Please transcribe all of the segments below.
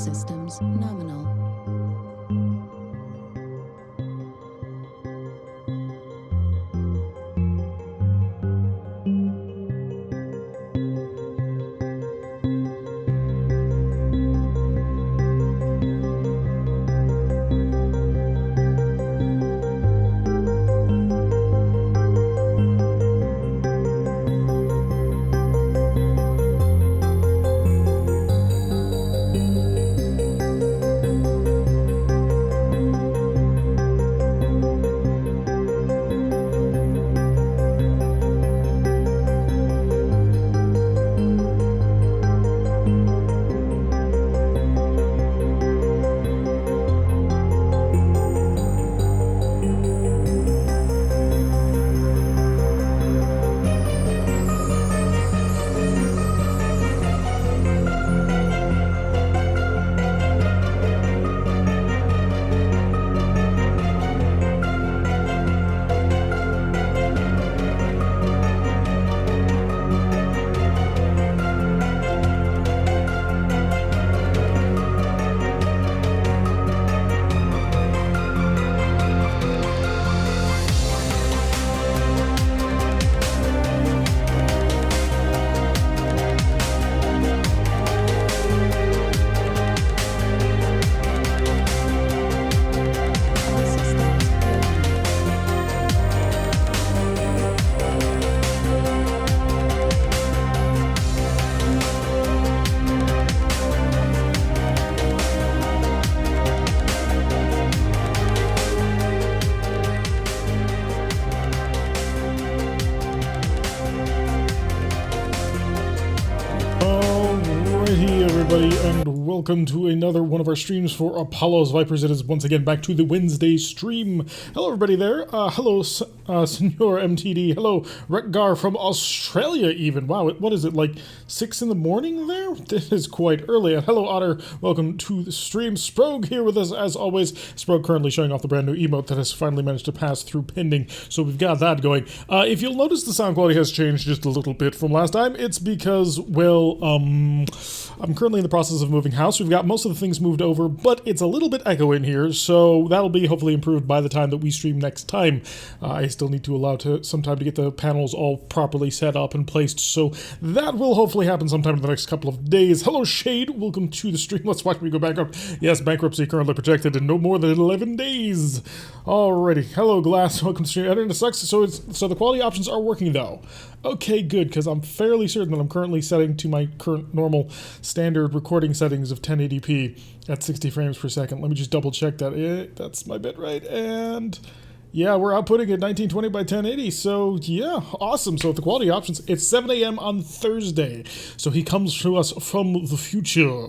systems nominal. And welcome to another one of our streams for Apollo's Vipers. It is once again back to the Wednesday stream. Hello everybody there. Hello Senor MTD. Hello Rekgar from Australia even. Wow, what is it, like 6 in the morning there? This is quite early. And hello Otter, welcome to the stream. Sprogue here with us as always. Sprogue currently showing off the brand new emote that has finally managed to pass through pending. So we've got that going. If you'll notice, the sound quality has changed just a little bit from last time. It's because, well, I'm currently in the process of moving house. We've got most of the things moved over, but it's a little bit echo in here, so that'll be hopefully improved by the time that we stream next time. I still need to allow some time to get the panels all properly set up and placed, so that will hopefully happen sometime in the next couple of days. Hello Shade, welcome to the stream. Let's watch me go bankrupt. Yes, bankruptcy currently projected in no more than 11 days. Alrighty, hello Glass, welcome to the stream. Internet sucks, so the quality options are working though. Okay, good, because I'm fairly certain that I'm currently setting to my current normal standard recording settings of 1080p at 60 frames per second. Let me just double check that. That's my bitrate, and yeah, we're outputting at 1920 by 1080, so yeah, awesome. So the quality options, it's 7 a.m. on Thursday, so he comes to us from the future.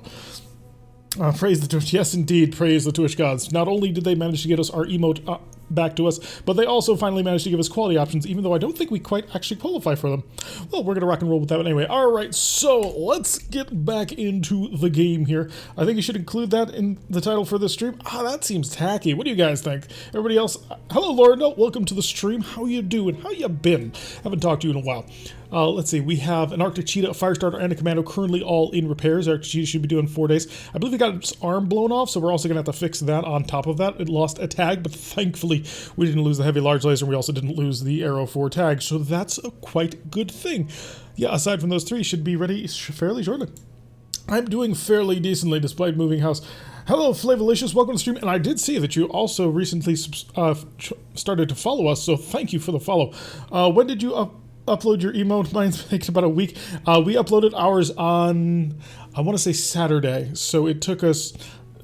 Praise the Twitch. Yes, indeed, praise the Twitch gods. Not only did they manage to get us our emote back to us, but they also finally managed to give us quality options, even though I don't think we quite actually qualify for them. Well, we're going to rock and roll with that anyway. Alright, so let's get back into the game here. I think you should include that in the title for this stream. That seems tacky. What do you guys think? Everybody else? Hello, Lorna. Welcome to the stream. How you doing? How you been? Haven't talked to you in a while. Let's see, we have an Arctic Cheetah, a Firestarter, and a Commando currently all in repairs. Arctic Cheetah should be doing 4 days. I believe he got his arm blown off, so we're also going to have to fix that on top of that. It lost a tag, but thankfully we didn't lose the heavy large laser, and we also didn't lose the Arrow 4 tag, so that's a quite good thing. Yeah, aside from those 3, should be ready fairly shortly. I'm doing fairly decently despite moving house. Hello, Flavolicious, welcome to the stream, and I did see that you also recently started to follow us, so thank you for the follow. When did you upload your emote? Mine's taken about a week. We uploaded ours on, I want to say Saturday, so it took us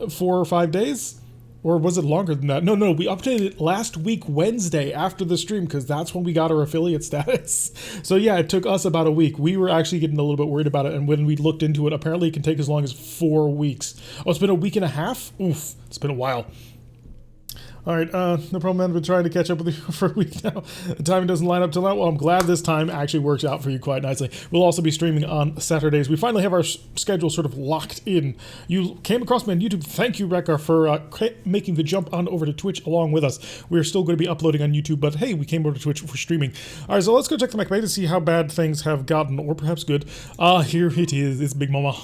4 or 5 days? Or was it longer than that? No, we updated it last week, Wednesday, after the stream, because that's when we got our affiliate status. So yeah, it took us about a week. We were actually getting a little bit worried about it, and when we looked into it, apparently it can take as long as 4 weeks. Oh, it's been a week and a half? Oof, it's been a while. Alright, no problem, man. I've been trying to catch up with you for a week now. The timing doesn't line up till now. Well, I'm glad this time actually works out for you quite nicely. We'll also be streaming on Saturdays. We finally have our schedule sort of locked in. You came across me on YouTube. Thank you, Rekar, for making the jump on over to Twitch along with us. We're still going to be uploading on YouTube, but hey, we came over to Twitch for streaming. Alright, so let's go check the mech bay to see how bad things have gotten, or perhaps good. Here it is. It's Big Mama.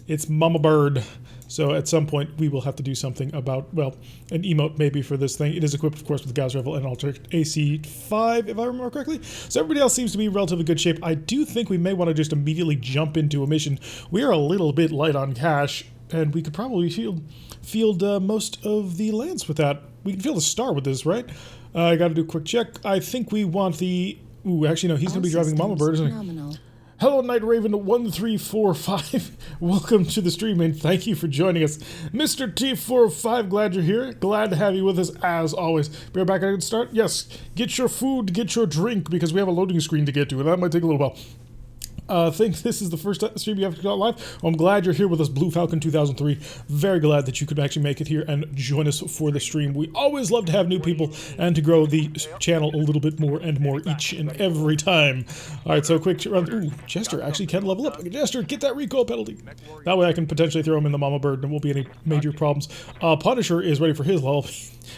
It's Mama Bird. So at some point we will have to do something about, well, an emote maybe for this thing. It is equipped, of course, with the Gauss rifle and alternate AC5, if I remember correctly. So everybody else seems to be in relatively good shape. I do think we may want to just immediately jump into a mission. We are a little bit light on cash, and we could probably field most of the lands with that. We can field a star with this, right? I got to do a quick check. I think we want the... Ooh, actually, no, he's going to be driving Mama Bird, isn't he? Phenomenal. Hello, Night Raven 1345. Welcome to the stream, and thank you for joining us. Mr. T45, glad you're here. Glad to have you with us, as always. We're back at a good start. Yes, get your food, get your drink, because we have a loading screen to get to, and that might take a little while. I think this is the first stream you have got live. Well, I'm glad you're here with us, Blue Falcon 2003. Very glad that you could actually make it here and join us for the stream. We always love to have new people and to grow the channel a little bit more and more each and every time. All right, so quick run. Ooh, Jester actually can level up. Jester, get that recoil penalty. That way I can potentially throw him in the Mama Bird and there won't be any major problems. Punisher is ready for his level.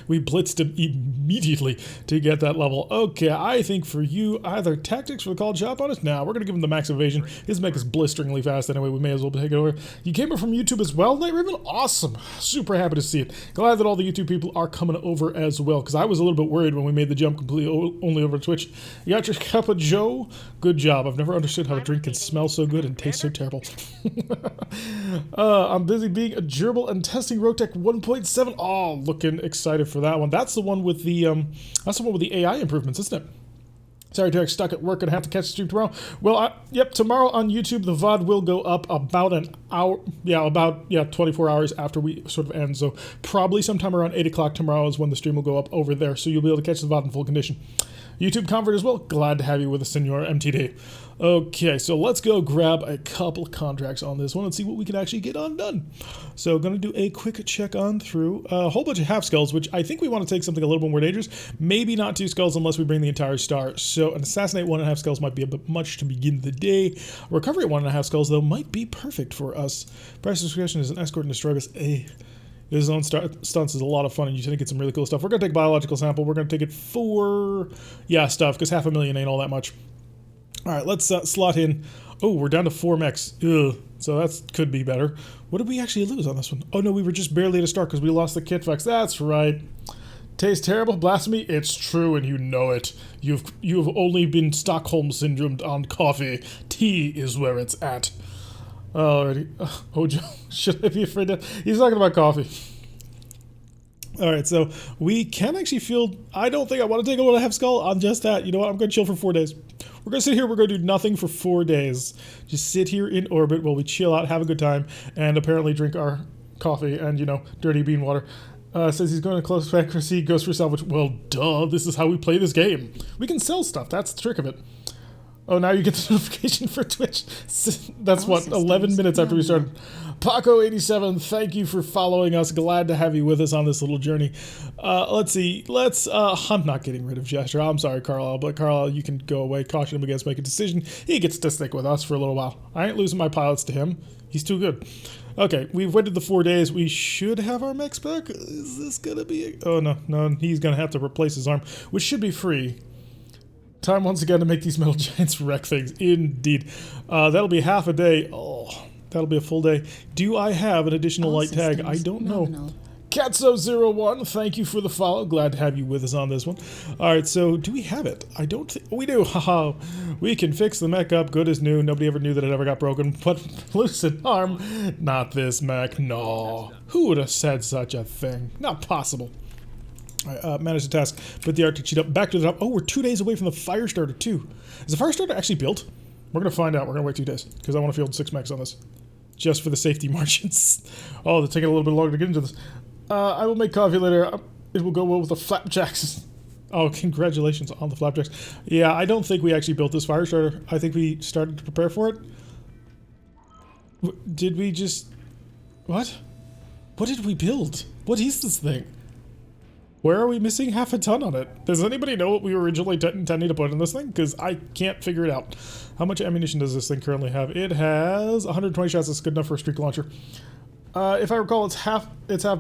We blitzed him immediately to get that level. Okay, I think for you, either tactics for the called shot bonus. Now we're going to give him the max evasion. His mech is blisteringly fast anyway. We may as well take it over. You came in from YouTube as well, Night Raven? Awesome. Super happy to see it. Glad that all the YouTube people are coming over as well, because I was a little bit worried when we made the jump completely only over Twitch. You got your cup of Joe? Good job. I've never understood how a drink can smell so good and taste so terrible. I'm busy being a gerbil and testing RogueTech 1.7. Oh, looking excited for that one. That's the one with the AI improvements, isn't it? Sorry, Derek, stuck at work, gonna have to catch the stream tomorrow. Well, yep, tomorrow on YouTube, the VOD will go up about an hour, 24 hours after we sort of end. So probably sometime around 8 o'clock tomorrow is when the stream will go up over there. So you'll be able to catch the VOD in full condition. YouTube convert as well. Glad to have you with us, Senor MTD. Okay, so let's go grab a couple of contracts on this one and see what we can actually get undone. So going to do a quick check on through a whole bunch of half skulls, which I think we want to take something a little bit more dangerous. Maybe not 2 skulls unless we bring the entire star. So an assassinate 1.5 skulls might be a bit much to begin the day. Recovery at 1.5 skulls, though, might be perfect for us. Price discretion is an escort and destroy us. His own stunts is a lot of fun, and you tend to get some really cool stuff. We're going to take biological sample. We're going to take it for, stuff, because 500,000 ain't all that much. All right, let's slot in. Oh, we're down to 4 mechs. Ugh. So that could be better. What did we actually lose on this one? Oh, no, we were just barely at a start because we lost the kit fax. That's right. Tastes terrible? Blasphemy? It's true, and you know it. You have only been Stockholm syndromed on coffee. Tea is where it's at. Alrighty. Oh, Joe, should I be afraid of... He's talking about coffee. Alright, so we can actually field... I don't think I want to take a 1.5 skull on just that. You know what? I'm going to chill for 4 days. We're going to sit here. We're going to do nothing for 4 days. Just sit here in orbit while we chill out, have a good time, and apparently drink our coffee and, dirty bean water. Says he's going to close bankruptcy, goes for salvage. Well, duh. This is how we play this game. We can sell stuff. That's the trick of it. Oh, now you get the notification for Twitch. That's what, 11 minutes after we started. Paco87, thank you for following us. Glad to have you with us on this little journey. Let's see. I'm not getting rid of Jester. I'm sorry, Carlisle, but Carlisle, you can go away. Caution him against making a decision. He gets to stick with us for a little while. I ain't losing my pilots to him. He's too good. Okay, we've waited the 4 days. We should have our mechs back. Is this going to be... Oh, no. He's going to have to replace his arm, which should be free. Time once again to make these metal giants wreck things. Indeed. That'll be half a day. Oh, that'll be a full day. Do I have an additional light tag? I don't know. Katso01, thank you for the follow. Glad to have you with us on this one. Alright, so do we have it? I don't think... We do. Haha. We can fix the mech up. Good as new. Nobody ever knew that it ever got broken. But loosen arm. Not this mech. No. Who would have said such a thing? Not possible. Alright, managed the task. Put the Arctic cheat up. Back to the top. Oh, we're 2 days away from the Firestarter, too. Is the Firestarter actually built? We're going to find out. We're going to wait 2 days. Because I want to field 6 mechs on this. Just for the safety margins. Oh, they're taking a little bit longer to get into this. I will make coffee later. It will go well with the flapjacks. Oh, congratulations on the flapjacks. Yeah, I don't think we actually built this Firestarter. I think we started to prepare for it. Did we just... What? What did we build? What is this thing? Where are we missing half a ton on it? Does anybody know what we were originally intending to put in this thing? Because I can't figure it out. How much ammunition does this thing currently have? It has 120 shots. That's good enough for a streak launcher. If I recall, it's half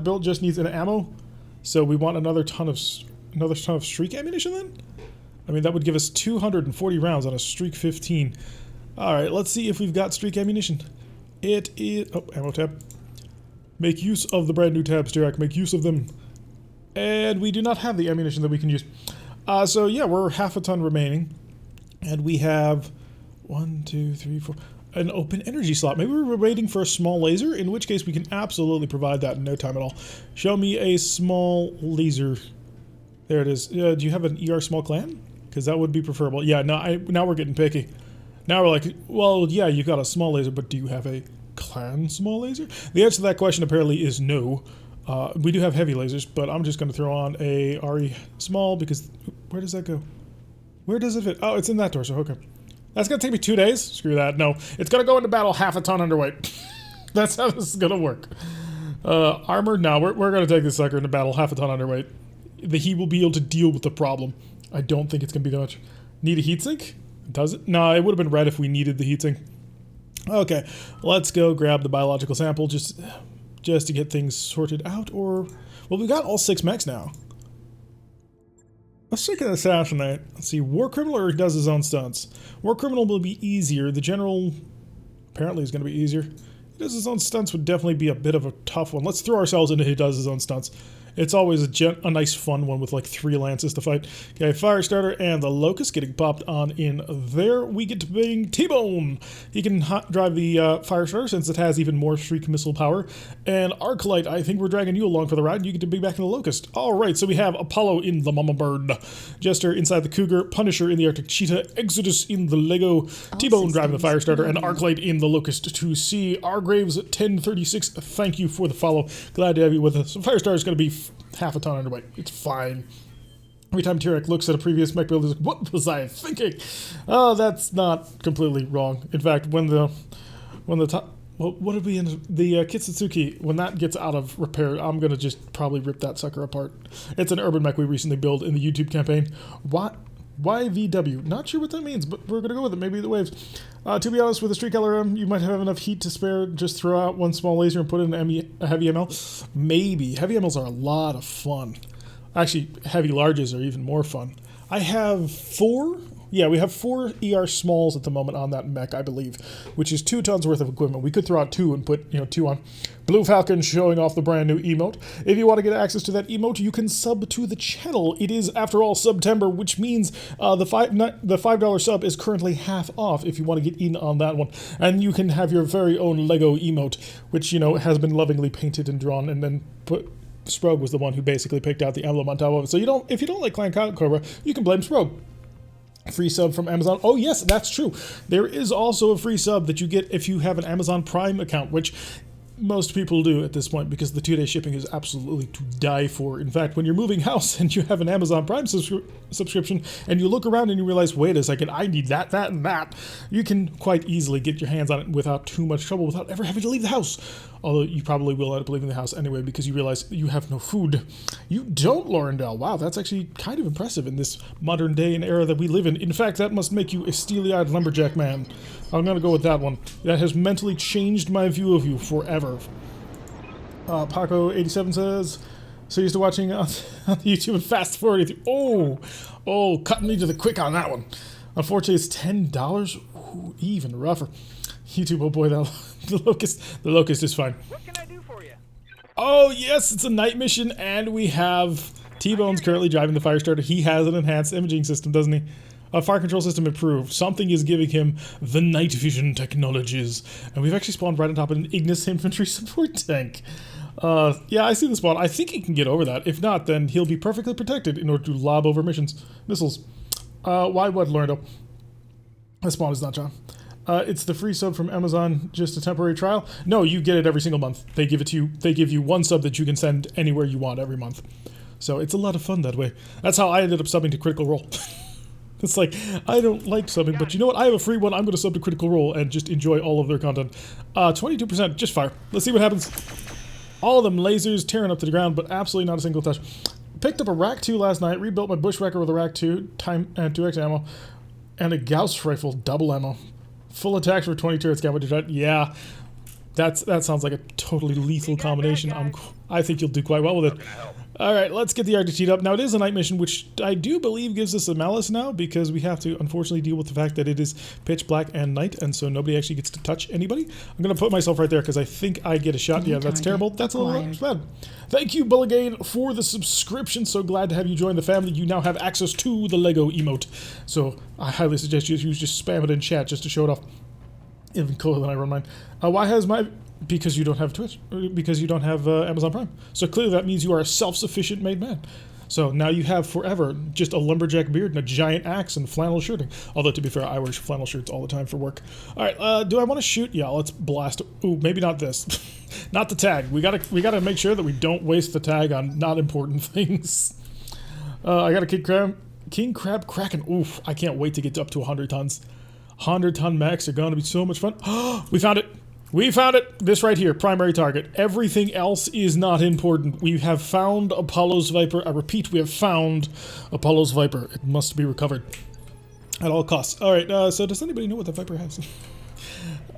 built. Just needs an ammo. So we want another ton of streak ammunition then. I mean, that would give us 240 rounds on a streak 15. All right, let's see if we've got streak ammunition. It is... Oh, ammo tab. make use of the brand new tabs, Jack. Make use of them. And we do not have the ammunition that we can use. So yeah, we're half a ton remaining. And we have 1, 2, 3, 4... an open energy slot. Maybe we're waiting for a small laser, in which case we can absolutely provide that in no time at all. Show me a small laser. There it is. Do you have an ER small clan? Because that would be preferable. Yeah, now we're getting picky. Now we're like, well, yeah, you got a small laser, but do you have a clan small laser? The answer to that question apparently is no. We do have heavy lasers, but I'm just going to throw on a RE small because where does that go? Where does it fit? Oh, it's in that torso. Okay. That's going to take me 2 days? Screw that. No. It's going to go into battle half a ton underweight. That's how this is going to work. Armor? No, we're going to take this sucker into battle half a ton underweight. He will be able to deal with the problem. I don't think it's going to be that much. Need a heatsink? Does it? No, it would have been red if we needed the heatsink. Okay, let's go grab the biological sample just to get things sorted out. Or, well, we've got all 6 mechs now. Let's check an assassinate. Let's see, War Criminal or does his own stunts? War Criminal will be easier. The General apparently is going to be easier. He does his own stunts would definitely be a bit of a tough one. Let's throw ourselves into who does his own stunts. It's always a nice fun one with like 3 lances to fight. Okay, Firestarter and the Locust getting popped on in there. We get to bring T-Bone. He can drive the Firestarter since it has even more Shriek missile power. And Arclight, I think we're dragging you along for the ride. You get to be back in the Locust. Alright, so we have Apollo in the Mama Bird, Jester inside the Cougar, Punisher in the Arctic Cheetah, Exodus in the Lego, T-Bone driving the Firestarter, and Arclight in the Locust 2C. Argraves at 1036, thank you for the follow. Glad to have you with us. So Firestarter is going to be half a ton underweight. It's fine. Every time Tyrek looks at a previous mech build, he's like, what was I thinking? Oh, that's not completely wrong. In fact, when the top... Well, what did we end the Kitsutsuki, when that gets out of repair, I'm going to just probably rip that sucker apart. It's an urban mech we recently built in the YouTube campaign. What? YVW. Not sure what that means, but we're going to go with it. Maybe the waves. To be honest, with a Streak LRM, you might have enough heat to spare. Just throw out one small laser and put in a heavy ML. Maybe. Heavy MLs are a lot of fun. Actually, heavy larges are even more fun. I have 4... Yeah, we have 4 ER smalls at the moment on that mech, I believe, which is 2 tons worth of equipment. We could throw out 2 and put, 2 on. Blue Falcon showing off the brand new emote. If you want to get access to that emote, you can sub to the channel. It is, after all, September, which means the $5 sub is currently half off if you want to get in on that one. And you can have your very own Lego emote, which, has been lovingly painted and drawn and then put... Sprog was the one who basically picked out the emblem on top of it. So if you don't like Clan Cobra, you can blame Sprog. Free sub from Amazon. Oh yes, that's true. There is also a free sub that you get if you have an Amazon Prime account, which most people do at this point because the 2-day shipping is absolutely to die for. In fact, when you're moving house and you have an Amazon Prime subscription and you look around and you realize, wait a second, I need that, that, and that, you can quite easily get your hands on it without too much trouble, without ever having to leave the house. Although you probably will end up leaving the house anyway because you realize you have no food. You don't, Laurendale. Wow, that's actually kind of impressive in this modern day and era that we live in. In fact, that must make you a steely-eyed lumberjack man. I'm going to go with that one. That has mentally changed my view of you forever. Paco87 says, so used to watching on YouTube and fast forwarding through. Oh, cutting me to the quick on that one. Unfortunately, it's $10. Ooh, even rougher. YouTube, oh boy, the locust is fine. What can I do for you? Oh yes, it's a night mission, and we have T-Bone's currently driving the Firestarter. He has an enhanced imaging system, doesn't he? A fire control system improved. Something is giving him the night vision technologies, and we've actually spawned right on top of an Ignis infantry support tank. Yeah, I see the spawn. I think he can get over that. If not, then he'll be perfectly protected in order to lob over missiles. Why what, Lorendo? The spawn is not John. It's the free sub from Amazon, just a temporary trial. No, you get it every single month. They give it to you. They give you one sub that you can send anywhere you want every month. So it's a lot of fun that way. That's how I ended up subbing to Critical Role. It's like, I don't like subbing, but you know what? I have a free one. I'm going to sub to Critical Role and just enjoy all of their content. 22%, just fire. Let's see what happens. All of them lasers tearing up to the ground, but absolutely not a single touch. Picked up a Rack 2 last night, rebuilt my Bushwhacker with a Rack 2, time and 2x ammo, and a Gauss rifle, double ammo. Full attacks for 20 turrets, yeah. That sounds like a totally lethal combination. I think you'll do quite well with it. All right, let's get the RTT up. Now, it is a night mission, which I do believe gives us a malice now, because we have to, unfortunately, deal with the fact that it is pitch black and night, and so nobody actually gets to touch anybody. I'm going to put myself right there, because I think I get a shot. Yeah, that's terrible. That's a little bad. Thank you, Bulligane, for the subscription. So glad to have you join the family. You now have access to the Lego emote. So I highly suggest you just spam it in chat just to show it off. Even cooler than I run mine. Why has my... Because you don't have Twitch, because you don't have Amazon Prime. So clearly that means you are a self-sufficient made man. So now you have forever just a lumberjack beard and a giant axe and flannel shirting. Although, to be fair, I wear flannel shirts all the time for work. All right, do I want to shoot? Yeah, let's blast. Ooh, maybe not this. Not the tag. We gotta make sure that we don't waste the tag on not important things. I got a king crab kraken. Oof, I can't wait to get up to 100 tons. 100-ton mechs are going to be so much fun. We found it. We found it! This right here, primary target. Everything else is not important. We have found Apollo's Viper. I repeat, we have found Apollo's Viper. It must be recovered at all costs. Alright, so does anybody know what the Viper has?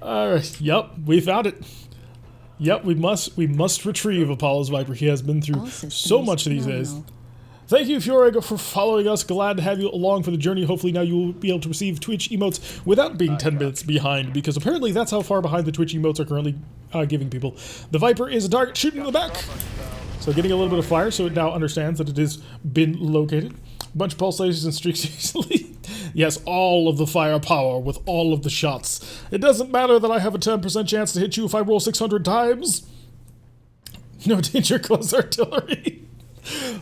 Alright, yep, we found it. Yep, we must retrieve Apollo's Viper. He has been through so much these days. Thank you, Fjorg, for following us. Glad to have you along for the journey. Hopefully now you will be able to receive Twitch emotes without being 10 minutes behind, because apparently that's how far behind the Twitch emotes are currently giving people. The Viper is a target shooting in the back. So getting a little bit of fire, so it now understands that it has been located. Bunch of pulsations and streaks easily. Yes, all of the firepower with all of the shots. It doesn't matter that I have a 10% chance to hit you if I roll 600 times. No danger, close artillery.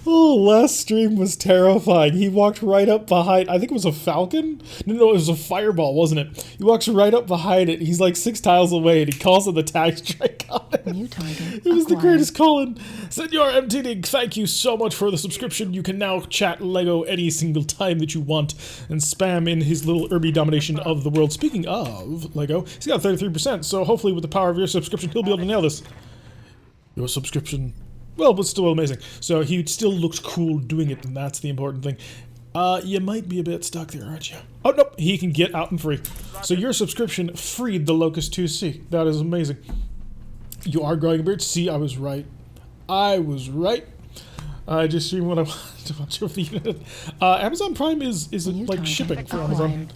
Oh, last stream was terrifying. He walked right up behind, I think it was a falcon? No, it was a fireball, wasn't it? He walks right up behind it. He's like 6 tiles away, and he calls it the tag strike on it. New target. It was the greatest call-in. Senor MTD, thank you so much for the subscription. You can now chat Lego any single time that you want and spam in his little Urby domination of the world. Speaking of Lego, he's got 33%, so hopefully with the power of your subscription, he'll be able to nail this. Your subscription... Well, but still amazing. So he still looks cool doing it, and that's the important thing. You might be a bit stuck there, aren't you? Oh, nope, he can get out and free. So your subscription freed the Locust 2C. That is amazing. You are growing a beard. See, I was right. I was right. I just streamed what I wanted to watch over the unit. Amazon Prime is like shipping for Amazon.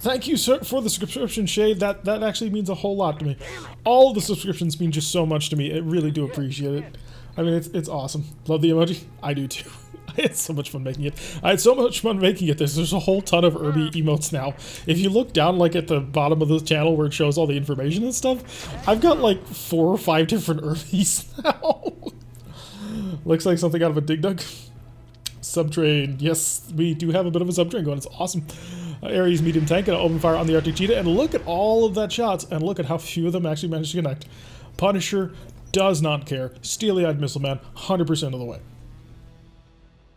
Thank you, sir, for the subscription, Shay. That actually means a whole lot to me. All the subscriptions mean just so much to me. I really do appreciate it. I mean, it's awesome. Love the emoji. I do too. I had so much fun making it. I had so much fun making it. There's a whole ton of Urby emotes now. If you look down, like, at the bottom of the channel where it shows all the information and stuff, I've got, like, 4 or 5 different Urbies now. Looks like something out of a Dig Dug. Subtrain. Yes, we do have a bit of a subtrain going. It's awesome. Ares medium tank and an open fire on the Arctic Cheetah. And look at all of that shots, and look at how few of them actually managed to connect. Punisher does not care. Steely-eyed Missile Man, 100% of the way.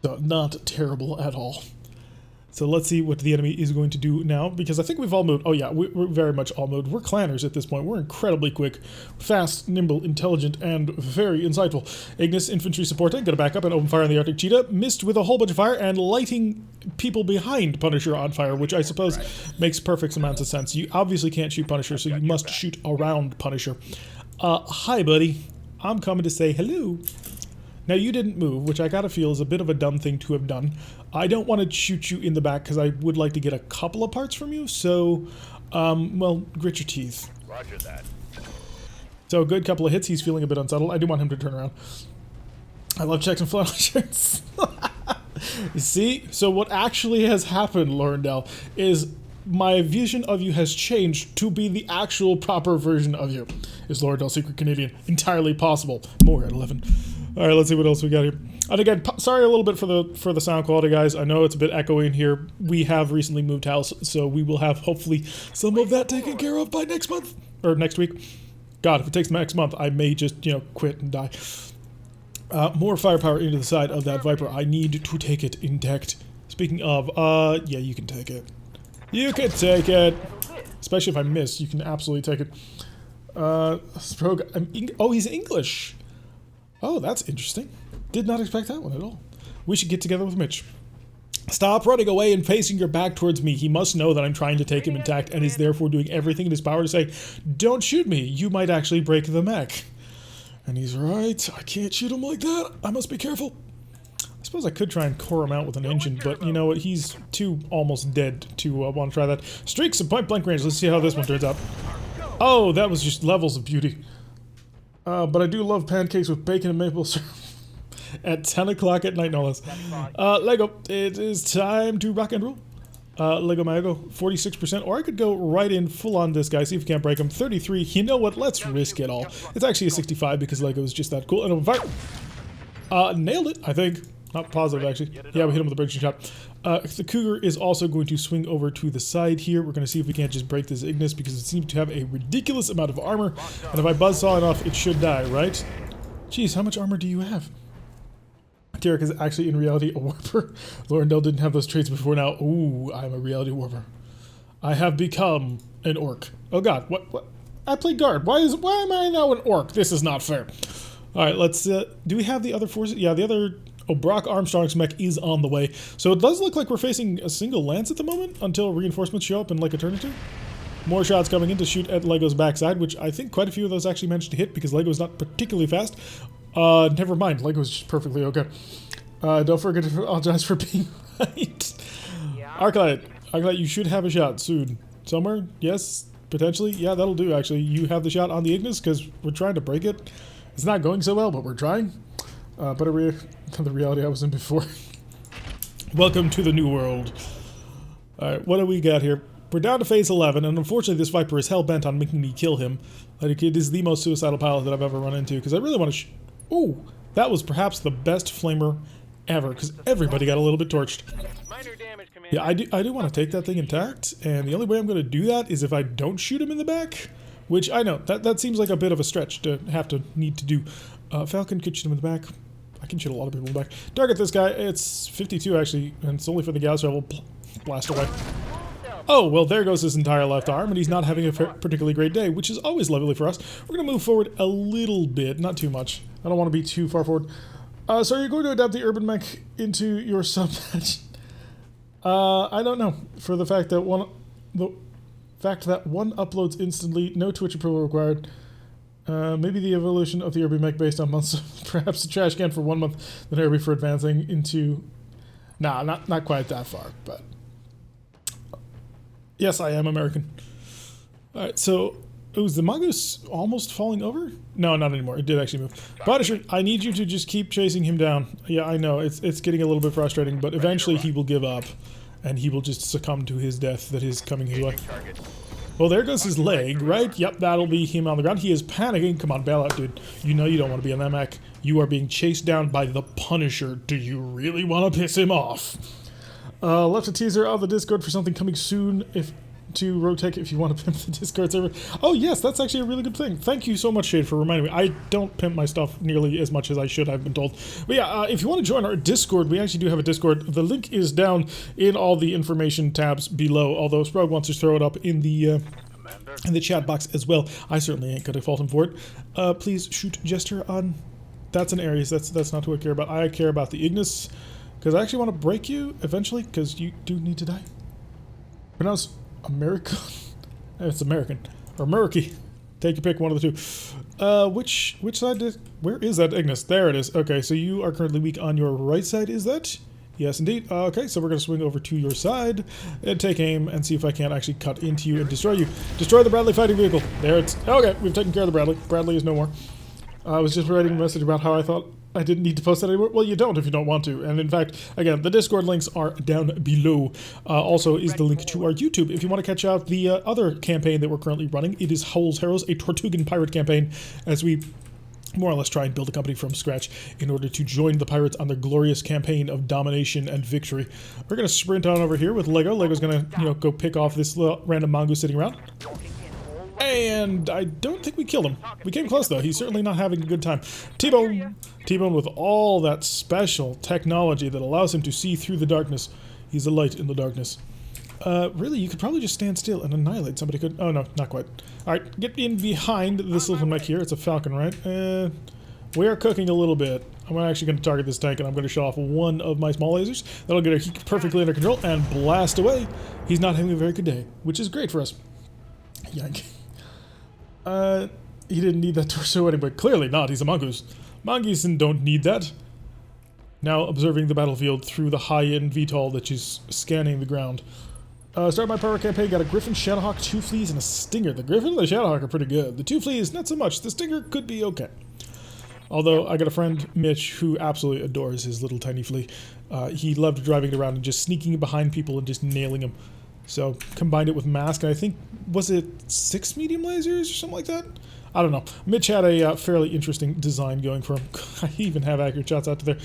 So, not terrible at all. So let's see what the enemy is going to do now, because I think we've all moved. Oh yeah, we're very much all moved. We're clanners at this point. We're incredibly quick, fast, nimble, intelligent, and very insightful. Ignis infantry supporting, gonna back up and open fire on the Arctic Cheetah. Missed with a whole bunch of fire and lighting people behind Punisher on fire, which I suppose makes perfect amounts of sense. You obviously can't shoot Punisher, so you must shoot around Punisher. Hi, buddy. I'm coming to say hello. Now, you didn't move, which I gotta feel is a bit of a dumb thing to have done. I don't want to shoot you in the back because I would like to get a couple of parts from you, so, well, grit your teeth. Roger that. So, a good couple of hits. He's feeling a bit unsettled. I do want him to turn around. I love checks and flannel shirts. You see? So, what actually has happened, Lorndell, is my vision of you has changed to be the actual proper version of you. Is Lorndell Secret Canadian entirely possible? More at 11. All right, let's see what else we got here. And again, sorry a little bit for the sound quality, guys. I know it's a bit echoey in here. We have recently moved house, so we will have hopefully some of that taken care of by next month or next week. God, if it takes next month, I may just quit and die. More firepower into the side of that Viper. I need to take it intact. Speaking of, yeah, you can take it. You can take it. Especially if I miss, you can absolutely take it. Oh, he's English. Oh, that's interesting. Did not expect that one at all. We should get together with Mitch. Stop running away and facing your back towards me. He must know that I'm trying to take him intact and is therefore doing everything in his power to say, don't shoot me, you might actually break the mech. And he's right, I can't shoot him like that, I must be careful. I suppose I could try and core him out with an engine, but you know what, he's too almost dead to want to try that. Streaks of point blank range, let's see how this one turns out. Oh, that was just levels of beauty. But I do love pancakes with bacon and maple syrup. At 10 o'clock at night, no less. Lego, it is time to rock and roll. Lego Mago, 46%, or I could go right in full on this guy, see if we can't break him. 33, you know what, let's risk it all. It's actually a 65 because Lego is just that cool. And nailed it, I think. Not positive, actually. Yeah, we hit him with a breaking shot. The Cougar is also going to swing over to the side here. We're going to see if we can't just break this Ignis because it seems to have a ridiculous amount of armor. And if I buzzsaw enough, it should die, right? Jeez, how much armor do you have? Derek is actually in reality a warper. Lorendell didn't have those traits before now. Ooh, I'm a reality warper. I have become an orc. Oh god, what? I played guard. Why am I now an orc? This is not fair. Alright, let's, do we have the other forces? Yeah, the other, Brock Armstrong's mech is on the way. So it does look like we're facing a single lance at the moment until reinforcements show up in like a turn or two. More shots coming in to shoot at Lego's backside, which I think quite a few of those actually managed to hit because Lego's not particularly fast. Never mind, Lego's just perfectly okay. Don't forget to apologize for being right. Arclight, you should have a shot soon. Somewhere? Yes? Potentially? Yeah, that'll do, actually. You have the shot on the Ignis, because we're trying to break it. It's not going so well, but we're trying. Better than the reality I was in before. Welcome to the new world. Alright, what do we got here? We're down to phase 11, and unfortunately this Viper is hell-bent on making me kill him. Like, it is the most suicidal pilot that I've ever run into, because I really want to ooh, that was perhaps the best flamer ever, because everybody got a little bit torched. Yeah, I do want to take that thing intact, and the only way I'm going to do that is if I don't shoot him in the back, which I know, that seems like a bit of a stretch to need to do. Falcon could shoot him in the back. I can shoot a lot of people in the back. Target this guy, it's 52 actually, and it's only for the gas level. Blast away. Oh, well, there goes his entire left arm, and he's not having a particularly great day, which is always lovely for us. We're going to move forward a little bit, not too much. I don't want to be too far forward. So are you going to adapt the Urban Mech into your sub-patch? I don't know. For the fact that one uploads instantly, no Twitch approval required. Maybe the evolution of the Urban Mech based on months, perhaps a trash can for 1 month, then Irby for advancing into... Nah, not quite that far, but... Yes, I am American. Alright, so... is the mongoose almost falling over? No, not anymore. It did actually move. Punisher, I need you to just keep chasing him down. Yeah, I know. It's getting a little bit frustrating, but eventually he will give up. And he will just succumb to his death that is coming his way. Well, there goes his leg, right? Yep, that'll be him on the ground. He is panicking. Come on, bail out, dude. You know you don't want to be on that mech. You are being chased down by the Punisher. Do you really want to piss him off? Left a teaser on the Discord for something coming soon to RogueTech if you want to pimp the Discord server. Oh yes, that's actually a really good thing. Thank you so much, Shade, for reminding me. I don't pimp my stuff nearly as much as I should, I've been told. But yeah, if you want to join our Discord, we actually do have a Discord. The link is down in all the information tabs below, although Sprague wants to throw it up in the chat box as well. I certainly ain't gonna fault him for it. Please shoot Jester on... That's an Ares. That's not who I care about. I care about the Ignis, because I actually want to break you eventually, because you do need to die. Pronounce America? It's American. Or Murky. Take your pick, one of the two. Which side did... Where is that Ignis? There it is. Okay, so you are currently weak on your right side, is that? Yes, indeed. Okay, so we're going to swing over to your side and take aim and see if I can't actually cut into you and destroy you. Destroy the Bradley fighting vehicle. There it's... Okay, we've taken care of the Bradley. Bradley is no more. I was just writing a message about how I thought I didn't need to post that anymore. Well, you don't if you don't want to. And in fact, again, the Discord links are down below. Also is the link to our YouTube. If you want to catch out the other campaign that we're currently running, it is Howl's Heroes, a Tortugan pirate campaign, as we more or less try and build a company from scratch in order to join the pirates on their glorious campaign of domination and victory. We're going to sprint on over here with Lego. Lego's going to, go pick off this little random mongoose sitting around. And I don't think we killed him. We came close, though. He's certainly not having a good time. T-Bone! T-Bone with all that special technology that allows him to see through the darkness. He's a light in the darkness. Really, you could probably just stand still and annihilate somebody. Oh, no, not quite. Alright, get in behind this little mech here. It's a Falcon, right? We are cooking a little bit. I'm actually going to target this tank, and I'm going to show off one of my small lasers. That'll get her perfectly under control and blast away. He's not having a very good day, which is great for us. Yank. He didn't need that torso anyway. Clearly not. He's a mongoose. Mongoose don't need that. Now observing the battlefield through the high-end VTOL that is scanning the ground. Start my power campaign. Got a Griffin, Shadowhawk, 2 Fleas, and a Stinger. The Griffin and the Shadowhawk are pretty good. The 2 Fleas, not so much. The Stinger could be okay. Although, I got a friend, Mitch, who absolutely adores his little tiny flea. He loved driving it around and just sneaking behind people and just nailing them. So, combined it with Mask, and I think, was it 6 medium lasers or something like that? I don't know. Mitch had a fairly interesting design going for him. I even have accurate shots out to there.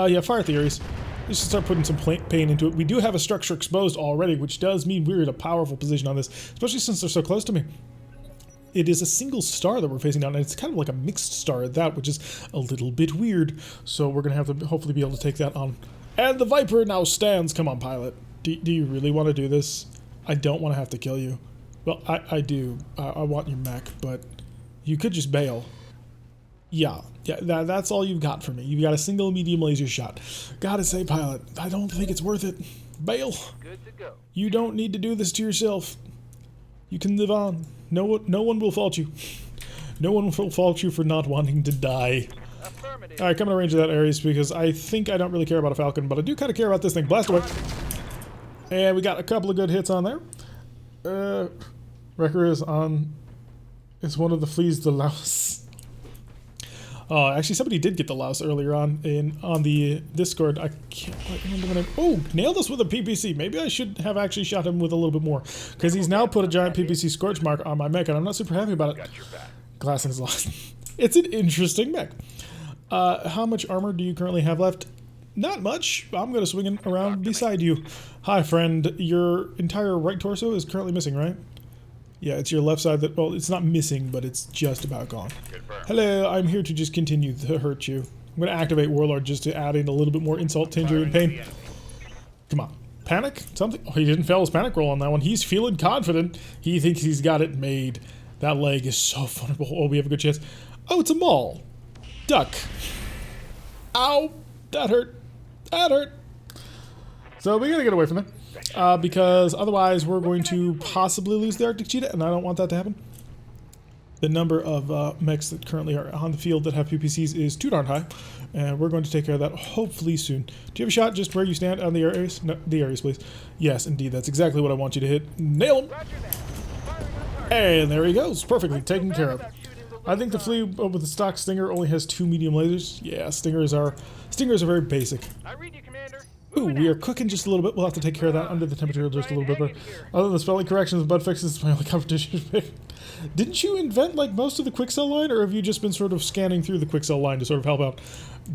Yeah, fire theories. Let's just start putting some pain into it. We do have a structure exposed already, which does mean we're in a powerful position on this, especially since they're so close to me. It is a single star that we're facing down, and it's kind of like a mixed star at that, which is a little bit weird. So we're going to have to hopefully be able to take that on. And the Viper now stands. Come on, pilot. Do you really want to do this? I don't want to have to kill you. Well, I do. I want your mech, but you could just bail. Yeah, that's all you've got for me. You've got a single medium laser shot. Gotta say, pilot, I don't think it's worth it. Bail. Good to go. You don't need to do this to yourself. You can live on. No one will fault you. No one will fault you for not wanting to die. Alright, come in range of that, Ares, because I think I don't really care about a Falcon, but I do kind of care about this thing. Blast away. And we got a couple of good hits on there. Wrecker is on... Is one of the fleas the louse? Actually, somebody did get the louse earlier on the Discord. I can't quite remember the name. Oh, nailed us with a PPC. Maybe I should have actually shot him with a little bit more, because he's now put a giant PPC scorch mark on my mech, and I'm not super happy about it. Glassing's lost. It's an interesting mech. How much armor do you currently have left? Not much. I'm going to swing in around beside you. Hi, friend. Your entire right torso is currently missing, right? Yeah, it's your left side that, well, it's not missing, but it's just about gone. Hello, I'm here to just continue to hurt you. I'm going to activate Warlord just to add in a little bit more insult to injury and pain. Come on. Panic? Something? Oh, he didn't fail his panic roll on that one. He's feeling confident. He thinks he's got it made. That leg is so vulnerable. Oh, we have a good chance. Oh, it's a mall. Duck. Ow. That hurt. That hurt. So we got to get away from that. Because otherwise we're going to possibly lose the Arctic Cheetah, and I don't want that to happen. The number of mechs that currently are on the field that have PPCs is too darn high, and we're going to take care of that hopefully soon. Do you have a shot just where you stand on the Ares? No, the Ares, please. Yes, indeed, that's exactly what I want you to hit. Nail him! And there he goes, perfectly taken care of. I think the flea with the stock Stinger only has 2 medium lasers. Yeah, Stingers are very basic. Ooh, we are cooking just a little bit. We'll have to take care of that under the temperature just a little bit better. Other than the spelling corrections and bug fixes, it's my only competition. Didn't you invent like most of the Quicksell line, or have you just been sort of scanning through the Quicksell line to sort of help out?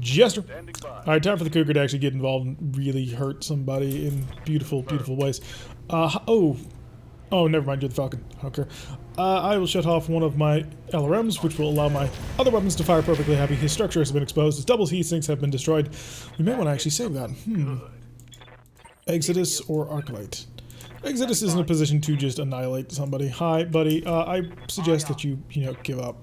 Jester. Alright, time for the Cougar to actually get involved and really hurt somebody in beautiful, beautiful ways. Oh, never mind, you're the Falcon. I don't care. I will shut off one of my LRMs, which will allow my other weapons to fire perfectly happy. His structure has been exposed. His double heat sinks have been destroyed. We may want to actually save that. Exodus or Arclight? Exodus is in a position to just annihilate somebody. Hi, buddy. I suggest that you give up.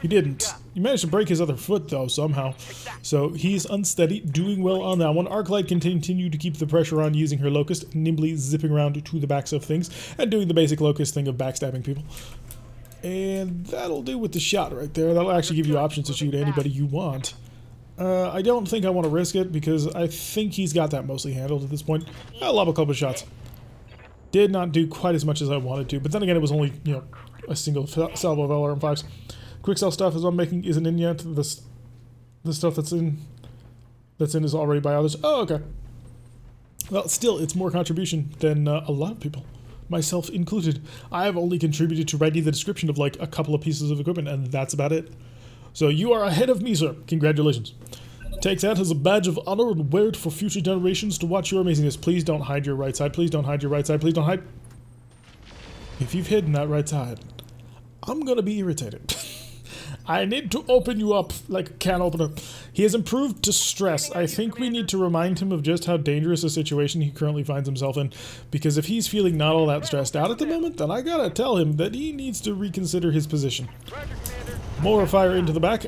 He didn't. You managed to break his other foot, though, somehow. So he's unsteady, doing well on that one. Arclight can continue to keep the pressure on using her Locust, nimbly zipping around to the backs of things, and doing the basic Locust thing of backstabbing people. And that'll do with the shot right there. That'll actually give you options to shoot anybody you want. I don't think I want to risk it, because I think he's got that mostly handled at this point. I'll lob a couple of shots. Did not do quite as much as I wanted to, but then again, it was only, a single salvo of LRM5s. Quicksell stuff is I'm making isn't in yet. The stuff that's in is already by others. Oh, okay. Well, still, it's more contribution than a lot of people, myself included. I have only contributed to writing the description of like a couple of pieces of equipment, and that's about it. So you are ahead of me, sir. Congratulations. Take that as a badge of honor and wear it for future generations to watch your amazingness. Please don't hide your right side. Please don't hide your right side. Please don't hide. If you've hidden that right side, I'm gonna be irritated. I need to open you up like a can opener. He has improved to stress. I think we need to remind him of just how dangerous a situation he currently finds himself in. Because if he's feeling not all that stressed out at the moment, then I gotta tell him that he needs to reconsider his position. More fire into the back.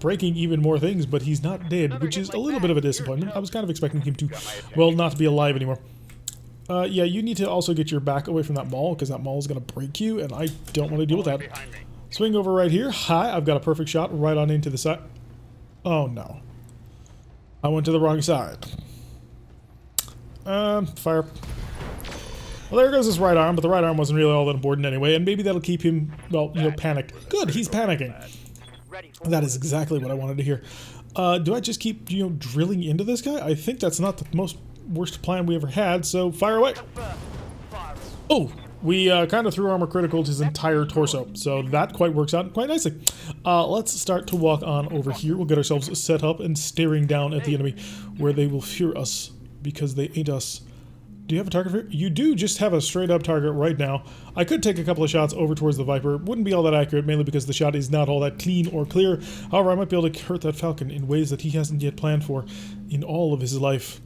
breaking even more things, but he's not dead, which is a little bit of a disappointment. I was kind of expecting him to, well, not to be alive anymore. Yeah, you need to also get your back away from that mall, because that mall is going to break you, and I don't want to deal with that. Swing over right here. Hi, I've got a perfect shot right on into the side. Oh, no. I went to the wrong side. Fire. Well, there goes his right arm, but the right arm wasn't really all that important anyway, and maybe that'll keep him, well, you know, panicked. Good, he's panicking. That is exactly what I wanted to hear. Do I just keep, you know, drilling into this guy? I think that's not the most worst plan we ever had, so fire away. Oh, we kind of threw armor critical to his entire torso, so that quite works out quite nicely. Let's start to walk on over here. We'll get ourselves set up and staring down at the enemy, where they will fear us because they ain't us. Do you have a target here? You do just have a straight up target right now. I could take a couple of shots over towards the Viper. Wouldn't be all that accurate, mainly because the shot is not all that clean or clear. However, I might be able to hurt that Falcon in ways that he hasn't yet planned for in all of his life.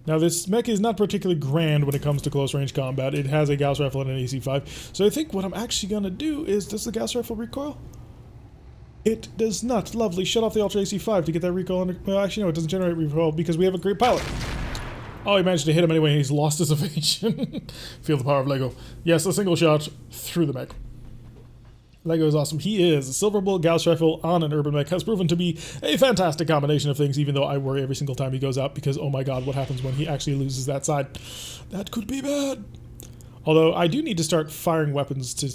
Now, this mech is not particularly grand when it comes to close-range combat. It has a Gauss rifle and an AC-5. So I think what I'm actually going to do is... Does the Gauss rifle recoil? It does not. Lovely. Shut off the Ultra AC-5 to get that recoil under... Well, actually, no, it doesn't generate recoil because we have a great pilot. Oh, he managed to hit him anyway, and he's lost his evasion. Feel the power of Lego. Yes, a single shot through the mech. Lego is awesome. He is. A silver bullet Gauss rifle on an urban mech has proven to be a fantastic combination of things, even though I worry every single time he goes out because, oh my god, what happens when he actually loses that side? That could be bad. Although, I do need to start firing weapons to...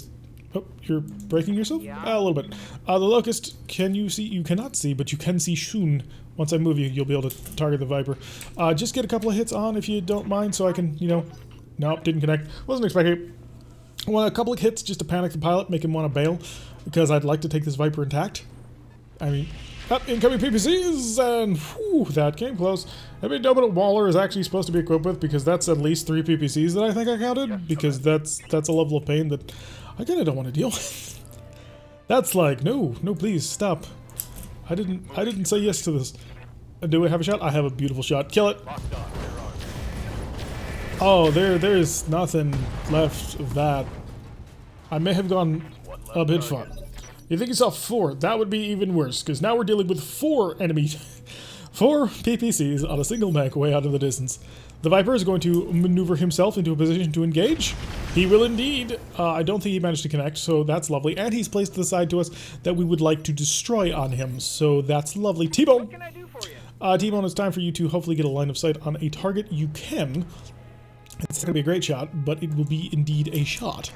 Oh, you're breaking yourself? Yeah. A little bit. The Locust, can you see? You cannot see, but you can see soon. Once I move you, you'll be able to target the Viper. Just get a couple of hits on if you don't mind, so I can, you know... Nope, didn't connect. Wasn't expecting it. I want a couple of hits just to panic the pilot, make him want to bail, because I'd like to take this Viper intact. I mean, incoming PPCs, and whew, that came close. I mean, Dominant Waller is actually supposed to be equipped with, because that's at least 3 PPCs that I think I counted, because that's a level of pain that I kind of don't want to deal with. That's like, no, please, stop. I didn't say yes to this. Do I have a shot? I have a beautiful shot. Kill it. Oh, there's nothing left of that. I may have gone a bit far. You think you saw 4? That would be even worse, because now we're dealing with 4 enemies. 4 PPCs on a single mech way out in the distance. The Viper is going to maneuver himself into a position to engage. He will indeed. I don't think he managed to connect, so that's lovely. And he's placed the side to us that we would like to destroy on him, so that's lovely. T-Bone! What can I do for you? T-Bone, it's time for you to hopefully get a line of sight on a target. You can. It's going to be a great shot, but it will be indeed a shot.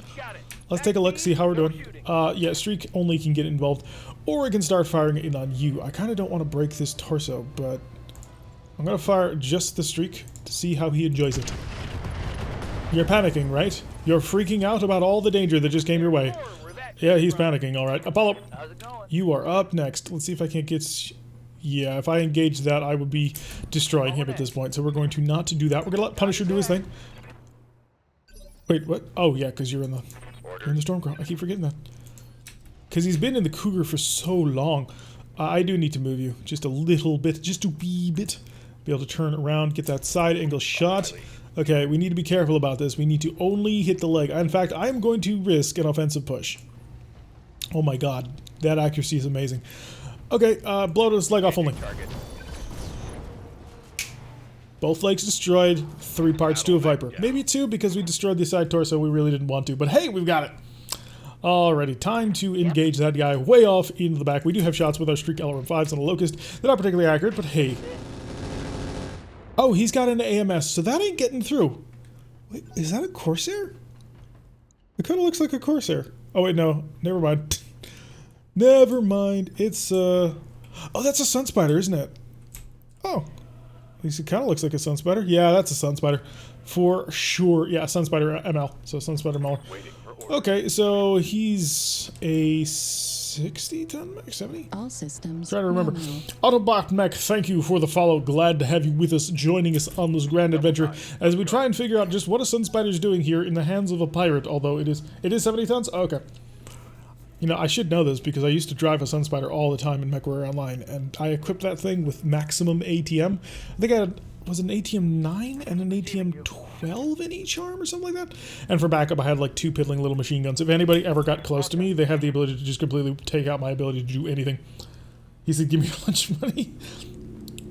Let's take a look, see how we're doing. Yeah, Streak only can get involved, or it can start firing in on you. I kind of don't want to break this torso, but I'm going to fire just the Streak to see how he enjoys it. You're panicking, right? You're freaking out about all the danger that just came your way. Yeah, he's panicking, all right. Apollo, you are up next. Let's see if I can't get... Yeah, if I engage that, I would be destroying him at this point, so we're going to not do that. We're going to let Punisher do his thing. Wait, what? Oh, yeah, because you're in the Stormcrow. I keep forgetting that. Because he's been in the Cougar for so long. I do need to move you just a little bit, just a wee bit. Be able to turn around, get that side angle shot. Okay, we need to be careful about this. We need to only hit the leg. In fact, I am going to risk an offensive push. Oh my god, that accuracy is amazing. Okay, blow his leg off only. Both legs destroyed, 3 parts to a Viper. Maybe 2 because we destroyed the side torso, we really didn't want to, but hey, we've got it. Alrighty, time to engage that guy way off into the back. We do have shots with our Streak LRM-5s and a Locust. They're not particularly accurate, but hey. Oh, he's got an AMS, so that ain't getting through. Wait, is that a Corsair? It kind of looks like a Corsair. Oh wait, no, never mind. Never mind, it's oh, that's a Sunspider, isn't it? Oh. At least it kind of looks like a Sunspider. Yeah, that's a Sunspider. For sure. Yeah, Sunspider ML. So Sunspider Mauler. Okay, so he's a 60-ton mech? 70? All systems. Trying to remember. Autobot Mech, thank you for the follow. Glad to have you with us, joining us on this grand adventure as we try and figure out just what a Sunspider's doing here in the hands of a pirate, although it is 70 tons? Oh, okay. You know, I should know this because I used to drive a Sunspider all the time in MechWarrior Online, and I equipped that thing with maximum ATM. I think I had, was it an ATM 9 and an ATM 12 in each arm or something like that? And for backup, I had like 2 piddling little machine guns. If anybody ever got close to me, they had the ability to just completely take out my ability to do anything. He said, give me your lunch money.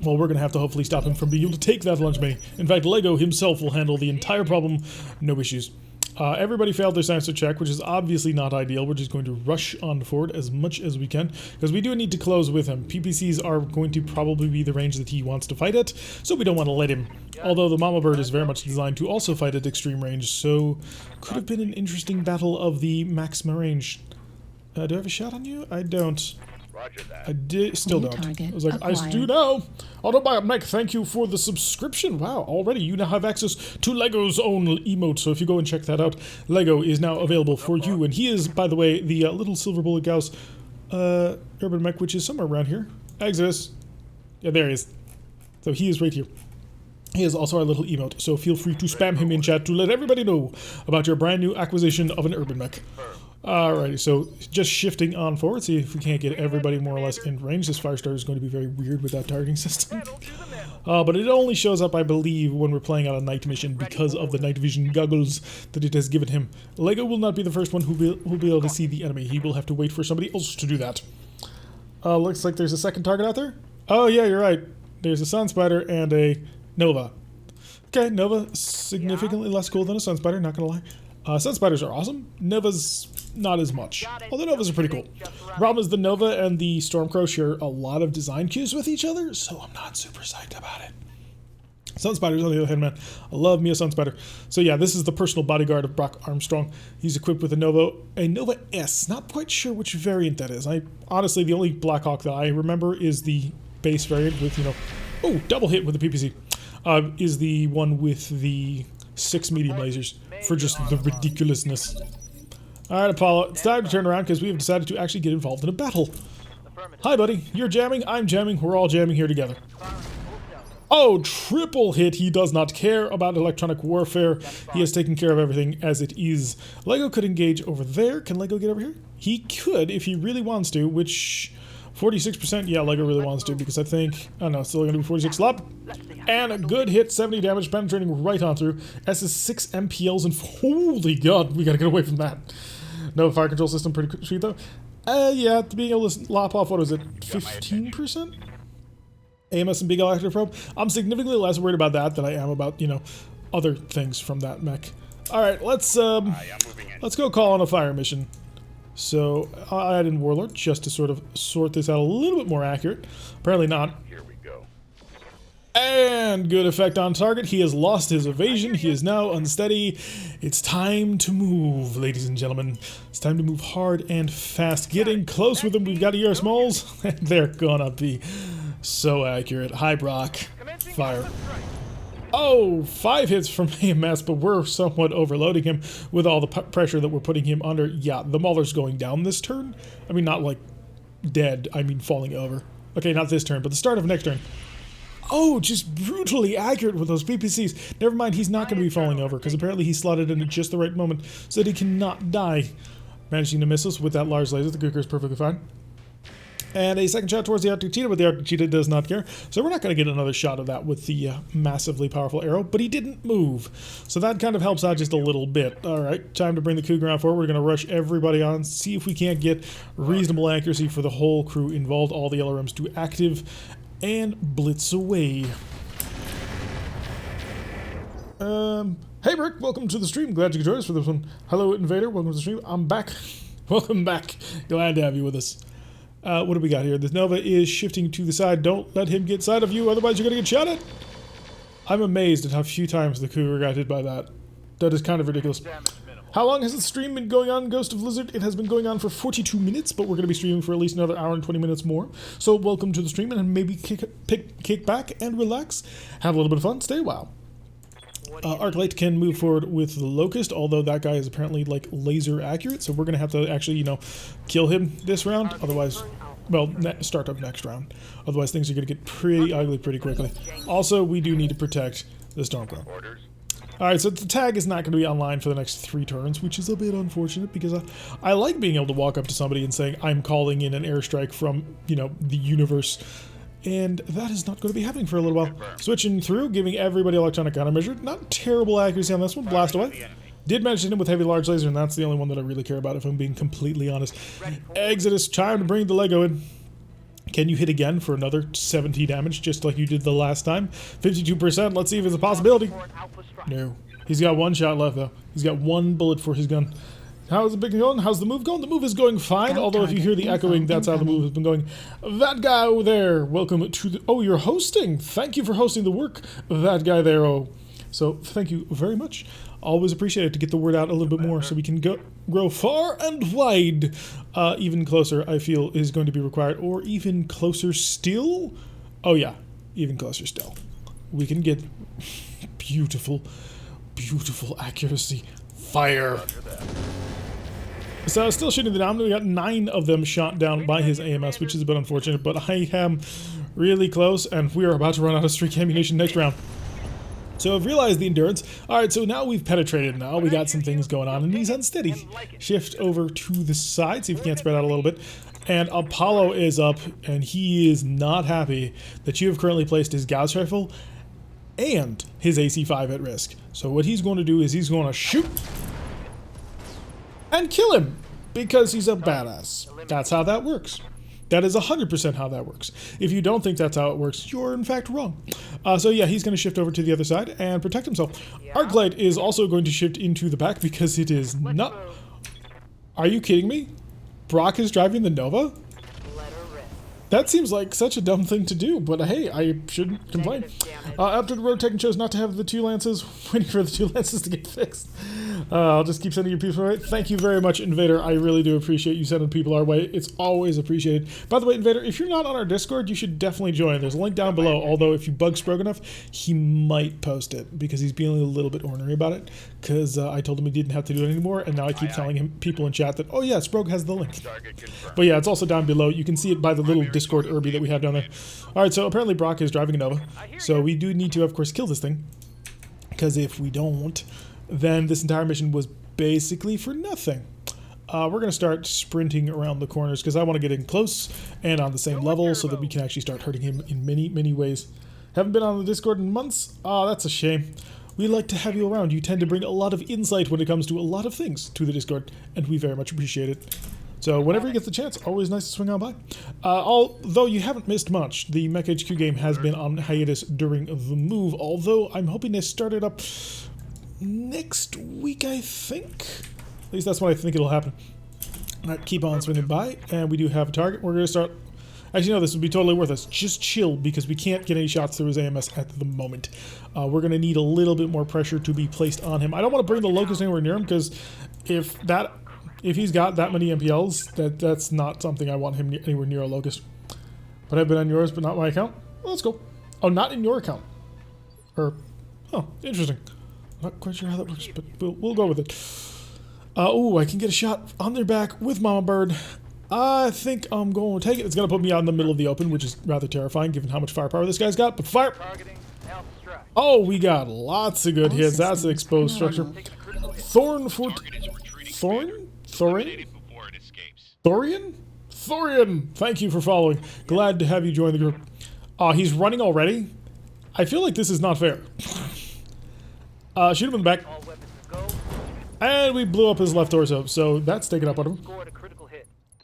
Well, we're going to have to hopefully stop him from being able to take that lunch money. In fact, Lego himself will handle the entire problem, no issues. Everybody failed their science check, which is obviously not ideal. We're just going to rush on forward as much as we can, because we do need to close with him. PPCs are going to probably be the range that he wants to fight at, so we don't want to let him. Although the Mama Bird is very much designed to also fight at extreme range, so could have been an interesting battle of the maximum range. Do I have a shot on you? I don't. Still don't. I was like, I do now. Autobiomech, thank you for the subscription. Wow, already you now have access to Lego's own emote, so if you go and check that out, Lego is now available for you. And he is, by the way, the little silver bullet Gauss Urban Mech, which is somewhere around here. Exodus. Yeah, there he is. So he is right here. He is also our little emote, so feel free to spam him in chat to let everybody know about your brand new acquisition of an Urban Mech. Alrighty, so just shifting on forward, see if we can't get everybody more or less in range. This Firestarter is going to be very weird with that targeting system. But it only shows up, I believe, when we're playing on a night mission because of the night vision goggles that it has given him. Lego will not be the first one who will be able to see the enemy. He will have to wait for somebody else to do that. Looks like there's a second target out there. Oh yeah, you're right. There's a Sun Spider and a Nova. Okay, Nova significantly less cool than a Sun Spider, not gonna lie. Sun Spiders are awesome. Nova's not as much. Although Novas are pretty cool. Problem is the Nova and the Stormcrow share a lot of design cues with each other, so I'm not super psyched about it. Sun Spiders, on the other hand, man, I love me a Sun Spider. So yeah, this is the personal bodyguard of Brock Armstrong. He's equipped with a Nova S. Not quite sure which variant that is. Honestly, the only Blackhawk that I remember is the base variant with, oh, double hit with the PPC. Is the one with the 6 medium lasers for just the ridiculousness. Alright, Apollo, it's time to turn around because we have decided to actually get involved in a battle. Hi, buddy. You're jamming, I'm jamming, we're all jamming here together. Oh, triple hit. He does not care about electronic warfare. He has taken care of everything as it is. Lego could engage over there. Can Lego get over here? He could if he really wants to, which... 46%, yeah, Lego really wants to, because I think, oh no, it's still going to be 46 slop. And a good hit, 70 damage, penetrating right on through. S is 6 MPLs, and holy god, we gotta get away from that. No fire control system, pretty sweet though. Yeah, being able to lop off, what is it, 15%? AMS and Big Electric Probe. I'm significantly less worried about that than I am about, other things from that mech. Alright, let's go call on a fire mission. So, I added in Warlord just to sort of sort this out a little bit more accurate. Apparently not. Here we go. And good effect on target. He has lost his evasion. He is now unsteady. It's time to move, ladies and gentlemen. It's time to move hard and fast. Getting close with him. We've got ER Smalls. They're gonna be so accurate. Hi, Brock. Fire. Oh, 5 hits from AMS, but we're somewhat overloading him with all the pressure that we're putting him under. Yeah, the Mauler's going down this turn. I mean, not like dead. I mean, falling over. Okay, not this turn, but the start of next turn. Oh, just brutally accurate with those PPCs. Never mind, he's not going to be falling over, because apparently he slotted in at just the right moment so that he cannot die. Managing to miss us with that large laser. The Cougar is perfectly fine. And a second shot towards the Arctic Cheetah, but the Arctic Cheetah does not care. So we're not going to get another shot of that with the massively powerful arrow, but he didn't move. So that kind of helps out just a little bit. Alright, time to bring the Cougar on forward. We're going to rush everybody on, see if we can't get reasonable accuracy for the whole crew involved. All the LRMs to active, and blitz away. Hey Brick, welcome to the stream. Glad you could join us for this one. Hello Invader, welcome to the stream. I'm back. Welcome back. Glad to have you with us. What do we got here? The Nova is shifting to the side. Don't let him get side of you, otherwise you're going to get shot at. I'm amazed at how few times the Cougar got hit by that. That is kind of ridiculous. How long has the stream been going on, Ghost of Lizard? It has been going on for 42 minutes, but we're going to be streaming for at least another hour and 20 minutes more. So welcome to the stream, and maybe kick back and relax. Have a little bit of fun. Stay a while. Arclight can move forward with the Locust, although that guy is apparently like laser accurate, so we're gonna have to actually, kill him this round. Otherwise, well, start of next round. Otherwise, things are gonna get pretty ugly pretty quickly. Also, we do need to protect the Stormcrow. Alright, so the tag is not going to be online for the next 3 turns, which is a bit unfortunate because I like being able to walk up to somebody and saying, I'm calling in an airstrike from, the universe. And that is not going to be happening for a little while. Switching through, giving everybody electronic countermeasure. Not terrible accuracy on this one. Blast away. Did mention to hit him with heavy large laser, and that's the only one that I really care about, if I'm being completely honest. Exodus, time to bring the Lego in. Can you hit again for another 70 damage, just like you did the last time? 52%. Let's see if it's a possibility. No. He's got one shot left, though. He's got one bullet for his gun. How's the big going? How's the move going? The move is going fine, although if you hear the echoing, that's how the move has been going. That guy over there, welcome to the... Oh, you're hosting. Thank you for hosting the work. That guy there, oh. So, thank you very much. Always appreciate it to get the word out a little bit more so we can grow far and wide. Even closer, I feel, is going to be required. Or even closer still? Oh, yeah. Even closer still. We can get beautiful, beautiful accuracy. Fire. So still shooting the down. We got 9 of them shot down by his AMS, which is a bit unfortunate, but I am really close, and we are about to run out of streak ammunition next round. So I've realized the endurance. Alright, so now we've penetrated now. We got some things going on, and he's unsteady. Shift over to the side, see if we can't spread out a little bit. And Apollo is up, and he is not happy that you have currently placed his Gauss rifle and his AC-5 at risk. So what he's going to do is he's going to shoot and kill him, because he's a badass. That's how that works. That is 100% how that works. If you don't think that's how it works, you're in fact wrong. So yeah, he's going to shift over to the other side and protect himself. Arclight is also going to shift into the back because it is not... Are you kidding me? Brock is driving the Nova? That seems like such a dumb thing to do, but hey, I shouldn't complain. After the RogueTech chose not to have the 2 lances, waiting for the 2 lances to get fixed. I'll just keep sending you people our way. Thank you very much, Invader. I really do appreciate you sending people our way. It's always appreciated. By the way, Invader, if you're not on our Discord, you should definitely join. There's a link down below, although if you bug Sprogue enough, he might post it, because he's being a little bit ornery about it, because I told him he didn't have to do it anymore, and now I keep telling him, people in chat, that, oh yeah, Sprogue has the link. But yeah, it's also down below. You can see it by the little Discord Irby that we have down there. Alright, so apparently Brock is driving a Nova, so we do need to, of course, kill this thing, because if we don't, then this entire mission was basically for nothing. We're going to start sprinting around the corners because I want to get in close and on the same level so that we can actually start hurting him in many, many ways. Haven't been on the Discord in months? That's a shame. We like to have you around. You tend to bring a lot of insight when it comes to a lot of things to the Discord, and we very much appreciate it. So whenever you get the chance, always nice to swing on by. Although you haven't missed much, the Mech HQ game has been on hiatus during the move, although I'm hoping to start it up next week, I think. At least that's when I think it'll happen. Alright, keep on swinging by, and we do have a target. We're going to start... Actually, no, this would be totally worth it. Just chill, because we can't get any shots through his AMS at the moment. We're going to need a little bit more pressure to be placed on him. I don't want to bring the Locust anywhere near him, because if he's got that many MPLs, that's not something I want him anywhere near a Locust. But I've been on yours, but not my account. Well, let's go. Oh, not in your account. Oh, interesting. Not quite sure how that works, but we'll go with it. Oh, I can get a shot on their back with Mama Bird. I think I'm going to take it. It's going to put me out in the middle of the open, which is rather terrifying given how much firepower this guy's got. But fire! Oh, we got lots of good hits. That's an exposed structure. Thorian? Thorian! Thank you for following. Glad to have you join the group. He's running already? I feel like this is not fair. Shoot him in the back. And we blew up his left torso, so that's taken up on him.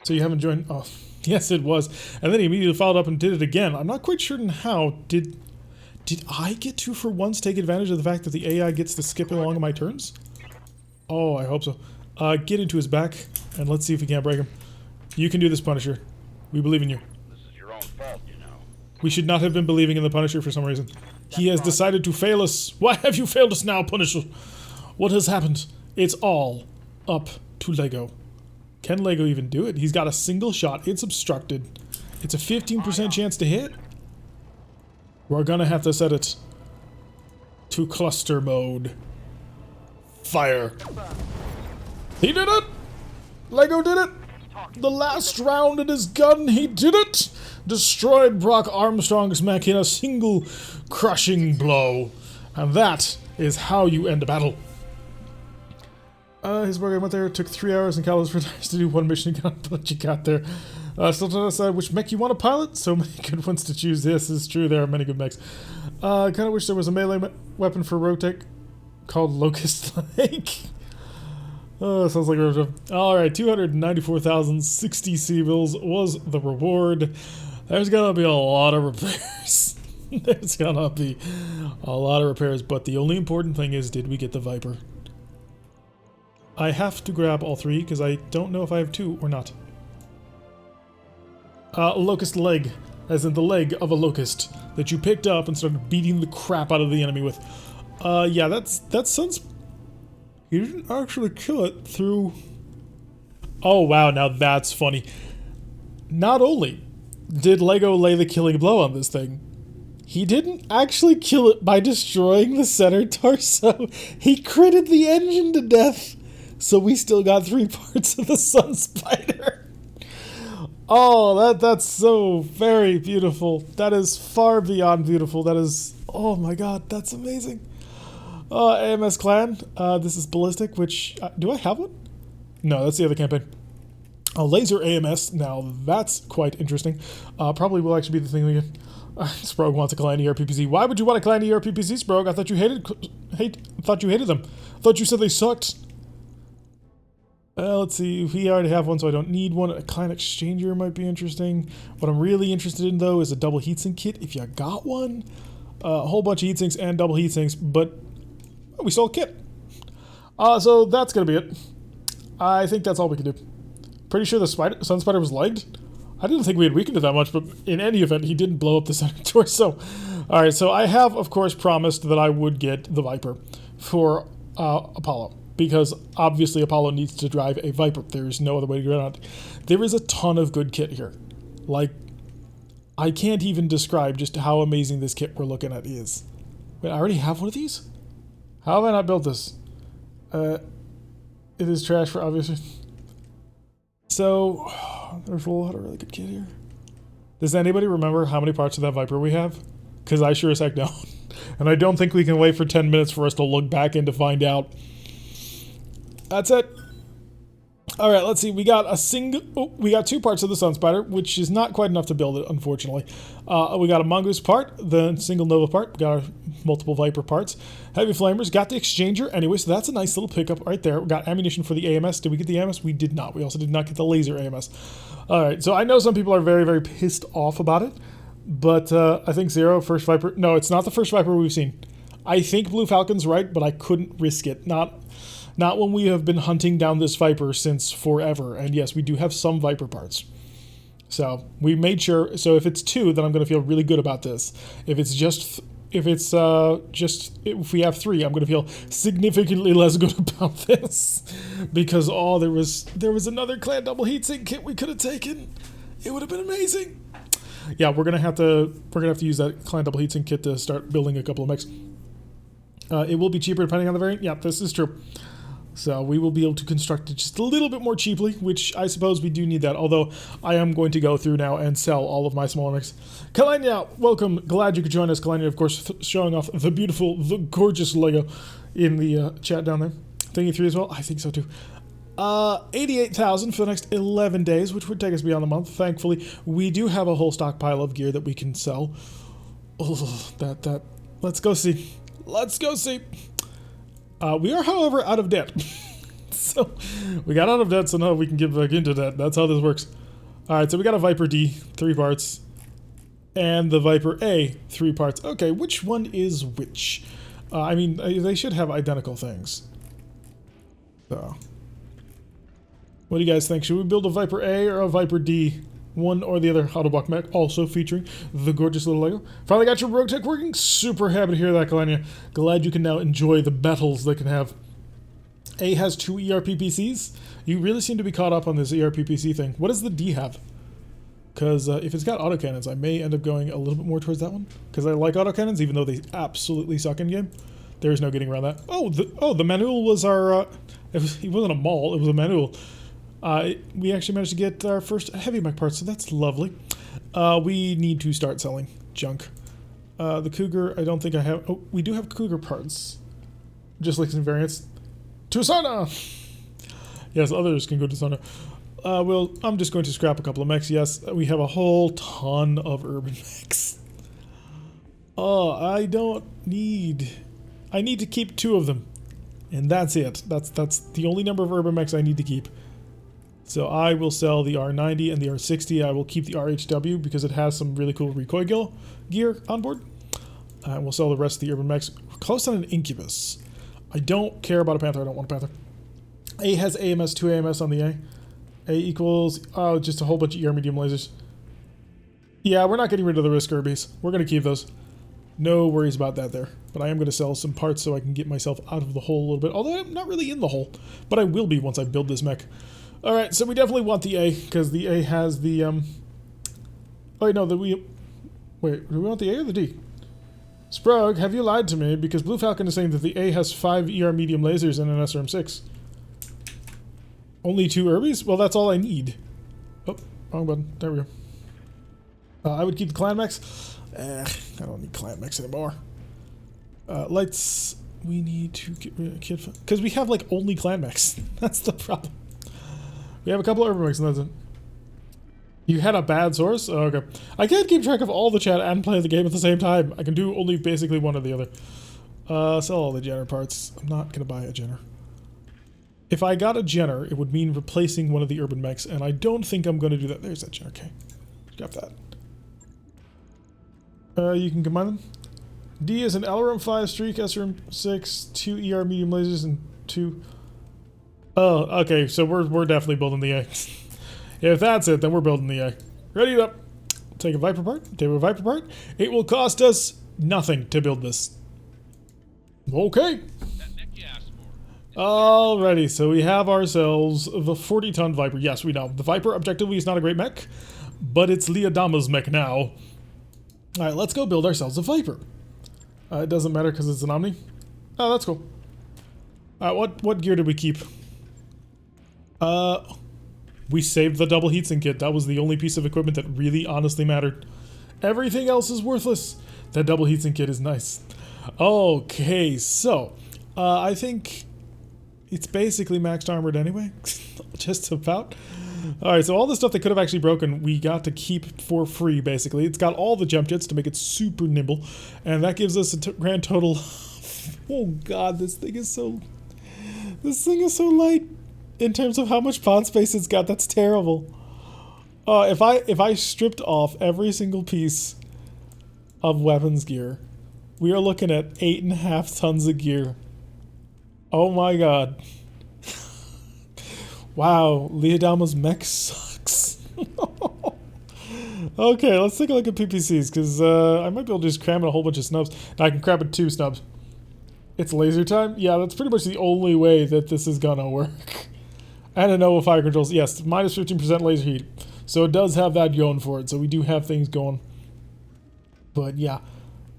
So you haven't joined... Oh, yes it was. And then he immediately followed up and did it again. I'm not quite certain how. Did I get to, for once, take advantage of the fact that the AI gets to skip along my turns? Oh, I hope so. Get into his back, and let's see if we can't break him. You can do this, Punisher. We believe in you. This is your own fault, you know. We should not have been believing in the Punisher for some reason. He has decided to fail us. Why have you failed us now, Punisher? What has happened? It's all up to Lego. Can Lego even do it? He's got a single shot. It's obstructed. It's a 15% chance to hit. We're gonna have to set it to cluster mode. Fire. He did it! Lego did it! The last round in his gun, he did it! Destroyed Brock Armstrong's mech in a single crushing blow. And that is how you end a battle. His program went there, took 3 hours and Kalos for to do one mission, but you got there. Still trying to decide which mech you want to pilot. So many good ones to choose. This is true, there are many good mechs. Kind of wish there was a melee weapon for RogueTech called Locust Lake. Oh, sounds like a road trip. Alright, 294,060 civils was the reward. There's gonna be a lot of repairs. There's gonna be a lot of repairs, but the only important thing is, did we get the Viper? I have to grab all three because I don't know if I have two or not. Locust leg, as in the leg of a locust that you picked up and started beating the crap out of the enemy with. Yeah, that sounds. You didn't actually kill it through. Oh wow, now that's funny. Not only did Lego lay the killing blow on this thing, he didn't actually kill it by destroying the center torso. He critted the engine to death, so we still got 3 parts of the Sun Spider. Oh, that's so very beautiful. That is far beyond beautiful. That is, oh my god, that's amazing. AMS Clan, this is Ballistic, which, do I have one? No, that's the other campaign. Laser AMS, now that's quite interesting. Probably will actually be the thing we get. Sprog wants a Clan ERPPC. Why would you want a Clan ERPPC, Sprog? I thought you hated them. I thought you said they sucked. Let's see, we already have one, so I don't need one. A Clan Exchanger might be interesting. What I'm really interested in, though, is a double heatsink kit, if you got one. A whole bunch of heatsinks and double heatsinks, but we saw a kit. So that's going to be it. I think that's all we can do. Pretty sure the Sun Spider was legged. I didn't think we had weakened it that much, but in any event, he didn't blow up the center torso. Alright, so I have, of course, promised that I would get the Viper for Apollo. Because, obviously, Apollo needs to drive a Viper. There is no other way to get around it. There is a ton of good kit here. Like, I can't even describe just how amazing this kit we're looking at is. Wait, I already have one of these? How have I not built this? It is trash for obvious reasons. So, there's a lot of really good kit here. Does anybody remember how many parts of that Viper we have? Because I sure as heck don't. And I don't think we can wait for 10 minutes for us to look back in to find out. That's it. Alright, let's see. We got we got 2 parts of the Sun Spider, which is not quite enough to build it, unfortunately. We got a Mongoose part, the single Nova part. We got our multiple Viper parts. Heavy Flamers, got the Exchanger anyway, so that's a nice little pickup right there. We got ammunition for the AMS. Did we get the AMS? We did not. We also did not get the laser AMS. Alright, so I know some people are very, very pissed off about it, but I think Zero, first Viper. No, it's not the first Viper we've seen. I think Blue Falcon's right, but I couldn't risk it. Not when we have been hunting down this Viper since forever. And yes, we do have some Viper parts. So we made sure. So if it's 2, then I'm going to feel really good about this. If we have 3, I'm going to feel significantly less good about this, because there was another Clan double heatsink kit we could have taken. It would have been amazing. Yeah, we're gonna have to use that Clan double heatsink kit to start building a couple of mechs. It will be cheaper depending on the variant. Yeah, this is true. So we will be able to construct it just a little bit more cheaply, which I suppose we do need that, although I am going to go through now and sell all of my smaller mechs. Kalania, welcome. Glad you could join us. Kalania, of course, showing off the beautiful, the gorgeous Lego in the chat down there. Thingy 3 as well? I think so too. 88,000 for the next 11 days, which would take us beyond the month. Thankfully, we do have a whole stockpile of gear that we can sell. Oh, let's go see. Let's go see. We are, however, out of debt. So, we got out of debt, so now we can get back into debt. That's how this works. Alright, so we got a Viper D, 3 parts. And the Viper A, 3 parts. Okay, which one is which? I mean, they should have identical things. So, what do you guys think? Should we build a Viper A or a Viper D? One or the other Autobot mech, also featuring the gorgeous little Lego. Finally got your RogueTech working. Super happy to hear that, Kalania. Glad you can now enjoy the battles they can have. A has 2 ERPPCs. You really seem to be caught up on this ERPPC thing. What does the D have? Because if it's got autocannons, I may end up going a little bit more towards that one. Because I like autocannons, even though they absolutely suck in game. There's no getting around that. Oh, the Manual was our... it wasn't a mall, it was a Manual. We actually managed to get our first heavy mech parts, so that's lovely. We need to start selling junk. The Cougar, I don't think I have... Oh, we do have Cougar parts. Just like some variants. Tucson! Yes, others can go to Tucson. Well, I'm just going to scrap a couple of mechs. Yes, we have a whole ton of urban mechs. Oh, I need to keep 2 of them. And that's it. That's the only number of urban mechs I need to keep. So I will sell the R90 and the R60. I will keep the RHW because it has some really cool recoil gear on board. And we'll sell the rest of the Urban Mechs. We're close on an Incubus. I don't care about a Panther. I don't want a Panther. A has AMS, 2 AMS on the A. A equals, just a whole bunch of ER medium lasers. Yeah, we're not getting rid of the risk Urbies. We're going to keep those. No worries about that there. But I am going to sell some parts so I can get myself out of the hole a little bit. Although I'm not really in the hole. But I will be once I build this mech. Alright, so we definitely want the A. Because the A has the, Oh, wait, no, wait, do we want the A or the D? Sprog, have you lied to me? Because Blue Falcon is saying that the A has 5 ER medium lasers and an SRM-6. Only 2 Urbies? Well, that's all I need. Oh, wrong button. There we go. I would keep the clan mechs. I don't need clan mechs anymore. Lights. We need to get rid of kid because we have like only clan mechs. That's the problem. We have a couple of urban mechs and that's it. You had a bad source? Oh, okay. I can't keep track of all the chat and play the game at the same time. I can do only basically one or the other. Sell all the Jenner parts. I'm not gonna buy a Jenner. If I got a Jenner, it would mean replacing one of the urban mechs, and I don't think I'm going to do that. There's that Jenner. Okay. Got that. You can combine them. D is an LRM-5 Streak, SRM-6, 2 ER medium lasers, and 2... Oh, okay, so we're definitely building the A. If that's it, then we're building the A. Ready up. Take a Viper part. Take a Viper part. It will cost us nothing to build this. Okay. Alrighty, so we have ourselves the 40-ton Viper. Yes, we know. The Viper, objectively, is not a great mech, but it's Liadama's mech now. Alright, let's go build ourselves a Viper. It doesn't matter because it's an Omni. Oh, that's cool. What gear did we keep? We saved the double heatsink kit. That was the only piece of equipment that really honestly mattered. Everything else is worthless. That double heatsink kit is nice. Okay, so I think it's basically maxed armored anyway. Just about. Alright, so all the stuff that could have actually broken, we got to keep for free, basically. It's got all the jump jets to make it super nimble, and that gives us a grand total. Oh god, this thing is so light in terms of how much pawn space it's got. That's terrible. If I stripped off every single piece of weapons gear, we are looking at 8.5 tons of gear. Oh my god. Wow, Liadama's mech sucks. Okay, let's take a look at PPCs, because I might be able to just cram in a whole bunch of snubs. Now I can cram in 2 snubs. It's laser time? Yeah, that's pretty much the only way that this is gonna work. And a Nova fire controls. Yes, minus 15% laser heat. So it does have that going for it, so we do have things going. But yeah,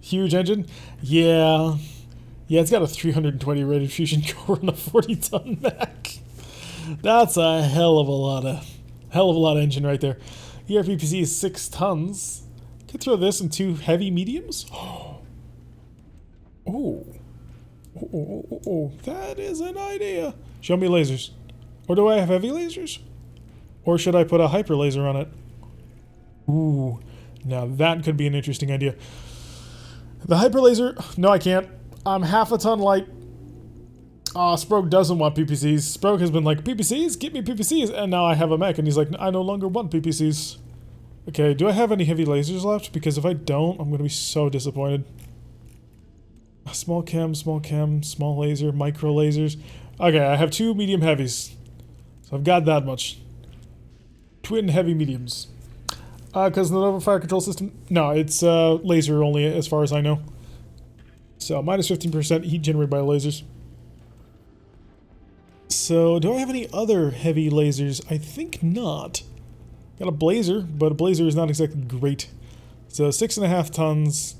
huge engine. Yeah, it's got a 320 rated fusion core and a 40-ton mech. That's a hell of a lot of engine right there. ERPPC is 6 tons. Could throw this in 2 heavy mediums. Oh, that is an idea. Show me lasers. Or do I have heavy lasers? Or should I put a hyper laser on it? Ooh, now that could be an interesting idea. The hyper laser, no I can't. I'm half a ton light. Sprog doesn't want PPCs. Sprog has been like, PPCs? Get me PPCs! And now I have a mech, and he's like, I no longer want PPCs. Okay, do I have any heavy lasers left? Because if I don't, I'm going to be so disappointed. Small chem, small laser, micro lasers. Okay, I have 2 medium heavies. So I've got that much. Twin heavy mediums. Because the Nova fire control system... No, it's laser only as far as I know. So, minus 15% heat generated by lasers. So, do I have any other heavy lasers? I think not. Got a blazer, but a blazer is not exactly great. So, 6.5 tons.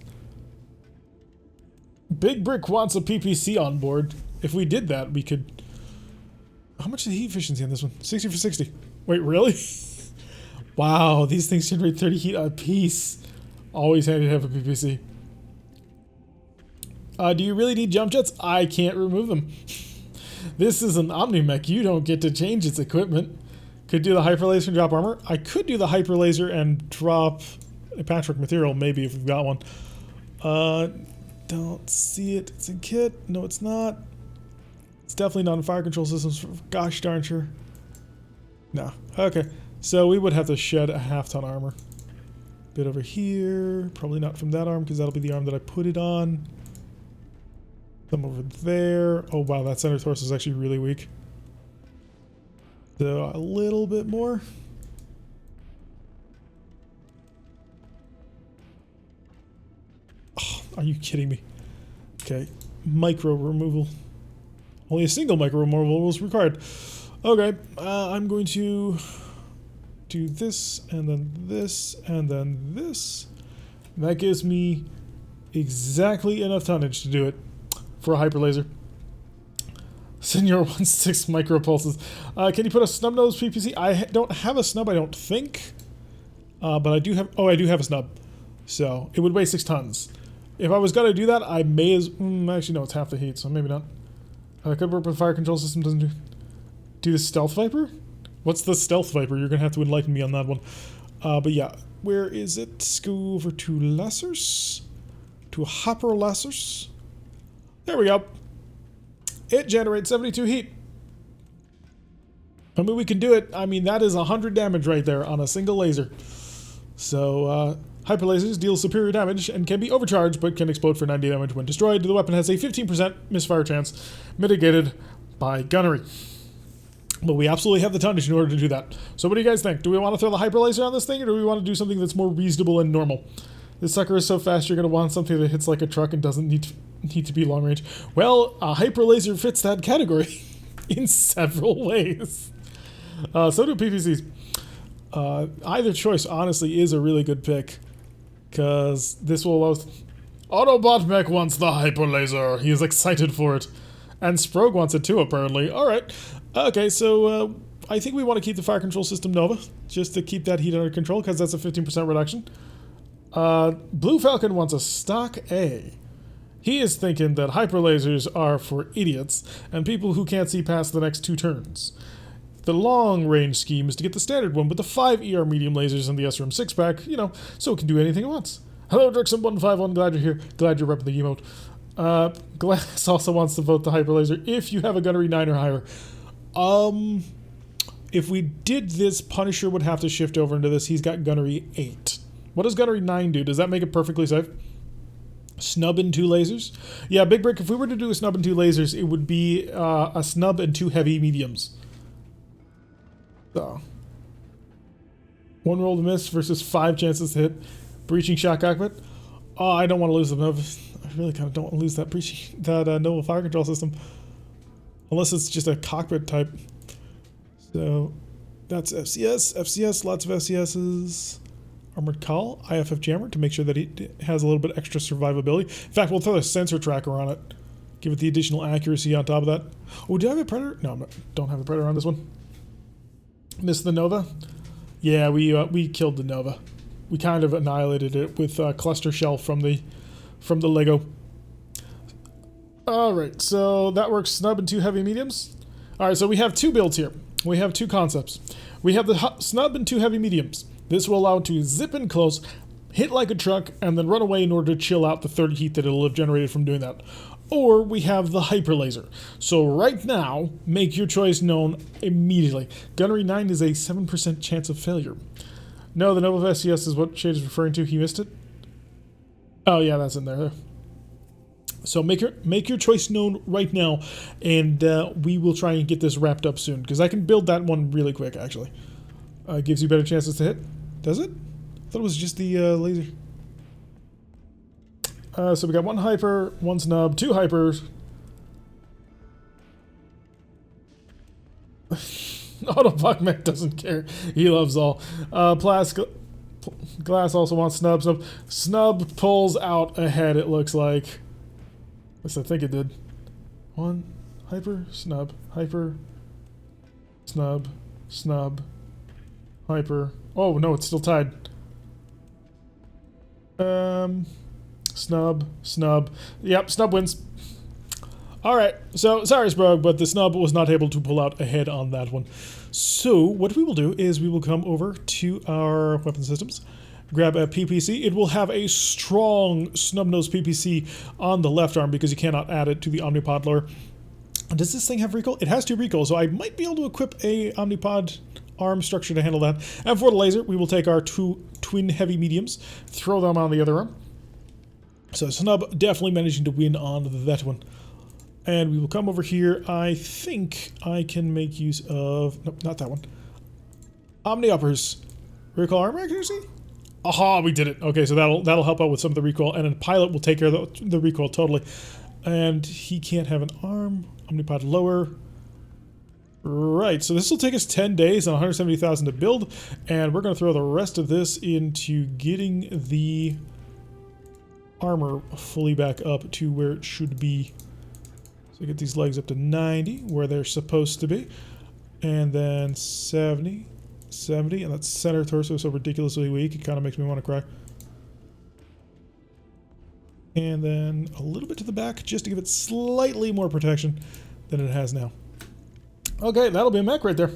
Big Brick wants a PPC on board. If we did that, we could... How much is the heat efficiency on this one? 60 for 60. Wait, really? Wow, these things generate 30 heat a piece. Always handy to have a PPC. Do you really need jump jets? I can't remove them. This is an Omni-Mech. You don't get to change its equipment. Could do the hyper laser and drop armor. I could do the hyper laser and drop a patchwork material, maybe, if we've got one. Don't see it. It's in kit. No, it's not. It's definitely not in fire control systems. For gosh darn sure. No. Okay. So we would have to shed a half-ton armor. Bit over here. Probably not from that arm because that'll be the arm that I put it on. Some over there. Oh wow, that center torso is actually really weak. So a little bit more. Oh, are you kidding me? Okay. Micro removal. Only a single micro removal was required. Okay. I'm going to do this and then this and then this. That gives me exactly enough tonnage to do it for a hyper laser. Senor 1.6 micro pulses. Can you put a snub nose PPC? I don't have a snub, I don't think. But I do have. Oh, I do have a snub. So it would weigh 6 tons. If I was gonna do that, I may as. Actually, no, it's half the heat, so maybe not. Could work with fire control system. Doesn't do the stealth viper. What's the stealth viper? You're gonna have to enlighten me on that one. But yeah, where is it? Go over to lasers, to hopper lasers. There we go. It generates 72 heat. I mean, we can do it. I mean, that is 100 damage right there on a single laser. So, hyper lasers deal superior damage and can be overcharged, but can explode for 90 damage when destroyed. The weapon has a 15% misfire chance, mitigated by gunnery. But we absolutely have the tonnage in order to do that. So what do you guys think? Do we want to throw the hyper laser on this thing, or do we want to do something that's more reasonable and normal? This sucker is so fast, you're going to want something that hits like a truck and doesn't need to be long range. Well, a hyper laser fits that category in several ways. So do PPCs. Either choice, honestly, is a really good pick, because this will allow... Autobot Mech wants the hyper laser. He is excited for it. And Sprogue wants it too, apparently. Alright. Okay, so I think we want to keep the fire control system Nova, just to keep that heat under control, because that's a 15% reduction. Blue Falcon wants a stock A. He is thinking that hyper lasers are for idiots and people who can't see past the next 2 turns. The long-range scheme is to get the standard one with the 5 ER medium lasers and the SRM 6-pack, you know, so it can do anything it wants. Hello, Drixon151, glad you're here. Glad you're repping the emote. Glass also wants to vote the hyper laser if you have a gunnery 9 or higher. If we did this, Punisher would have to shift over into this. He's got gunnery 8. What does gunnery 9 do? Does that make it perfectly safe? Snub and 2 lasers? Yeah, Big Brick, if we were to do a snub and 2 lasers, it would be a snub and 2 heavy mediums. So, 1 roll to miss versus 5 chances to hit. Breaching shot cockpit. Oh, I don't want to lose the Nova. I really kind of don't want to lose that Nova fire control system. Unless it's just a cockpit type. So, that's FCS. FCS, lots of FCSs. Armored Call, IFF Jammer, to make sure that it has a little bit extra survivability. In fact, we'll throw a sensor tracker on it. Give it the additional accuracy on top of that. Oh, do I have a Predator? No, I don't have a Predator on this one. Missed the Nova? Yeah, we killed the Nova. We kind of annihilated it with cluster shell from the Lego. Alright, so that works. Snub and 2 heavy mediums. Alright, so we have 2 builds here. We have 2 concepts. We have the snub and 2 heavy mediums. This will allow it to zip in close, hit like a truck, and then run away in order to chill out the 30 heat that it'll have generated from doing that. Or we have the hyper laser. So right now, make your choice known immediately. Gunnery 9 is a 7% chance of failure. No, the Nova SCS is what Shade is referring to. He missed it. Oh yeah, that's in there. So make your choice known right now, and we will try and get this wrapped up soon, because I can build that one really quick, actually. Gives you better chances to hit. Does it? I thought it was just the laser. So we got 1 hyper, 1 snub, 2 hypers. Autobot doesn't care. He loves all. Glass also wants snub. Snub pulls out ahead, it looks like. At least I think it did. 1 hyper, snub, hyper, snub, snub, hyper. Oh no, it's still tied. Snub, snub. Yep, snub wins. Alright, so sorry Sprogue, but the snub was not able to pull out ahead on that one. So what we will do is we will come over to our weapon systems, grab a PPC. It will have a strong snub nose PPC on the left arm because you cannot add it to the Omnipod lower. Does this thing have recoil? It has 2 recoil, so I might be able to equip a Omnipod arm structure to handle that. And for the laser, we will take our two twin heavy mediums, throw them on the other arm. So Snub definitely managing to win on that one. And we will come over here. I think I can make use of... Nope, not that one. Omni uppers. Recall armor accuracy? Aha, we did it. Okay, so that'll help out with some of the recoil. And then pilot will take care of the recoil totally. And he can't have an arm. Omnipod lower. Right, so this will take us 10 days and 170,000 to build. And we're going to throw the rest of this into getting the armor fully back up to where it should be. So get these legs up to 90, where they're supposed to be. And then 70, 70, and that center torso is so ridiculously weak, it kind of makes me want to cry. And then a little bit to the back, just to give it slightly more protection than it has now. Okay, that'll be a mech right there.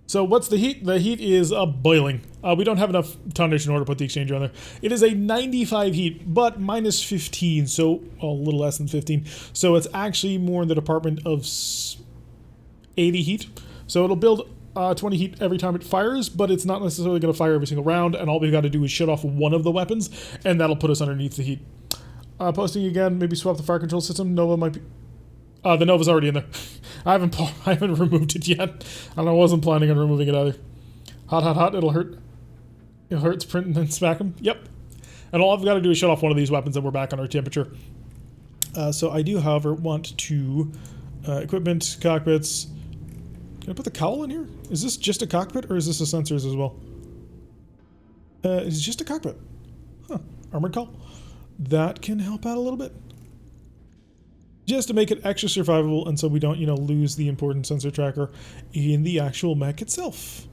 So what's the heat? The heat is boiling. We don't have enough tonnage in order to put the exchanger on there. It is a 95 heat, but minus 15, so a little less than 15. So it's actually more in the department of 80 heat. So it'll build 20 heat every time it fires, but it's not necessarily going to fire every single round, and all we've got to do is shut off one of the weapons, and that'll put us underneath the heat. Posting again, maybe swap the fire control system. Nova might be... the Nova's already in there. I haven't removed it yet, and I wasn't planning on removing it either. Hot, hot, hot. It'll hurt. It'll hurt to print and then smack them. Yep. And all I've got to do is shut off one of these weapons, and we're back on our temperature. So I do, however, want to equipment, cockpits. Can I put the cowl in here? Is this just a cockpit, or is this a sensors as well? It's just a cockpit. Huh. Armored cowl. That can help out a little bit. Just to make it extra survivable, and so we don't, lose the important sensor tracker in the actual mech itself.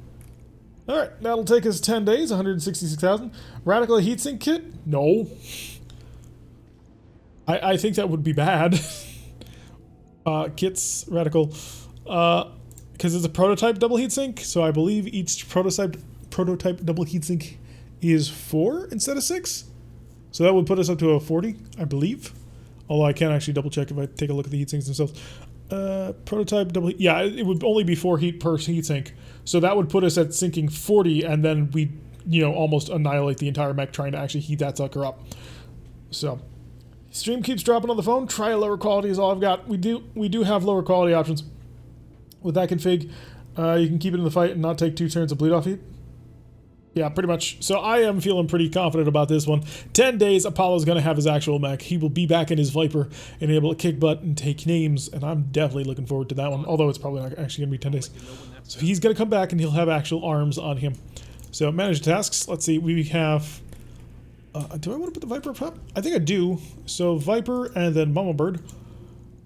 Alright, that'll take us 10 days, 166,000. Radical heatsink kit? No. I think that would be bad. Kits, radical. Because it's a prototype double heatsink, so I believe each prototype double heatsink is 4 instead of 6. So that would put us up to a 40, I believe. Although I can't actually double check if I take a look at the heatsinks themselves. Prototype double heat. Yeah, it would only be 4 heat per heatsink. So that would put us at sinking 40, and then we, almost annihilate the entire mech trying to actually heat that sucker up. So, stream keeps dropping on the phone. Try a lower quality is all I've got. We do have lower quality options. With that config, you can keep it in the fight and not take 2 turns of bleed off heat. Yeah, pretty much. So I am feeling pretty confident about this one. 10 days, Apollo's going to have his actual mech. He will be back in his Viper and able to kick butt and take names, and I'm definitely looking forward to that one, although it's probably not actually going to be 10 days. So he's going to come back and he'll have actual arms on him. So manage tasks. Let's see. We have... do I want to put the Viper up top? I think I do. So Viper and then Mama Bird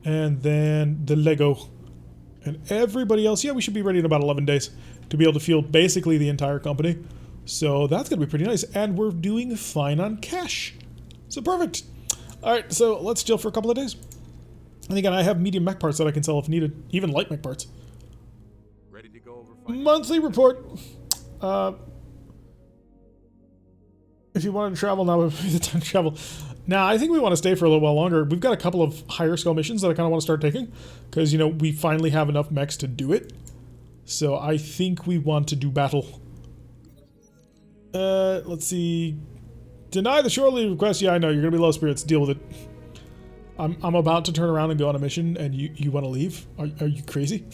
and then the Lego. And everybody else, yeah, we should be ready in about 11 days to be able to field basically the entire company. So that's going to be pretty nice. And we're doing fine on cash. So perfect. All right, so let's chill for a couple of days. And again, I have medium mech parts that I can sell if needed. Even light mech parts. Ready to go over Monthly report. If you wanted to travel, now would be the time to travel. Now, I think we want to stay for a little while longer. We've got a couple of higher scale missions that I kind of want to start taking. Because, we finally have enough mechs to do it. So I think we want to do battle. Let's see. Deny the shore leave request. Yeah, I know. You're going to be low spirits. Deal with it. I'm about to turn around and go on a mission, and you want to leave? Are you crazy?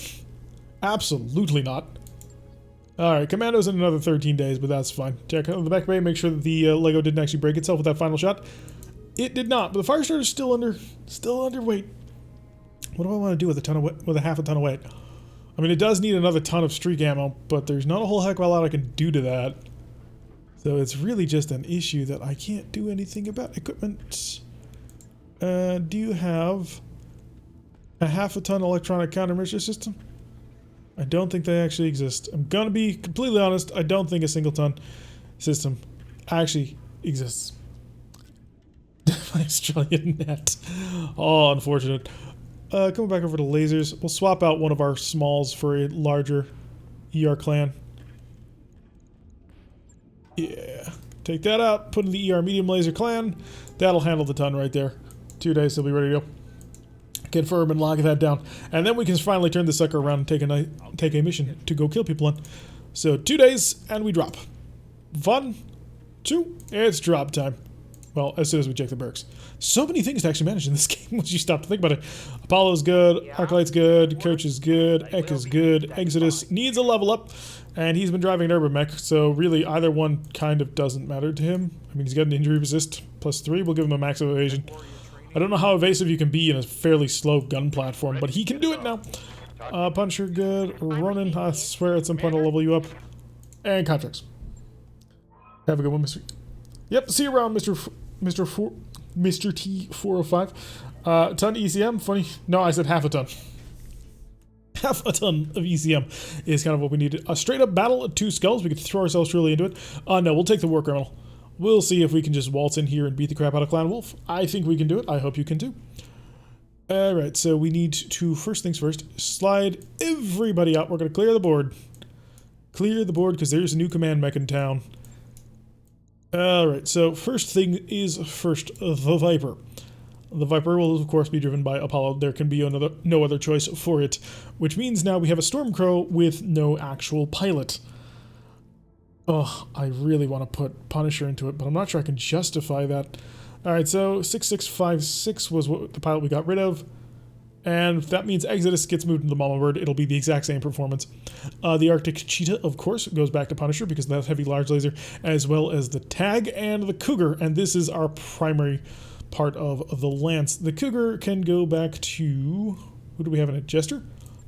Absolutely not. Alright, Commando's in another 13 days, but that's fine. Check out the back bay, make sure that the Lego didn't actually break itself with that final shot. It did not, but the fire starter's still underweight. What do I want to do with a half a ton of weight? I mean, it does need another ton of streak ammo, but there's not a whole heck of a lot I can do to that. So it's really just an issue that I can't do anything about. Equipment. Do you have a half a ton electronic countermeasure system? I don't think they actually exist. I'm gonna be completely honest, I don't think a single-ton system actually exists. My Australian net. Oh, unfortunate. Coming back over to lasers. We'll swap out one of our smalls for a larger ER clan. Yeah. Take that out, put in the ER medium laser clan. That'll handle the ton right there. 2 days, they'll be ready to go. Confirm and lock that down. And then we can finally turn the sucker around and take a mission to go kill people on. So 2 days, and we drop. 1, 2, it's drop time. Well, as soon as we check the barracks. So many things to actually manage in this game once you stop to think about it. Apollo's good, Arclight's good, Coach is good, Ek is good, Exodus needs a level up, and he's been driving an Urban Mech, so really either one kind of doesn't matter to him. I mean, he's got an injury resist +3, we'll give him a max of evasion. I don't know how evasive you can be in a fairly slow gun platform, but he can do it now. Punisher good, Ronin, I swear at some point I'll level you up. And contracts. Have a good one, Mr. Yep, see you around, Mr. T405. Ton ECM, funny. No, I said half a ton. Half a ton of ECM is kind of what we needed. A straight up battle of 2 skulls. We could throw ourselves truly into it. No, we'll take the war criminal. We'll see if we can just waltz in here and beat the crap out of Clan Wolf. I think we can do it. I hope you can too. Alright, so we need to, first things first, slide everybody out. We're going to clear the board. Clear the board because there's a new command mech in town. Alright, so first thing is first, the Viper. The Viper will of course be driven by Apollo. There can be no other choice for it. Which means now we have a Stormcrow with no actual pilot. Oh, I really want to put Punisher into it, but I'm not sure I can justify that. Alright, so 6656 was what the pilot we got rid of. And that means Exodus gets moved into the Mama Bird. It'll be the exact same performance. The Arctic Cheetah, of course, goes back to Punisher because that's heavy large laser, as well as the Tag and the Cougar. And this is our primary part of the Lance. The Cougar can go back to... Who do we have in it? Jester?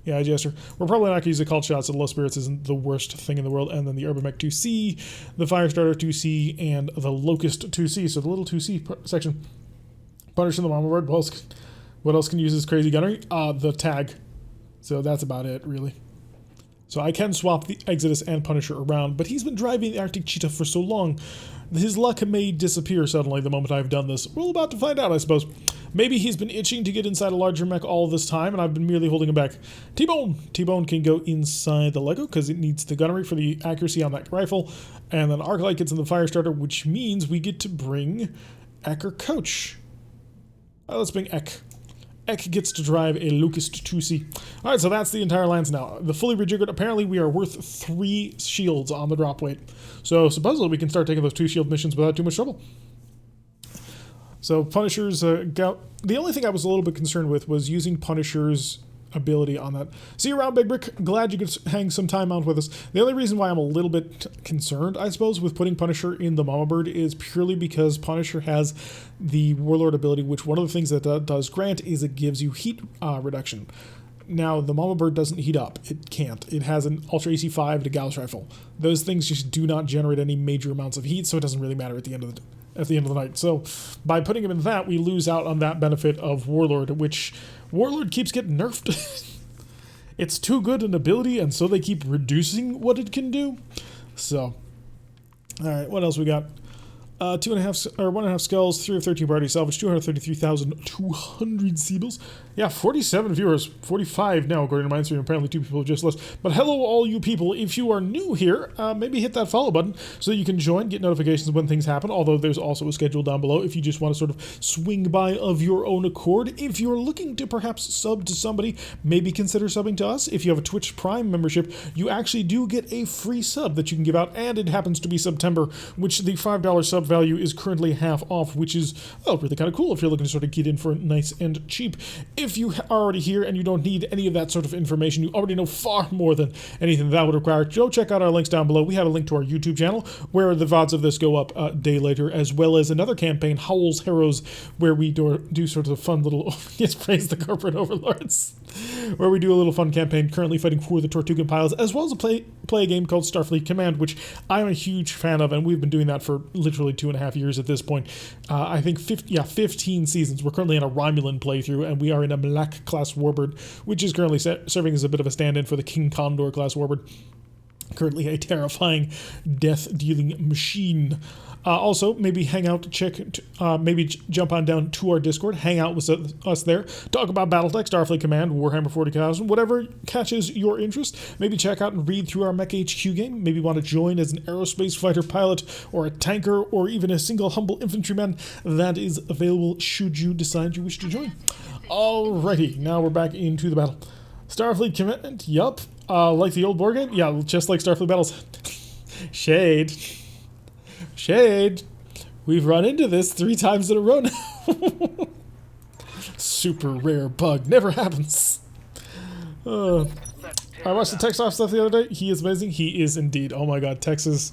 Yeah, Jester. We're probably not going to use the called shots, so Low Spirits isn't the worst thing in the world. And then the Urban Mech 2C, the Firestarter 2C, and the Locust 2C. So the little 2C section. Punisher the Mama Bird. What else can use this crazy gunnery? The Tag. So that's about it, really. So I can swap the Exodus and Punisher around, but he's been driving the Arctic Cheetah for so long, his luck may disappear suddenly the moment I've done this. We're about to find out, I suppose. Maybe he's been itching to get inside a larger mech all this time, and I've been merely holding him back. T-Bone! T-Bone can go inside the Lego, because it needs the gunnery for the accuracy on that rifle, and then Arclight gets in the Firestarter, which means we get to bring Ek or Coach. Let's bring Ek. Ek gets to drive a Locust 2C. Alright, so that's the entire Lance now. The fully rejiggered, apparently we are worth 3 shields on the drop weight. So supposedly we can start taking those 2 shield missions without too much trouble. So Punisher's, the only thing I was a little bit concerned with was using Punisher's ability on that. See you around, Big Brick. Glad you could hang some time out with us. The only reason why I'm a little bit concerned, I suppose, with putting Punisher in the Mama Bird is purely because Punisher has the Warlord ability, which one of the things that does grant is it gives you heat reduction. Now, the Mama Bird doesn't heat up. It can't. It has an Ultra AC-5 and a Gauss rifle. Those things just do not generate any major amounts of heat, so it doesn't really matter at the end of the night. So by putting him in that, we lose out on that benefit of Warlord, which Warlord keeps getting nerfed. It's too good an ability, and so they keep reducing what it can do. So, alright, what else we got? 1.5 skulls, 3 of 13 priority salvage, 233,200 Seables. Yeah, 47 viewers, 45 now according to my Instagram. Apparently 2 people just left. But hello all you people. If you are new here, maybe hit that follow button so that you can join, get notifications when things happen. Although there's also a schedule down below if you just want to sort of swing by of your own accord. If you're looking to perhaps sub to somebody, maybe consider subbing to us. If you have a Twitch Prime membership, you actually do get a free sub that you can give out, and it happens to be September, which the $5 sub value is currently half off, which is, well, really kind of cool if you're looking to sort of get in for nice and cheap. If you are already here and you don't need any of that sort of information, you already know far more than anything that would require, go check out our links down below. We have a link to our YouTube channel where the VODs of this go up a day later, as well as another campaign, Howl's Heroes, where we do sort of a fun little, yes, praise the corporate overlords, where we do a little fun campaign currently fighting for the Tortugan Piles, as well as play a game called Starfleet Command, which I'm a huge fan of, and we've been doing that for literally 2.5 years at this point. I think 15 seasons. We're currently in a Romulan playthrough, and we are in a Malak class warbird, which is currently serving as a bit of a stand-in for the King Condor class warbird. Currently a terrifying death-dealing machine. Also, maybe hang out, maybe jump on down to our Discord, hang out with us there, talk about BattleTech, Starfleet Command, Warhammer 40,000, whatever catches your interest. Maybe check out and read through our Mech HQ game. Maybe want to join as an aerospace fighter pilot, or a tanker, or even a single humble infantryman. That is available should you decide you wish to join. Alrighty, now we're back into the battle. Starfleet commitment, yup. Like the old board game? Yeah, just like Starfleet battles. Shade. Shade. We've run into this 3 times in a row now. Super rare bug. Never happens. I watched the Tex off stuff the other day. He is amazing. He is indeed. Oh my god, Tex does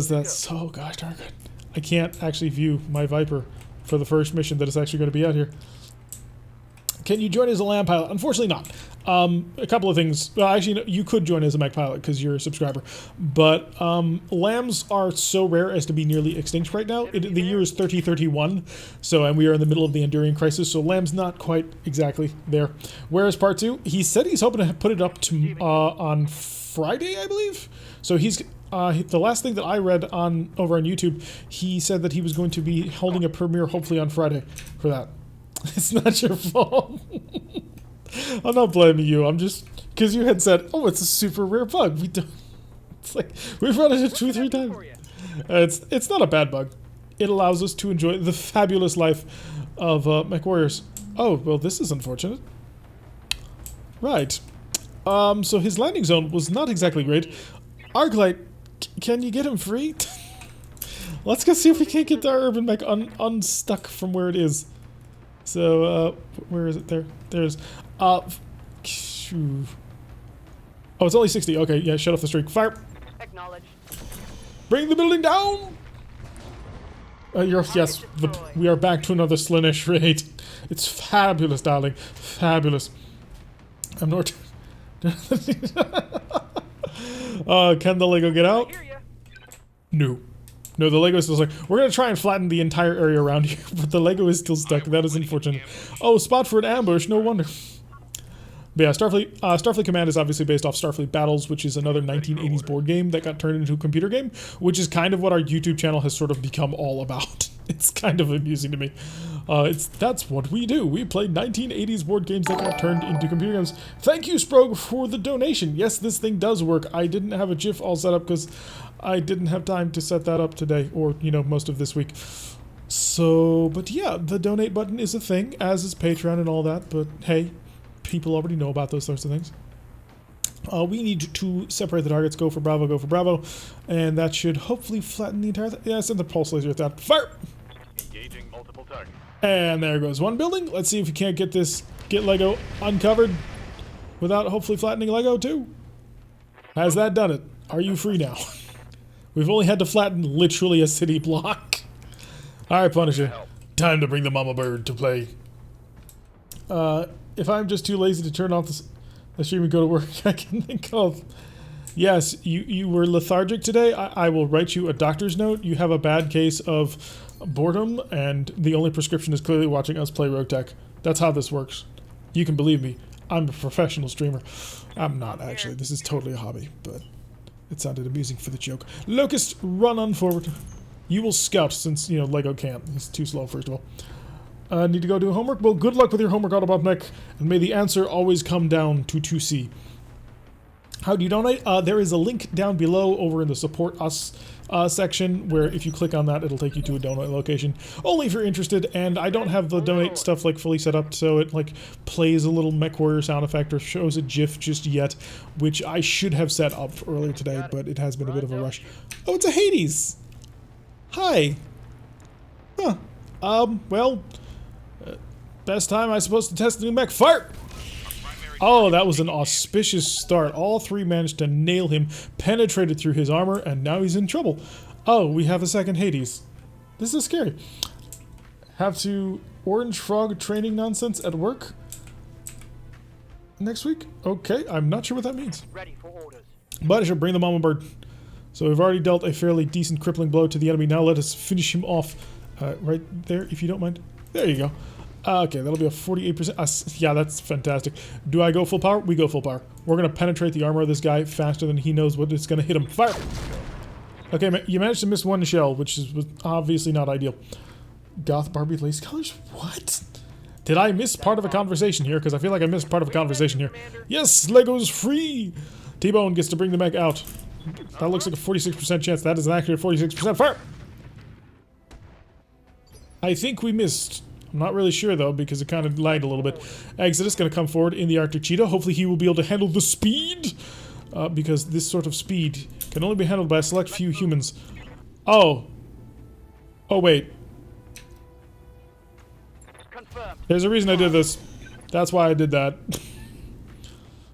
that so gosh darn good. I can't actually view my Viper for the first mission that is actually going to be out here. Can you join as a LAM pilot? Unfortunately not. A couple of things. Well, actually, no, you could join as a mech pilot because you're a subscriber. But LAMs are so rare as to be nearly extinct right now. The year is 3031, so and we are in the middle of the Enduring Crisis, so LAM's not quite exactly there. Whereas Part 2, he said he's hoping to put it up to on Friday, I believe. So he's... the last thing that I read over on YouTube, he said that he was going to be holding a premiere hopefully on Friday for that. It's not your fault. I'm not blaming you. I'm just because you had said, "Oh, it's a super rare bug." We don't. It's like we've run it 2 or 3 times. It's not a bad bug. It allows us to enjoy the fabulous life of mech warriors. Oh well, this is unfortunate. Right. So his landing zone was not exactly great. Arclight, can you get him free? Let's go see if we can't get our urban mech unstuck from where it is. So, where is it? There's, oh, it's only 60. Okay, yeah, shut off the streak. Fire! Acknowledged. Bring the building down! Yes, we are back to another Slaanesh raid. It's fabulous, darling. Fabulous. I'm not... can the Lego get out? No. No, the Lego is still stuck. We're going to try and flatten the entire area around here, but the Lego is still stuck. That is unfortunate. Oh, spot for an ambush. No wonder. But yeah, Starfleet Command is obviously based off Starfleet Battles, which is another 1980s board game that got turned into a computer game, which is kind of what our YouTube channel has sort of become all about. It's kind of amusing to me. That's what we do. We play 1980s board games that got turned into computer games. Thank you, Sprog, for the donation. Yes, this thing does work. I didn't have a GIF all set up because I didn't have time to set that up today, or, you know, most of this week. So, but yeah, the donate button is a thing, as is Patreon and all that, but hey, people already know about those sorts of things. We need to separate the targets, go for Bravo, and that should hopefully flatten the entire thing. Yeah, send the pulse laser at that. Fire! Engaging multiple targets. And there goes one building. Let's see if we can't get Lego uncovered without hopefully flattening Lego too. Has that done it? Are you free now? We've only had to flatten literally a city block. Alright, Punisher. Time to bring the mama bird to play. If I'm just too lazy to turn off the stream and go to work, I can think of... Yes, you were lethargic today. I will write you a doctor's note. You have a bad case of boredom, and the only prescription is clearly watching us play RogueTech. That's how this works. You can believe me. I'm a professional streamer. I'm not, actually. This is totally a hobby, but it sounded amusing for the joke. Locust, run on forward. You will scout, since, you know, Lego can't. He's too slow, first of all. Need to go do homework? Well, good luck with your homework, Autobot Mech, and may the answer always come down to 2C. How do you donate? There is a link down below over in the Support Us section, where if you click on that, it'll take you to a donate location. Only if you're interested, and I don't have the donate stuff like fully set up, so it like plays a little MechWarrior sound effect or shows a GIF just yet, which I should have set up earlier today, but it has been a bit of a rush. Oh, it's a Hades! Hi! Huh. Well... best time, I suppose, to test the new mech. Fire! Oh, that was an auspicious start. All 3 managed to nail him, penetrated through his armor, and now he's in trouble. Oh, we have a second Hades. This is scary. Have to orange frog training nonsense at work next week? Okay, I'm not sure what that means. Ready for orders. But I should bring the mama bird. So we've already dealt a fairly decent crippling blow to the enemy. Now let us finish him off right there, if you don't mind. There you go. Okay, that'll be a 48%. Yeah, that's fantastic. Do I go full power? We go full power. We're going to penetrate the armor of this guy faster than he knows what it's going to hit him. Fire! Okay, you managed to miss 1 shell, which was obviously not ideal. Goth Barbie lace colors? What? Did I miss part of a conversation here? Because I feel like I missed part of a conversation here. Yes, Lego's free! T-Bone gets to bring the mech out. That looks like a 46% chance. That is an accurate 46%. Fire! I think we missed I'm not really sure, though, because it kind of lagged a little bit. Exodus going to come forward in the Arctic Cheetah. Hopefully he will be able to handle the speed, because this sort of speed can only be handled by a select few humans. Oh. Oh, wait. Confirmed. There's a reason I did this. That's why I did that.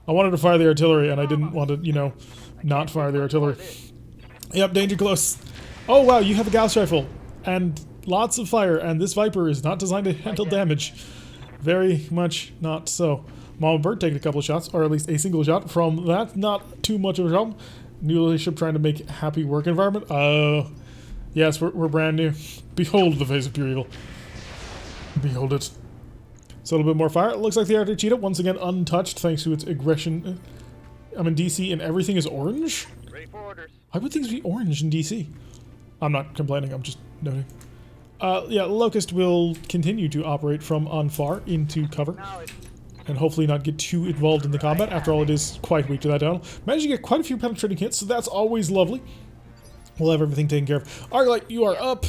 I wanted to fire the artillery, and I didn't want to, you know, not fire the artillery. Yep, danger close. Oh, wow, you have a Gauss rifle. And lots of fire, and this Viper is not designed to handle damage. Very much not so. Mama Bird taking a couple of shots, or at least a single shot from that. Not too much of a problem. New leadership trying to make a happy work environment. Yes, we're brand new. Behold the face of pure evil. Behold it. So a little bit more fire. It looks like the Arctic Cheetah, once again untouched thanks to its aggression. I'm in DC and everything is orange? Ready for orders. Why would things be orange in DC? I'm not complaining, I'm just noting. Yeah, Locust will continue to operate from on far into cover. And hopefully not get too involved in the combat. After all, it is quite weak to that down. Managed to get quite a few penetrating hits, so that's always lovely. We'll have everything taken care of. Arclight, you are up.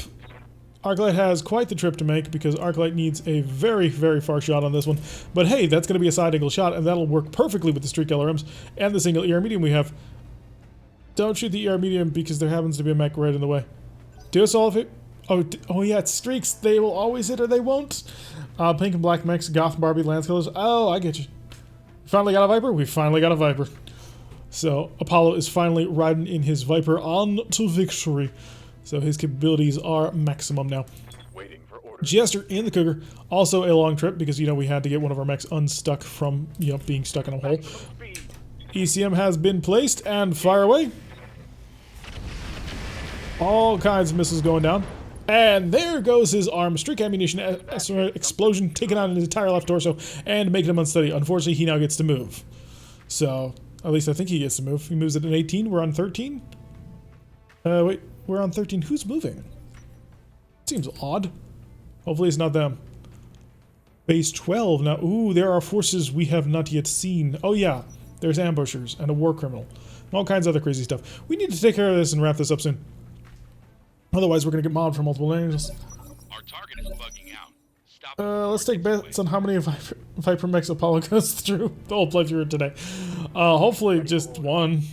Arclight has quite the trip to make because Arclight needs a very, very far shot on this one. But hey, that's going to be a side angle shot, and that'll work perfectly with the streak LRMs and the single ER medium we have. Don't shoot the ER medium because there happens to be a mech right in the way. Do us all of it. Oh yeah, it's streaks. They will always hit or they won't. Pink and black mechs, Goth, Barbie, Lance Killers. Oh, I get you. Finally got a Viper? We finally got a Viper. So Apollo is finally riding in his Viper on to victory. So his capabilities are maximum now. Waiting for orders. Jester in the Cougar. Also a long trip because, you know, we had to get one of our mechs unstuck from, you know, being stuck in a hole. ECM has been placed and fire away. All kinds of missiles going down. And there goes his arm. Streak ammunition explosion taking out his entire left torso and making him unsteady. Unfortunately, he now gets to move. So, at least I think he gets to move. He moves at an 18. We're on 13. Wait. We're on 13. Who's moving? Seems odd. Hopefully it's not them. Base 12. Now, ooh, there are forces we have not yet seen. Oh, yeah. There's ambushers and a war criminal. And all kinds of other crazy stuff. We need to take care of this and wrap this up soon. Otherwise, we're going to get mobbed from multiple angles. Our target is bugging out. Stop. Let's take bets on how many Viper mechs Apollo goes through the whole playthrough today. Hopefully just one.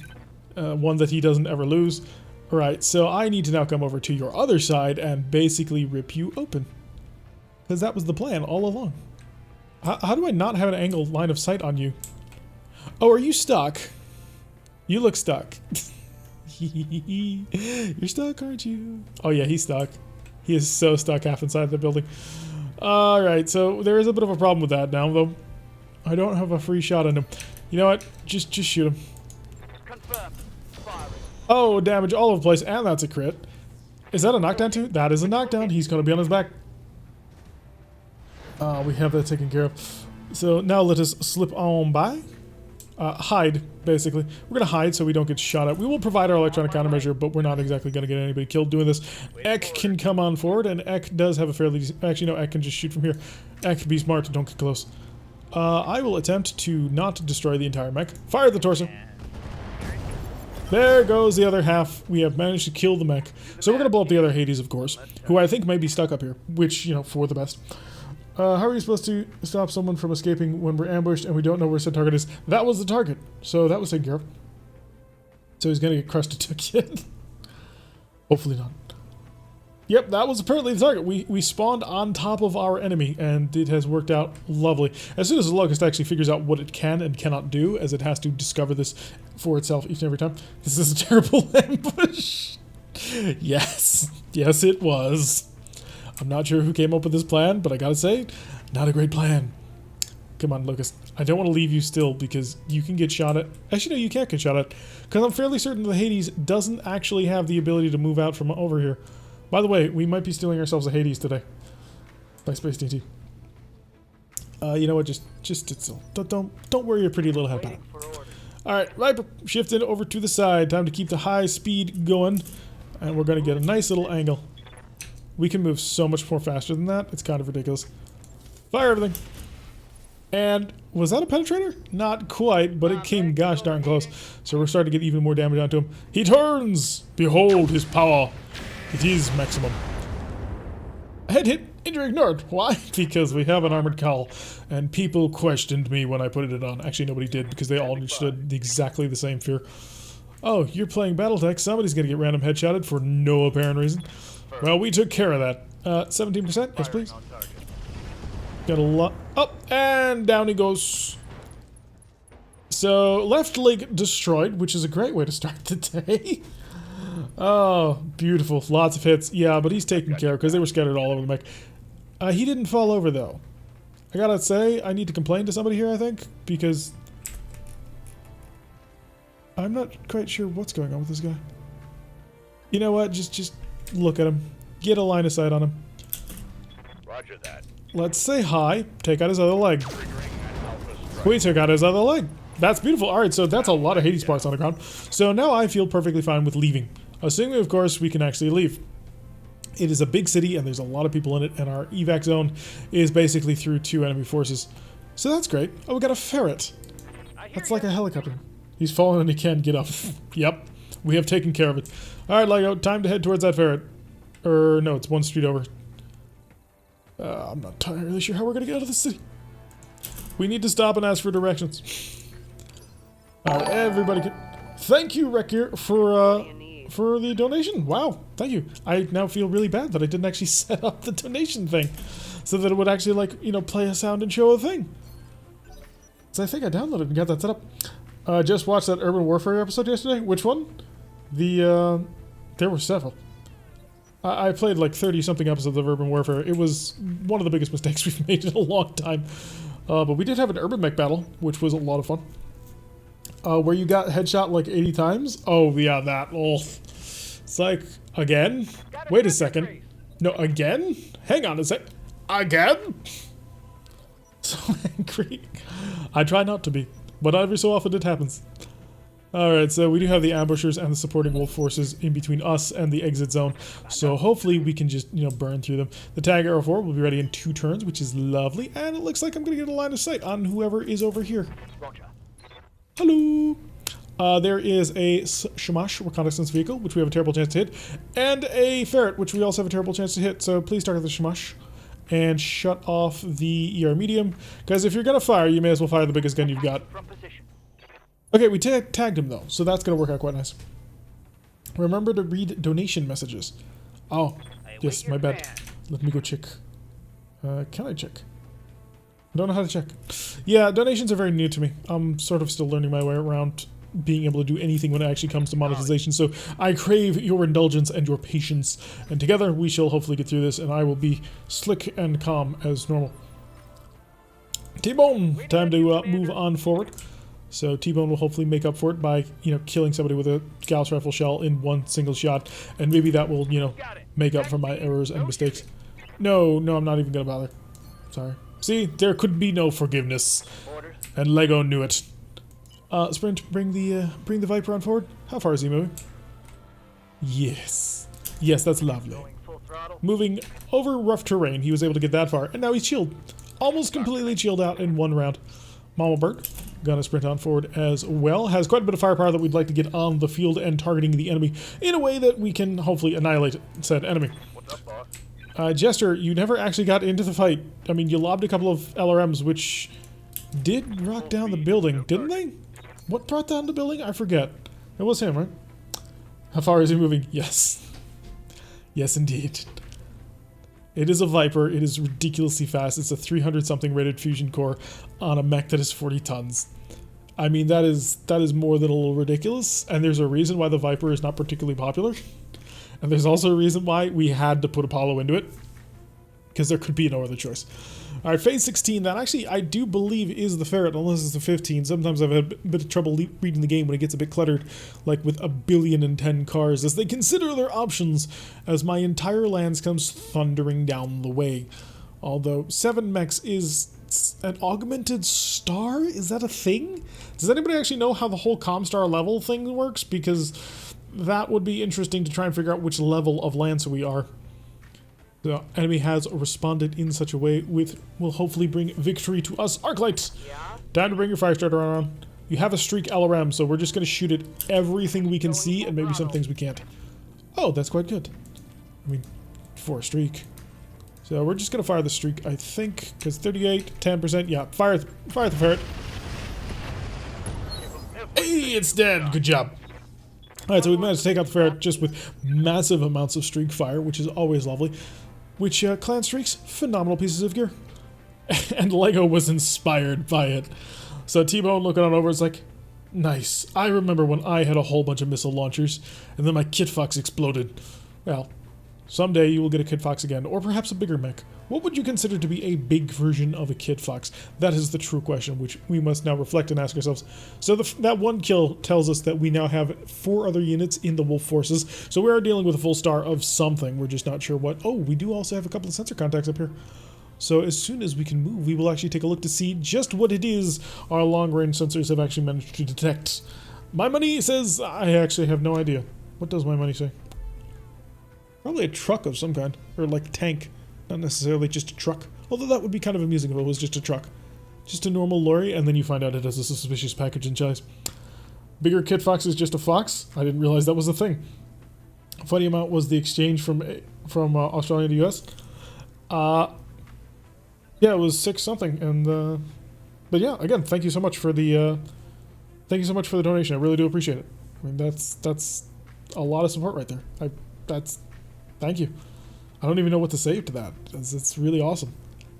One that he doesn't ever lose. Alright, so I need to now come over to your other side and basically rip you open. Because that was the plan all along. How do I not have an angle line of sight on you? Oh, are you stuck? You look stuck. You're stuck, aren't you? Oh yeah, he's stuck. He is so stuck half inside the building. Alright, so there is a bit of a problem with that now, though. I don't have a free shot on him. You know what? Just shoot him. Confirmed. Firing. Oh, damage all over the place, and that's a crit. Is that a knockdown too? That is a knockdown. He's going to be on his back. We have that taken care of. So now let us slip on by. Hide, basically. We're going to hide so we don't get shot at. We will provide our electronic countermeasure, but we're not exactly going to get anybody killed doing this. Ek can come on forward, and Ek does have a fairly... Actually, no, Ek can just shoot from here. Ek, be smart, don't get close. I will attempt to not destroy the entire mech. Fire the torso. There goes the other half. We have managed to kill the mech. So we're going to blow up the other Hades, of course, who I think may be stuck up here, which, you know, for the best. How are you supposed to stop someone from escaping when we're ambushed and we don't know where said target is? That was the target. So that was taken care of. So he's going to get crushed to again. Hopefully not. Yep, that was apparently the target. We spawned on top of our enemy, and it has worked out lovely. As soon as the Locust actually figures out what it can and cannot do, as it has to discover this for itself each and every time. This is a terrible ambush. Yes. Yes, it was. I'm not sure who came up with this plan, but I gotta say, not a great plan. Come on, Locust. I don't want to leave you still, because you can get shot at. Actually, no, you can't get shot at. Because I'm fairly certain the Hades doesn't actually have the ability to move out from over here. By the way, we might be stealing ourselves a Hades today. By Space DT. You know what? Just sit still. Don't worry your pretty little head about it. Alright, Viper shifted over to the side. Time to keep the high speed going. And we're going to get a nice little angle. We can move so much more faster than that. It's kind of ridiculous. Fire everything. And was that a penetrator? Not quite, but it came gosh darn close. So we're starting to get even more damage onto him. He turns! Behold his power. It is maximum. Head hit Injury ignored. Why? Because we have an armored cowl, and people questioned me when I put it on. Actually, nobody did, because they all understood exactly the same fear. Oh, you're playing BattleTech. Somebody's gonna get random headshotted for no apparent reason. Well, we took care of that. 17%? Yes, please. Got a lot. Up, and down he goes. So, left leg destroyed, which is a great way to start the day. Oh, beautiful. Lots of hits. Yeah, but he's taken care of because they were scattered all over the mech. He didn't fall over, though. I gotta say, I need to complain to somebody here, I think, because I'm not quite sure what's going on with this guy. You know what? Just look at him. Get a line of sight on him. Roger that. Let's say hi. Take out his other leg. We took out his other leg. That's beautiful. Alright, so that's a lot of Hades parts on the ground. So now I feel perfectly fine with leaving. Assuming, of course, we can actually leave. It is a big city, and there's a lot of people in it, and our evac zone is basically through 2 enemy forces. So that's great. Oh, we got a ferret. That's like a helicopter. He's fallen and he can't get up. Yep, we have taken care of it. Alright, Lego, time to head towards that ferret. No, it's 1 street over. I'm not entirely sure how we're going to get out of the city. We need to stop and ask for directions. Alright, everybody can... Thank you, Rekir, for the donation. Wow, thank you. I now feel really bad that I didn't actually set up the donation thing so that it would actually, like, you know, play a sound and show a thing. So I think I downloaded and got that set up. Just watched that Urban Warfare episode yesterday. Which one? There were several. I played like 30-something episodes of Urban Warfare. It was one of the biggest mistakes we've made in a long time. But we did have an urban mech battle, which was a lot of fun. Where you got headshot like 80 times? Oh, yeah, that. Oh. It's like, again? Wait a second. No, again? Hang on a sec. Again? So angry. I try not to be, but every so often it happens. Alright, so we do have the ambushers and the supporting wolf forces in between us and the exit zone. So hopefully we can just, you know, burn through them. The tag arrow 4 will be ready in 2 turns, which is lovely. And it looks like I'm going to get a line of sight on whoever is over here. Roger. Hello! There is a Shamash reconnaissance vehicle, which we have a terrible chance to hit, and a ferret, which we also have a terrible chance to hit. So please target the Shamash and shut off the ER medium, because if you're going to fire, you may as well fire the biggest gun you've got. From position. Okay, we tagged him though, so that's going to work out quite nice. Remember to read donation messages. Oh, yes, my bad. Let me go check. Can I check? I don't know how to check. Yeah, donations are very new to me. I'm sort of still learning my way around being able to do anything when it actually comes to monetization, so I crave your indulgence and your patience, and together we shall hopefully get through this, and I will be slick and calm as normal. T-Bone! Time to move on forward. So T-Bone will hopefully make up for it by, you know, killing somebody with a Gauss rifle shell in 1 single shot, and maybe that will, you know, make up for my errors and mistakes. No, I'm not even gonna bother. Sorry. See, there could be no forgiveness, and Lego knew it. Sprint, bring the Viper on forward. How far is he moving? Yes, that's lovely. Moving over rough terrain, he was able to get that far, and now he's chilled, almost completely chilled out in 1 round. Mama Bird, gonna sprint on forward as well. Has quite a bit of firepower that we'd like to get on the field and targeting the enemy in a way that we can hopefully annihilate said enemy. What's up, boss? Jester, you never actually got into the fight. I mean, you lobbed a couple of LRMs, which did rock down the building, didn't they? What brought down the building? I forget. It was him, right? How far is he moving? Yes. Yes, indeed. It is a Viper. It is ridiculously fast. It's a 300-something rated fusion core on a mech that is 40 tons. I mean, that is more than a little ridiculous, and there's a reason why the Viper is not particularly popular. And there's also a reason why we had to put Apollo into it, because there could be no other choice. Alright, phase 16, that actually I do believe is the ferret, unless it's the 15. Sometimes I've had a bit of trouble reading the game when it gets a bit cluttered, like with 1,010,000,010 cars, as they consider their options, as my entire lands comes thundering down the way. Although 7 mechs is an augmented star? Is that a thing? Does anybody actually know how the whole Comstar level thing works? Because that would be interesting to try and figure out which level of Lancer we are. The enemy has responded in such a way with will hopefully bring victory to us. Arclight! Yeah? Time to bring your fire starter on. You have a streak LRM, so we're just going to shoot at everything we can see and maybe some things we can't. Oh, that's quite good. I mean, for a streak. So we're just going to fire the streak, I think, because 38, 10%. Yeah, fire the ferret. Hey, it's dead. Good job. Alright, so we managed to take out the ferret just with massive amounts of streak fire, which is always lovely. Which, clan streaks, phenomenal pieces of gear. And Lego was inspired by it. So T-Bone looking on over is like, nice. I remember when I had a whole bunch of missile launchers, and then my Kit Fox exploded. Well, someday you will get a Kit Fox again, or perhaps a bigger mech. What would you consider to be a big version of a Kit Fox? That is the true question, which we must now reflect and ask ourselves. So that one kill tells us that we now have 4 other units in the Wolf forces, so we are dealing with a full star of something. We're just not sure what. Oh, we do also have a couple of sensor contacts up here. So as soon as we can move, we will actually take a look to see just what it is our long-range sensors have actually managed to detect. My money says I actually have no idea. What does my money say? Probably a truck of some kind, or like tank. Not necessarily just a truck. Although that would be kind of amusing if it was just a truck. Just a normal lorry, and then you find out it has a suspicious package inside. Bigger Kit Fox is just a fox? I didn't realize that was a thing. Funny amount was the exchange from Australia to US. Yeah, it was 6 something, and but yeah, again, thank you so much for the donation. I really do appreciate it. I mean, that's a lot of support right there. Thank you. I don't even know what to say to that. It's really awesome.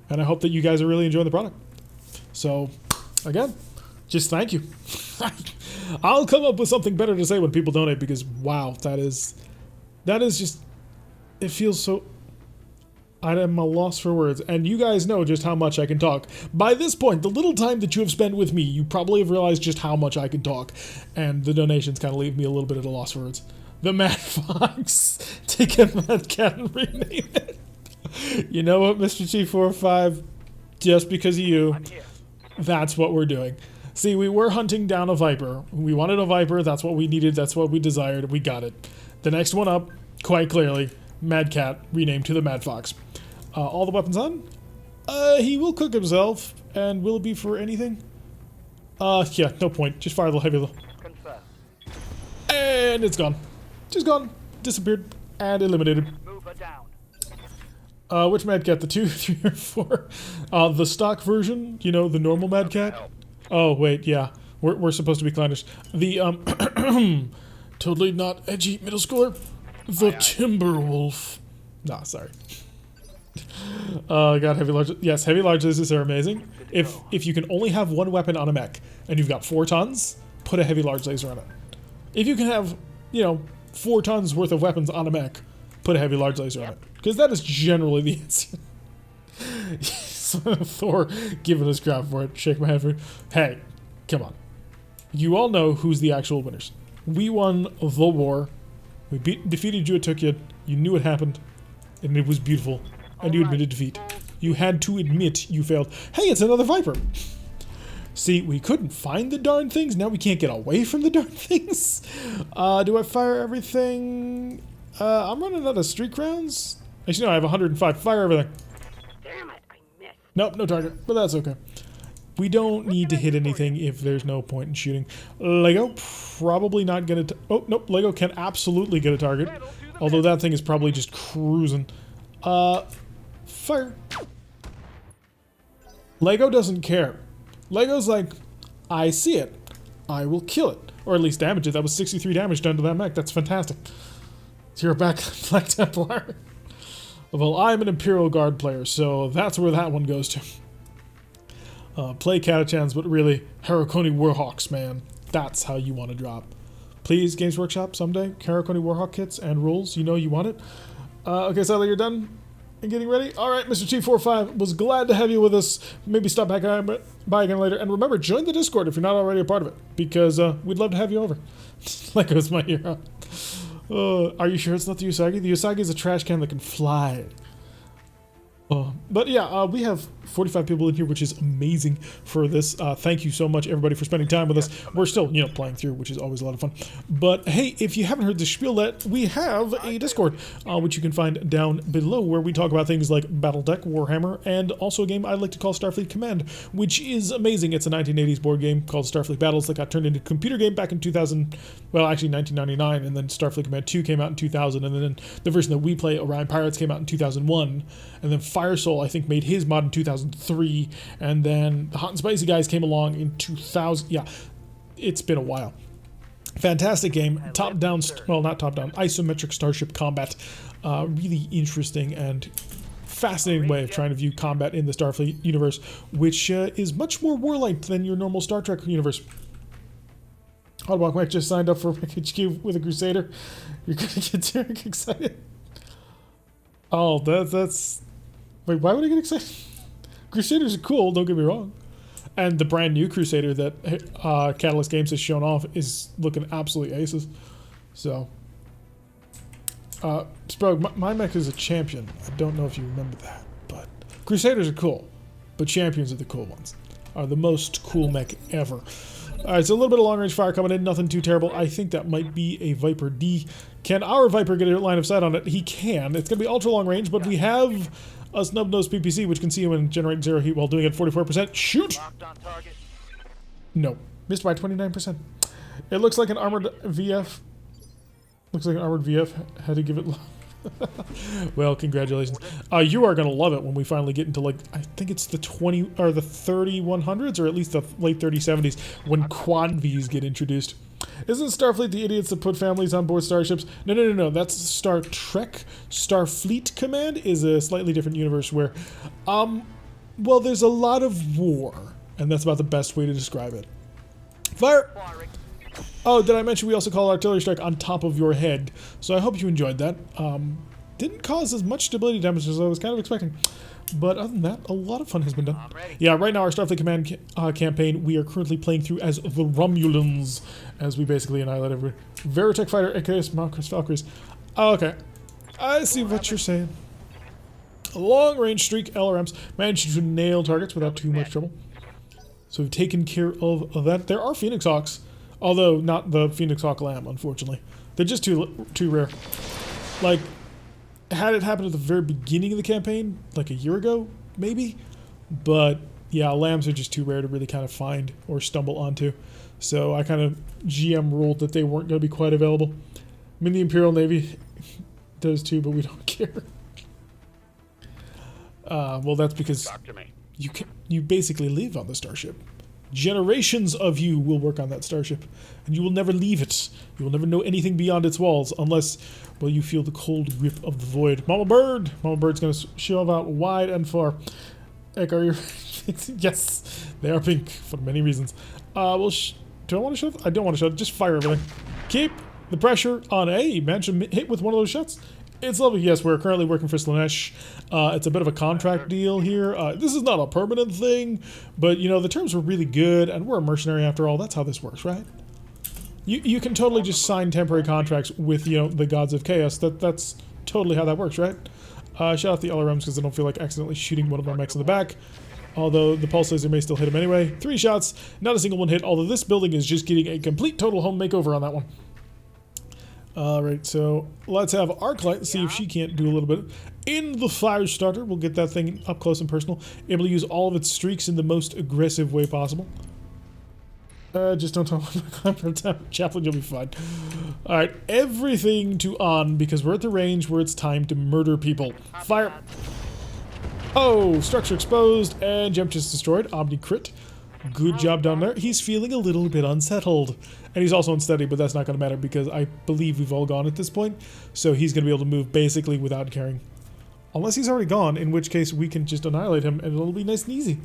And I hope that you guys are really enjoying the product. So, again, just thank you. I'll come up with something better to say when people donate, because wow, that is just, it feels so, I am a loss for words. And you guys know just how much I can talk. By this point, the little time that you have spent with me, you probably have realized just how much I can talk. And the donations kind of leave me a little bit at a loss for words. The Mad Fox. Take a Mad Cat and rename it. You know what, Mr. T45? Just because of you, that's what we're doing. See, we were hunting down a Viper. We wanted a Viper. That's what we needed. That's what we desired. We got it. The next one up, quite clearly, Mad Cat, renamed to the Mad Fox. All the weapons on? He will cook himself. And will it be for anything? Yeah, no point. Just fire the heavy. And it's gone. Just gone, disappeared, and eliminated. Move her down. Which Mad Cat? The 2, 3, or 4? The stock version, you know, the normal Mad Cat? Oh, wait, yeah. We're supposed to be clownish. The, totally not edgy middle schooler. The Timberwolf. Nah, sorry. God, heavy large. Yes, heavy large lasers are amazing. If you can only have one weapon on a mech, and you've got 4 tons, put a heavy large laser on it. If you can have, you know, 4 tons worth of weapons on a mech, put a heavy large laser on it. Because that is generally the answer. Thor giving us crap for it. Shake my head for it. Hey, come on. You all know who's the actual winners. We won the war. We defeated you at Tokyo. You knew it happened. And it was beautiful. And you admitted defeat. You had to admit you failed. Hey, it's another Viper. See, we couldn't find the darn things. Now we can't get away from the darn things. Do I fire everything? I'm running out of streak rounds. Actually, no, I have 105. Fire everything. Damn it, I missed. Nope, no target, but that's okay. We don't need to hit anything if there's no point in shooting. Lego, probably not gonna... Oh, nope, Lego can absolutely get a target. Although that thing is probably just cruising. Fire. Lego doesn't care. Lego's like, I see it. I will kill it. Or at least damage it. That was 63 damage done to that mech. That's fantastic. So you're back, Black Templar. Well, I'm an Imperial Guard player, so that's where that one goes to. Play Catachans, but really, Harakoni Warhawks, man. That's how you want to drop. Please, Games Workshop, someday. Harakoni Warhawk kits and rules. You know you want it. Okay, Sally, you're done? And getting ready? Alright, Mr. T45, was glad to have you with us. Maybe stop back by again later. And remember, join the Discord if you're not already a part of it. Because we'd love to have you over. Lego's my hero. Are you sure it's not the Usagi? The Usagi is a trash can that can fly. But yeah, we have 45 people in here, which is amazing for this. Thank you so much, everybody, for spending time with us. We're still, playing through, which is always a lot of fun. But hey, if you haven't heard the spiel yet, we have a Discord, which you can find down below, where we talk about things like BattleTech, Warhammer, and also a game I like to call Starfleet Command, which is amazing. It's a 1980s board game called Starfleet Battles that got turned into a computer game back in 2000, well, actually 1999, and then Starfleet Command 2 came out in 2000, and then the version that we play, Orion Pirates, came out in 2001, and then Firesoul, I think, made his mod in 2003, and then the Hot and Spicy guys came along in 2000. Yeah, it's been a while. Fantastic game. Top-down, well, not top-down, isometric starship combat. Really interesting and fascinating way of trying to view combat in the Starfleet universe, which is much more warlike than your normal Star Trek universe. Hotbox Mike just signed up for HQ with a Crusader. You're gonna get Derek excited. Oh, that's... Wait, why would I get excited? Crusaders are cool, don't get me wrong. And the brand new Crusader that Catalyst Games has shown off is looking absolutely aces. So... Sprog, my mech is a champion. I don't know if you remember that, but... Crusaders are cool, but champions are the cool ones. Are the most cool mech ever. Alright, so a little bit of long-range fire coming in, nothing too terrible. I think that might be a Viper D. Can our Viper get a line of sight on it? He can. It's going to be ultra-long range, but we have a snub-nosed PPC, which can see him and generate 0 heat while doing it 44%. Shoot! No. Missed by 29%. It looks like an armored VF. Looks like an armored VF had to give it... Well, congratulations. You are going to love it when we finally get into, like, I think it's the 20 or the 3100s, or at least the late 3070s, when quad Vs get introduced. Isn't Starfleet the idiots that put families on board starships? No. That's Star Trek. Starfleet Command is a slightly different universe where, well, there's a lot of war, and that's about the best way to describe it. Fire! Oh, did I mention we also call artillery strike on top of your head? So I hope you enjoyed that. Didn't cause as much stability damage as I was kind of expecting. But other than that, a lot of fun has been done. Yeah, right now our Starfleet Command campaign, we are currently playing through as the Romulans, as we basically annihilate every Veritech fighter, aka Malchus Valkyries. Oh, okay, I see what you're saying. Long-range streak LRMs managed to nail targets without too much trouble. So we've taken care of that. There are Phoenix Hawks. Although, not the Phoenix Hawk Lamb, unfortunately. They're just too rare. Like, had it happened at the very beginning of the campaign, like a year ago, maybe? But, yeah, lambs are just too rare to really kind of find or stumble onto. So I kind of GM ruled that they weren't going to be quite available. I mean, the Imperial Navy does too, but we don't care. Well, that's because you basically live on the starship. Generations of you will work on that starship, and you will never leave it. You will never know anything beyond its walls, unless, well, you feel the cold grip of the void. Mama Bird! Mama Bird's going to shove out wide and far. Ek, are you... Yes, they are pink, for many reasons. Well, do I want to shove? I don't want to shove. Just fire everything. Keep the pressure on A. Manage to hit with one of those shots. It's lovely. Yes, we're currently working for Slanesh. It's a bit of a contract deal here. This is not a permanent thing, but, the terms were really good, and we're a mercenary after all. That's how this works, right? You can totally just sign temporary contracts with, the gods of chaos. That's totally how that works, right? Shout out the LRMs because I don't feel like accidentally shooting one of my mechs in the back. Although the pulse laser may still hit him anyway. 3 shots, not a single one hit, although this building is just getting a complete total home makeover on that one. Alright, so let's have Arclight see if she can't do a little bit. In the fire starter, we'll get that thing up close and personal. Able to use all of its streaks in the most aggressive way possible. Just don't tell me Chaplain, you'll be fine. Alright, everything to on, because we're at the range where it's time to murder people. Fire! Oh, structure exposed, and gem chest destroyed. Omni crit. Good job down there. He's feeling a little bit unsettled. And he's also unsteady, but that's not going to matter because I believe we've all gone at this point. So he's going to be able to move basically without caring. Unless he's already gone, in which case we can just annihilate him and it'll be nice and easy.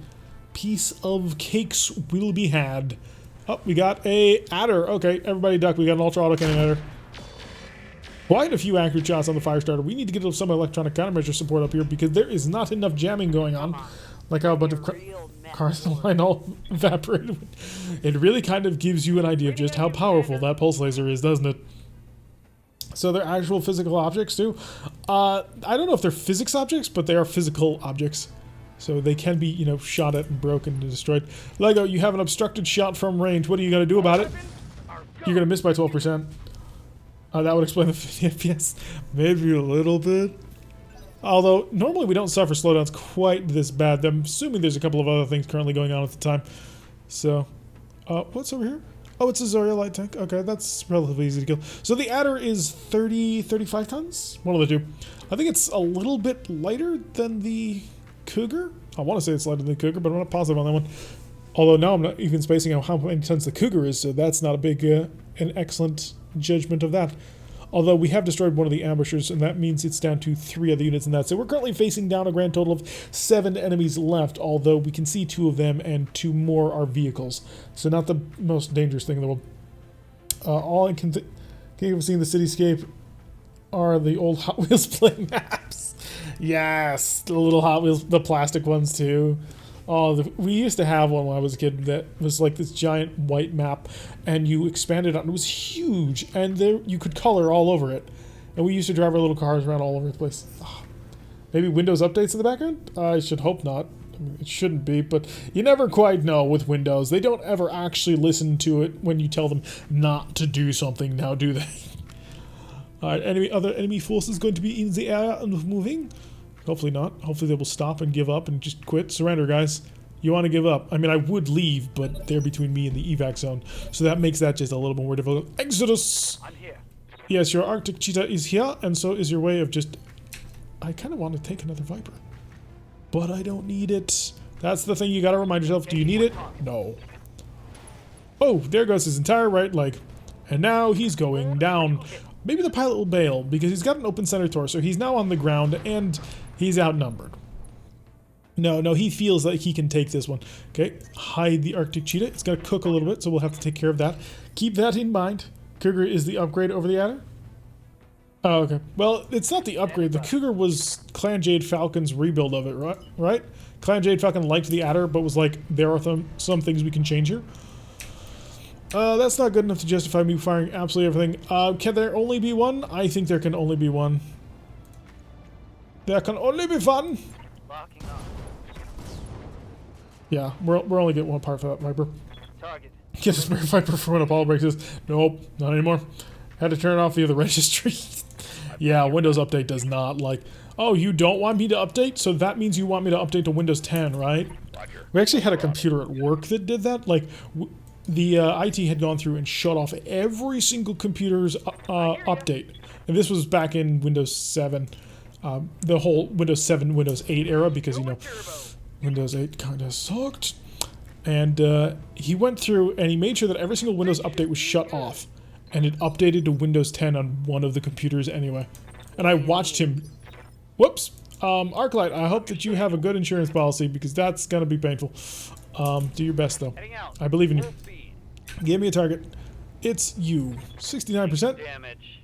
Piece of cakes will be had. Oh, we got a adder. Okay, everybody duck. We got an ultra auto cannon adder. Quite a few accurate shots on the fire starter. We need to get some electronic countermeasure support up here because there is not enough jamming going on. Like how a bunch of cars in the line all evaporated. It really kind of gives you an idea of just how powerful that pulse laser is, doesn't it? So they're actual physical objects too. I don't know if they're physics objects, but they are physical objects. So they can be, you know, shot at and broken and destroyed. Lego, you have an obstructed shot from range. What are you going to do about it? You're going to miss by 12%. That would explain the 50 FPS. Maybe a little bit. Although, normally we don't suffer slowdowns quite this bad. I'm assuming there's a couple of other things currently going on at the time. So, what's over here? Oh, it's a Zarya light tank. Okay, that's relatively easy to kill. So the Adder is 35 tons? One of the two. I think it's a little bit lighter than the Cougar. I want to say it's lighter than the Cougar, but I'm not positive on that one. Although now I'm not even spacing out how many tons the Cougar is, so that's not a big, an excellent judgment of that. Although we have destroyed one of the ambushers, and that means it's down to 3 other units in that. So we're currently facing down a grand total of 7 enemies left, although we can see 2 of them and 2 more are vehicles. So not the most dangerous thing in the world. All I can think of seeing the cityscape are the old Hot Wheels play maps. Yes, the little Hot Wheels, the plastic ones too. Oh, we used to have one when I was a kid that was like this giant white map, and you expanded on it. It was huge, and there you could color all over it. And we used to drive our little cars around all over the place. Oh, maybe Windows updates in the background? I should hope not. I mean, it shouldn't be, but you never quite know with Windows. They don't ever actually listen to it when you tell them not to do something now, do they? Alright, other enemy forces going to be in the air and moving? Hopefully not. Hopefully they will stop and give up and just quit. Surrender, guys. You want to give up. I mean, I would leave, but they're between me and the evac zone. So that makes that just a little bit more difficult. Exodus! I'm here. Yes, your Arctic cheetah is here, and so is your way of just... I kind of want to take another Viper. But I don't need it. That's the thing you got to remind yourself. Do you need it? No. Oh, there goes his entire right leg. And now he's going down. Maybe the pilot will bail, because he's got an open center torso. He's now on the ground, and he's outnumbered. No, he feels like he can take this one. Okay, hide the Arctic cheetah. It's going to cook a little bit, so we'll have to take care of that. Keep that in mind. Cougar is the upgrade over the Adder? Oh, okay. Well, it's not the upgrade. The Cougar was Clan Jade Falcon's rebuild of it, right? Clan Jade Falcon liked the Adder, but was like, there are some things we can change here. That's not good enough to justify me firing absolutely everything. Can there only be one? I think there can only be one. There can only be one. Locking on. Yeah, we're only getting one part for that Viper. Target. Get a spare Viper for when Apollo breaks this. Nope, not anymore. Had to turn off the other registry. Yeah, Windows Update does not like... Oh, you don't want me to update? So that means you want me to update to Windows 10, right? Roger. We actually had a computer at work that did that. Like... The IT had gone through and shut off every single computer's update. And this was back in Windows 7. The whole Windows 7, Windows 8 era, because, you know, Windows 8 kind of sucked. And he went through and he made sure that every single Windows update was shut off. And it updated to Windows 10 on one of the computers anyway. And I watched him... Whoops! Arclight, I hope that you have a good insurance policy, because that's going to be painful. Do your best, though. I believe in you. Give me a target. It's you. 69%. Damage.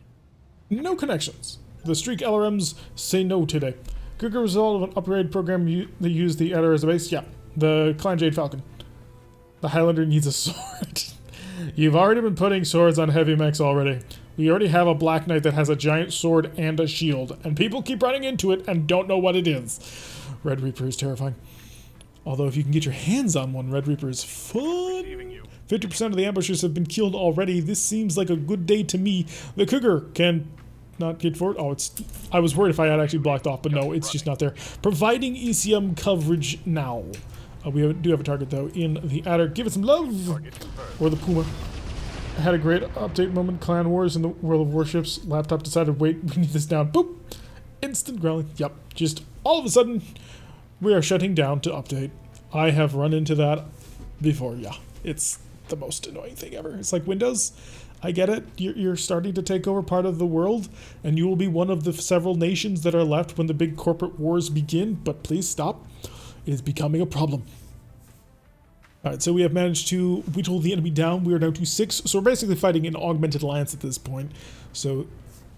No connections. The Streak LRMs say no today. Good result of an upgrade program that used the Adder as a base? Yeah. The Clan Jade Falcon. The Highlander needs a sword. You've already been putting swords on heavy mechs already. We already have a Black Knight that has a giant sword and a shield, and people keep running into it and don't know what it is. Red Reaper is terrifying. Although if you can get your hands on one, Red Reaper is fun. 50% of the ambushers have been killed already. This seems like a good day to me. The Cougar can not get forward. Oh, it's... I was worried if I had actually blocked off, but no, it's just not there. Providing ECM coverage now. We do have a target, though, in the Adder. Give it some love! Or the Puma. I had a great update moment. Clan Wars in the World of Warships. Laptop decided, wait, we need this down. Boop! Instant growling. Yep. Just all of a sudden, we are shutting down to update. I have run into that before. Yeah, it's the most annoying thing ever. It's like Windows. I get it. You're starting to take over part of the world, and you will be one of the several nations that are left when the big corporate wars begin, but please stop. It is becoming a problem. Alright, so we have managed to whittle the enemy down. We are down to 6, so we're basically fighting an augmented alliance at this point. So,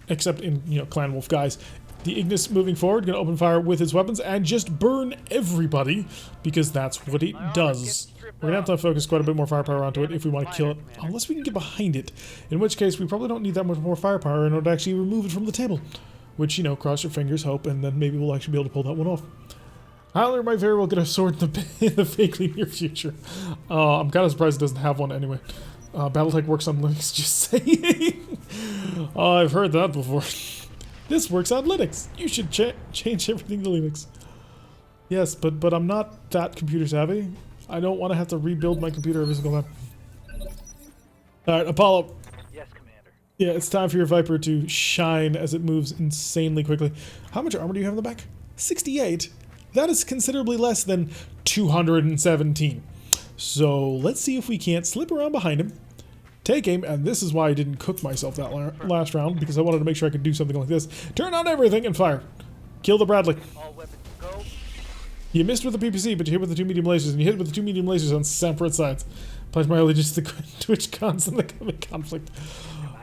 except in, you know, Clan Wolf guys. The Ignis moving forward, going to open fire with his weapons and just burn everybody, because that's what it does. We're going to have to focus quite a bit more firepower onto it if we want to kill it, unless we can get behind it, in which case we probably don't need that much more firepower in order to actually remove it from the table. Which, you know, cross your fingers, hope, and then maybe we'll actually be able to pull that one off. Highlander might very well get a sword in the vaguely near future. I'm kind of surprised it doesn't have one anyway. Battletech works on Linux, just saying. I've heard that before. This works on Linux. You should change everything to Linux. Yes, but I'm not that computer savvy. I don't want to have to rebuild my computer every single time. Alright, Apollo. Yes, Commander. Yeah, it's time for your Viper to shine as it moves insanely quickly. How much armor do you have in the back? 68. That is considerably less than 217. So let's see if we can't slip around behind him, take aim, and this is why I didn't cook myself that last round, because I wanted to make sure I could do something like this. Turn on everything and fire. Kill the Bradley. All weapons go. You missed with the PPC, but you hit with the 2 medium lasers, and you hit with the 2 medium lasers on separate sides. Pledge my allegiance to the Twitch cons in the coming conflict.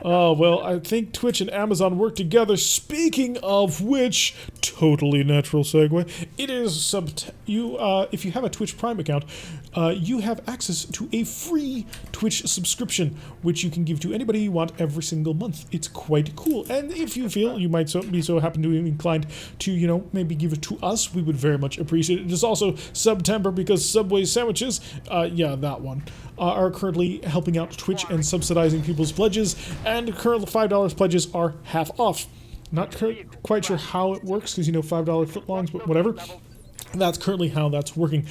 Oh, well, I think Twitch and Amazon work together. Speaking of which, totally natural segue. It is if you have a Twitch Prime account, you have access to a free Twitch subscription, which you can give to anybody you want every single month. It's quite cool. And if you feel you might be so happen to be inclined to, you know, maybe give it to us, we would very much appreciate it. It is also September because Subway sandwiches, yeah, that one, are currently helping out Twitch and subsidizing people's pledges. And current $5 pledges are half off. Not quite sure how it works because, you know, $5 footlongs, but whatever. That's currently how that's working.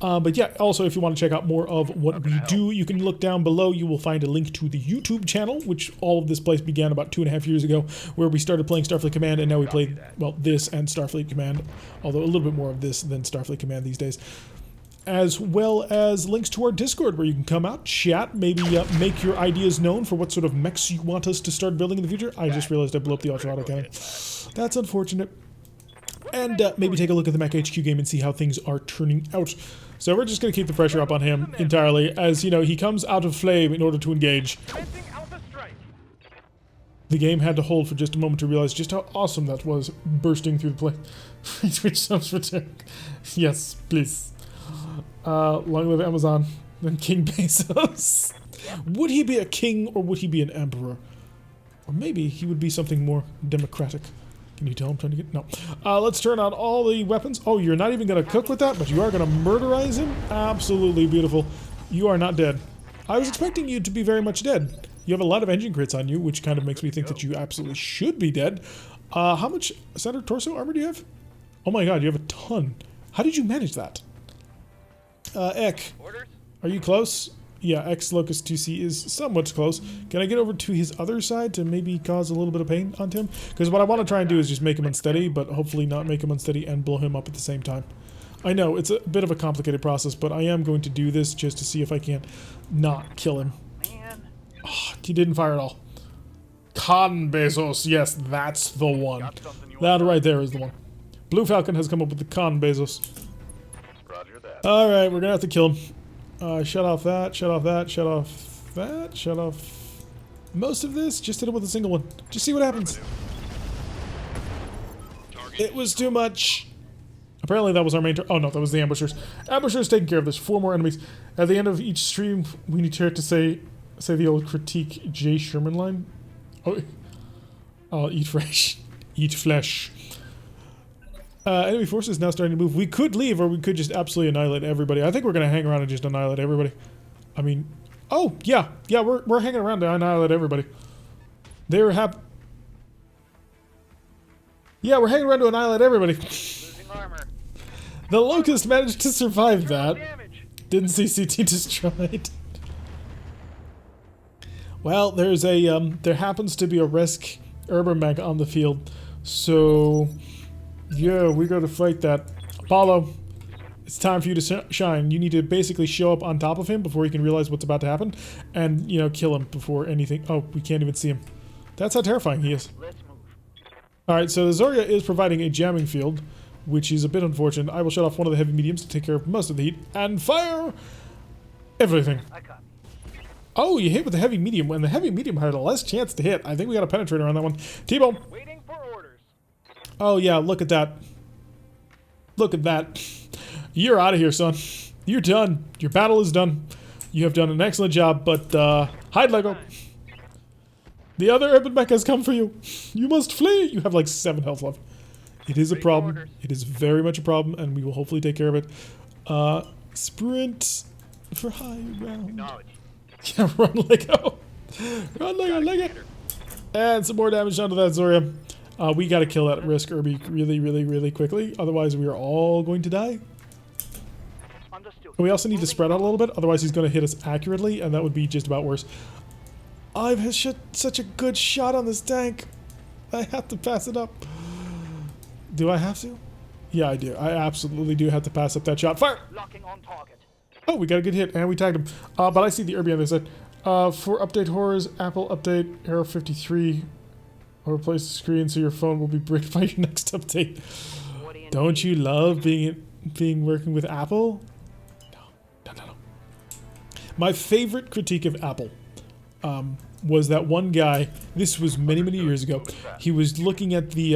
But yeah, also if you want to check out more of what we do, you can look down below. You will find a link to the YouTube channel, which all of this place began about 2.5 years ago, where we started playing Starfleet Command, and now we play, well, this and Starfleet Command, although a little bit more of this than Starfleet Command these days. As well as links to our Discord, where you can come out, chat, maybe make your ideas known for what sort of mechs you want us to start building in the future. I just realized I blew up the ultra-auto cannon. That's unfortunate. And maybe take a look at the Mech HQ game and see how things are turning out. So we're just going to keep the pressure up on him entirely, as, you know, he comes out of flame in order to engage. The game had to hold for just a moment to realize just how awesome that was, bursting through the play. Twitch subs for Tech. Yes, please. Long live Amazon, then King Bezos. Would he be a king or would he be an emperor? Or maybe he would be something more democratic. Can you tell I'm trying to get... No. Let's turn on all the weapons. Oh, you're not even going to cook with that, but you are going to murderize him? Absolutely beautiful. You are not dead. I was expecting you to be very much dead. You have a lot of engine crits on you, which kind of makes me think that you absolutely should be dead. How much center torso armor do you have? Oh my god, you have a ton. How did you manage that? Ek, are you close? Yeah, X Locust 2C is somewhat close. Can I get over to his other side to maybe cause a little bit of pain onto him? Because what I want to try and do is just make him unsteady, but hopefully not make him unsteady and blow him up at the same time. I know, it's a bit of a complicated process, but I am going to do this just to see if I can't not kill him. Oh, he didn't fire at all. Con Bezos, yes, that's the one. That right there is the one. Blue Falcon has come up with the Con Bezos. Alright, we're gonna have to kill him. Shut off that, shut off that, shut off that, shut off most of this. Just hit it with a single one. Just see what happens. It was too much. Apparently that was our main oh no, that was the ambushers. Ambushers taking care of this. 4 more enemies. At the end of each stream, we need to say the old critique Jay Sherman line. Oh, I'll eat fresh. Eat flesh. Enemy forces now starting to move. We could leave, or we could just absolutely annihilate everybody. I think we're gonna hang around and just annihilate everybody. I mean, oh yeah, we're hanging around to annihilate everybody. They're yeah, we're hanging around to annihilate everybody. Losing armor. The Locust managed to survive that. Didn't see CT destroyed. Well, there's a there happens to be a risk Urban mech on the field, so. Yeah, we gotta fight that. Apollo, it's time for you to shine. You need to basically show up on top of him before he can realize what's about to happen, and, you know, kill him before anything. Oh, we can't even see him. That's how terrifying he is. Alright, so the Zarya is providing a jamming field, which is a bit unfortunate. I will shut off one of the heavy mediums to take care of most of the heat, and fire everything. Oh, you hit with the heavy medium, when the heavy medium had a less chance to hit. I think we got a penetrator on that one. T-Bone! Oh yeah, look at that. Look at that. You're out of here, son. You're done. Your battle is done. You have done an excellent job, but hide, Lego. The other Urban mech has come for you. You must flee. You have like 7 health left. It is a Ready for problem. orders. It is very much a problem, and we will hopefully take care of it. Sprint for high ground. Acknowledge. Yeah, run, Lego. Run, Lego, Lego. And some more damage onto that Zoria. We got to kill that risk Irby really, really, really quickly. Otherwise, we are all going to die. Understood. We also need to spread out a little bit. Otherwise, he's going to hit us accurately, and that would be just about worse. I've hit such a good shot on this tank. I have to pass it up. Do I have to? Yeah, I do. I absolutely do have to pass up that shot. Fire! Locking on target. Oh, we got a good hit, and we tagged him. But I see the Irby on this side. For update horrors, Apple update Arrow 53. Or replace the screen so your phone will be bricked by your next update. What do you Don't need? you love being working with Apple? No. My favorite critique of Apple was that one guy. This was many years ago. He was looking at the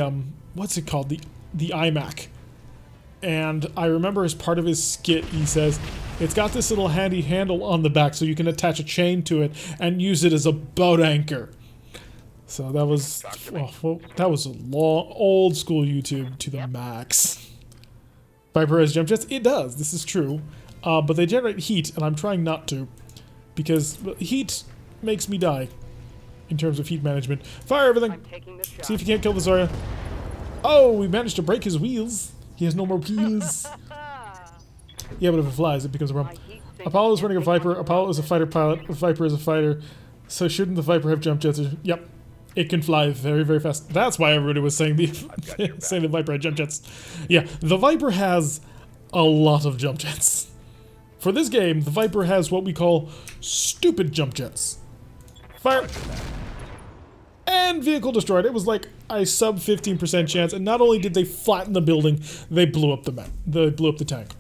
what's it called, the iMac, and I remember as part of his skit, he says it's got this little handy handle on the back so you can attach a chain to it and use it as a boat anchor. So that was that was a long, old school YouTube to the max. Viper has jump jets. It does. This is true, but they generate heat, and I'm trying not to, because heat makes me die. In terms of heat management, fire everything. I'm taking this shot. See if you can't kill the Zarya. Oh, we managed to break his wheels. He has no more wheels. Yeah, but if it flies, it becomes a problem. Apollo is running a Viper. Apollo is a fighter pilot. Viper is a fighter. So shouldn't the Viper have jump jets? Yep. It can fly very fast. That's why everybody was saying saying the Viper had jump jets. Yeah, the Viper has a lot of jump jets. For this game, the Viper has what we call stupid jump jets. Fire! And vehicle destroyed. It was like a sub 15% chance, and not only did they flatten the building, they blew up the map. They blew up the tank.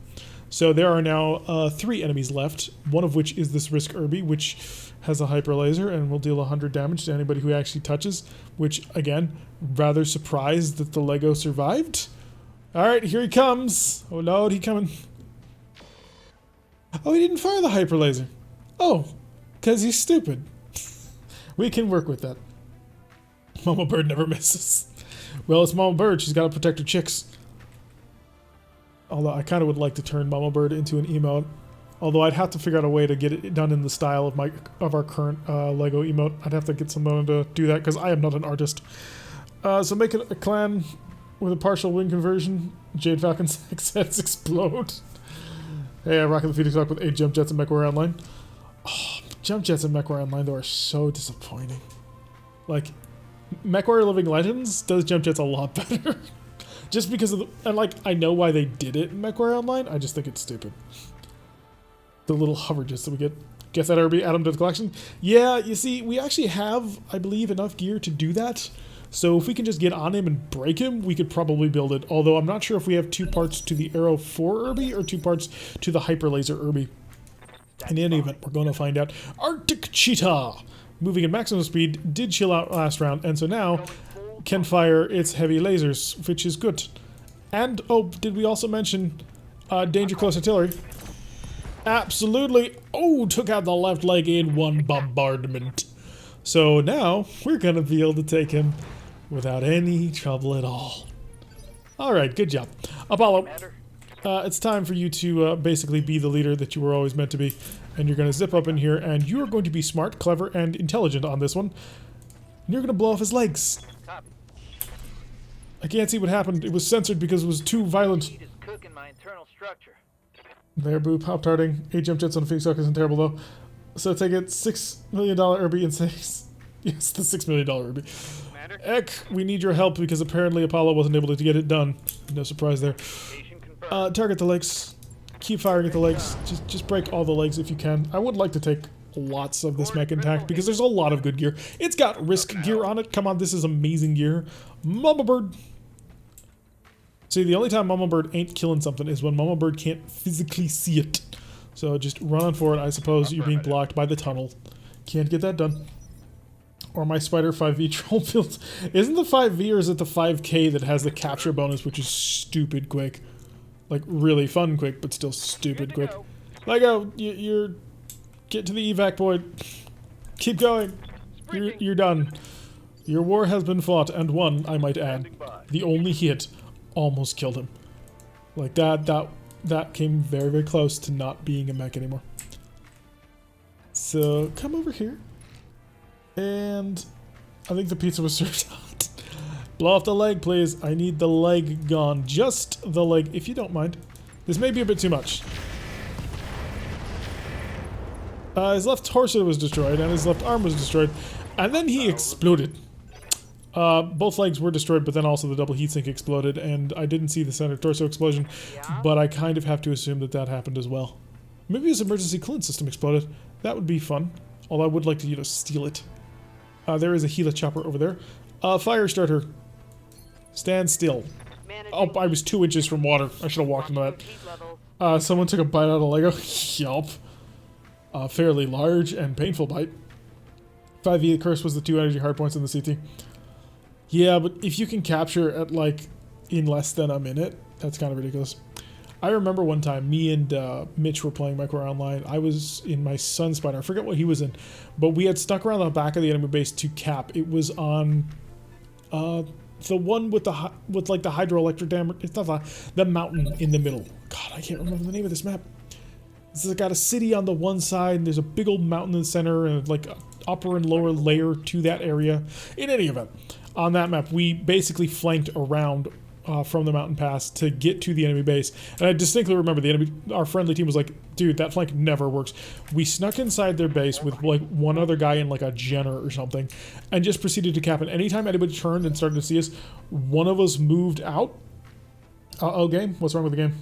So there are now 3 enemies left, one of which is this Risk Irby, which has a hyper laser and will deal 100 damage to anybody who actually touches, which, again, rather surprised that the Lego survived. Alright, here he comes. Oh, Lord, he coming. Oh, he didn't fire the hyper laser. Oh, because he's stupid. We can work with that. Mama Bird never misses. Well, it's Mama Bird. She's got to protect her chicks. Although I kind of would like to turn Mama Bird into an emote. Although I'd have to figure out a way to get it done in the style of our current Lego emote. I'd have to get someone to do that because I am not an artist. So make it a clan with a partial wing conversion. Jade Falcon 6 heads explode. Hey, I rocket the Phoenix Hawk with 8 jump jets and MechWarrior Online. Oh, jump jets and MechWarrior Online though are so disappointing. Like, MechWarrior Living Legends does jump jets a lot better. Just because of the, and like, I know why they did it in MechWarrior Online, I just think it's stupid. The little hover jets that we get. Guess that Irby, add them to the collection? Yeah, you see, we actually have, I believe, enough gear to do that. So if we can just get on him and break him, we could probably build it. Although I'm not sure if we have 2 parts to the Arrow 4 Irby or 2 parts to the Hyper Laser Irby. In any event, we're going to find out. Arctic Cheetah, moving at maximum speed, did chill out last round, and so now can fire its heavy lasers, which is good. And, oh, did we also mention Danger Close Artillery? Absolutely. Oh, took out the left leg in 1 bombardment. So now we're going to be able to take him without any trouble at all. All right, good job. Apollo, it's time for you to basically be the leader that you were always meant to be. And you're going to zip up in here, and you're going to be smart, clever, and intelligent on this one. And you're going to blow off his legs. I can't see what happened. It was censored because it was too violent. Heat is cooking my internal structure. There, boo, pop-tarting. 8 jump jets on a Phoenix Hawk isn't terrible, though. So take it, $6 million Irby and 6. Yes, the $6 million Irby. Commander, Eck, we need your help because apparently Apollo wasn't able to get it done. No surprise there. station confirmed. Target the legs. Keep firing at the legs. Just break all the legs if you can. I would like to take lots of this mech intact because there's a lot of good gear. It's got risk gear on it. Come on, this is amazing gear. Mama Bird. See, the only time Mama Bird ain't killing something is when Mama Bird can't physically see it. So just run on forward. I suppose you're being blocked by the tunnel. Can't get that done. Or my Spider 5V troll build. Isn't the 5V or is it the 5K that has the capture bonus, which is stupid quick? Like, really fun quick, but still stupid quick. Lego, you're... Get to the evac point. Keep going. You're done. Your war has been fought and won, I might add. The only hit. almost killed him. Like that came very, very close to not being a mech anymore. So come over here. And I think the pizza was served out. Blow off the leg, please. I need the leg gone. Just the leg, if you don't mind. This may be a bit too much. His left torso was destroyed, and his left arm was destroyed. And then he exploded. Both legs were destroyed, but then also the double heatsink exploded, and I didn't see the center torso explosion, but I kind of have to assume that that happened as well. Maybe his emergency coolant system exploded. That would be fun. Although I would like to, you know, steal it. There is a Gila chopper over there. Fire starter. Stand still. Oh, I was 2 inches from water. I should have walked into that. Someone took a bite out of Lego. Yup. A fairly large and painful bite. 5e curse was the 2 energy hardpoints in the CT. Yeah, but if you can capture at like in less than a minute, that's kind of ridiculous. I remember one time me and Mitch were playing Micro Online. I was in my Sun Spider. I forget what he was in, but we had stuck around the back of the enemy base to cap. It was on the one with the like the hydroelectric dam. It's not the mountain in the middle. God, I can't remember the name of this map. This has got a city on the one side, and there's a big old mountain in the center, and like an upper and lower layer to that area. In any event, on that map, we basically flanked around from the mountain pass to get to the enemy base. And I distinctly remember our friendly team was like, dude, that flank never works. We snuck inside their base with like one other guy in like a Jenner or something, and just proceeded to cap it. Anytime anybody turned and started to see us, one of us moved out. Uh-oh, game? What's wrong with the game?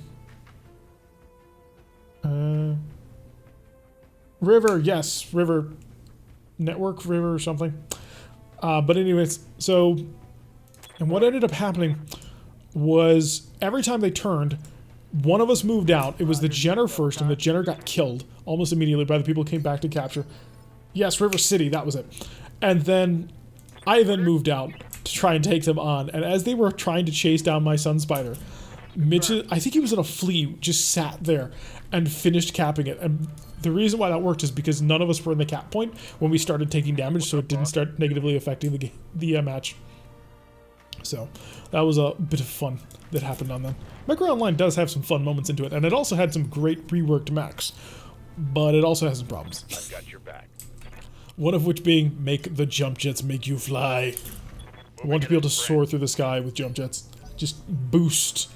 River, yes, River Network, River or something. But anyways, so, and what ended up happening was every time they turned, one of us moved out. It was the Jenner first, and the Jenner got killed almost immediately by the people who came back to capture. Yes, River City, that was it. And then I then moved out to try and take them on. And as they were trying to chase down my Sun Spider, Mitch, I think he was in a flea, just sat there and finished capping it. And the reason why that worked is because none of us were in the cap point when we started taking damage, so it didn't start negatively affecting the match. So that was a bit of fun that happened on them. Micro Online does have some fun moments into it, and it also had some great reworked mechs, but it also has some problems. I've got your back. One of which being, make the jump jets make you fly. I want to be able to soar through the sky with jump jets. Just boost.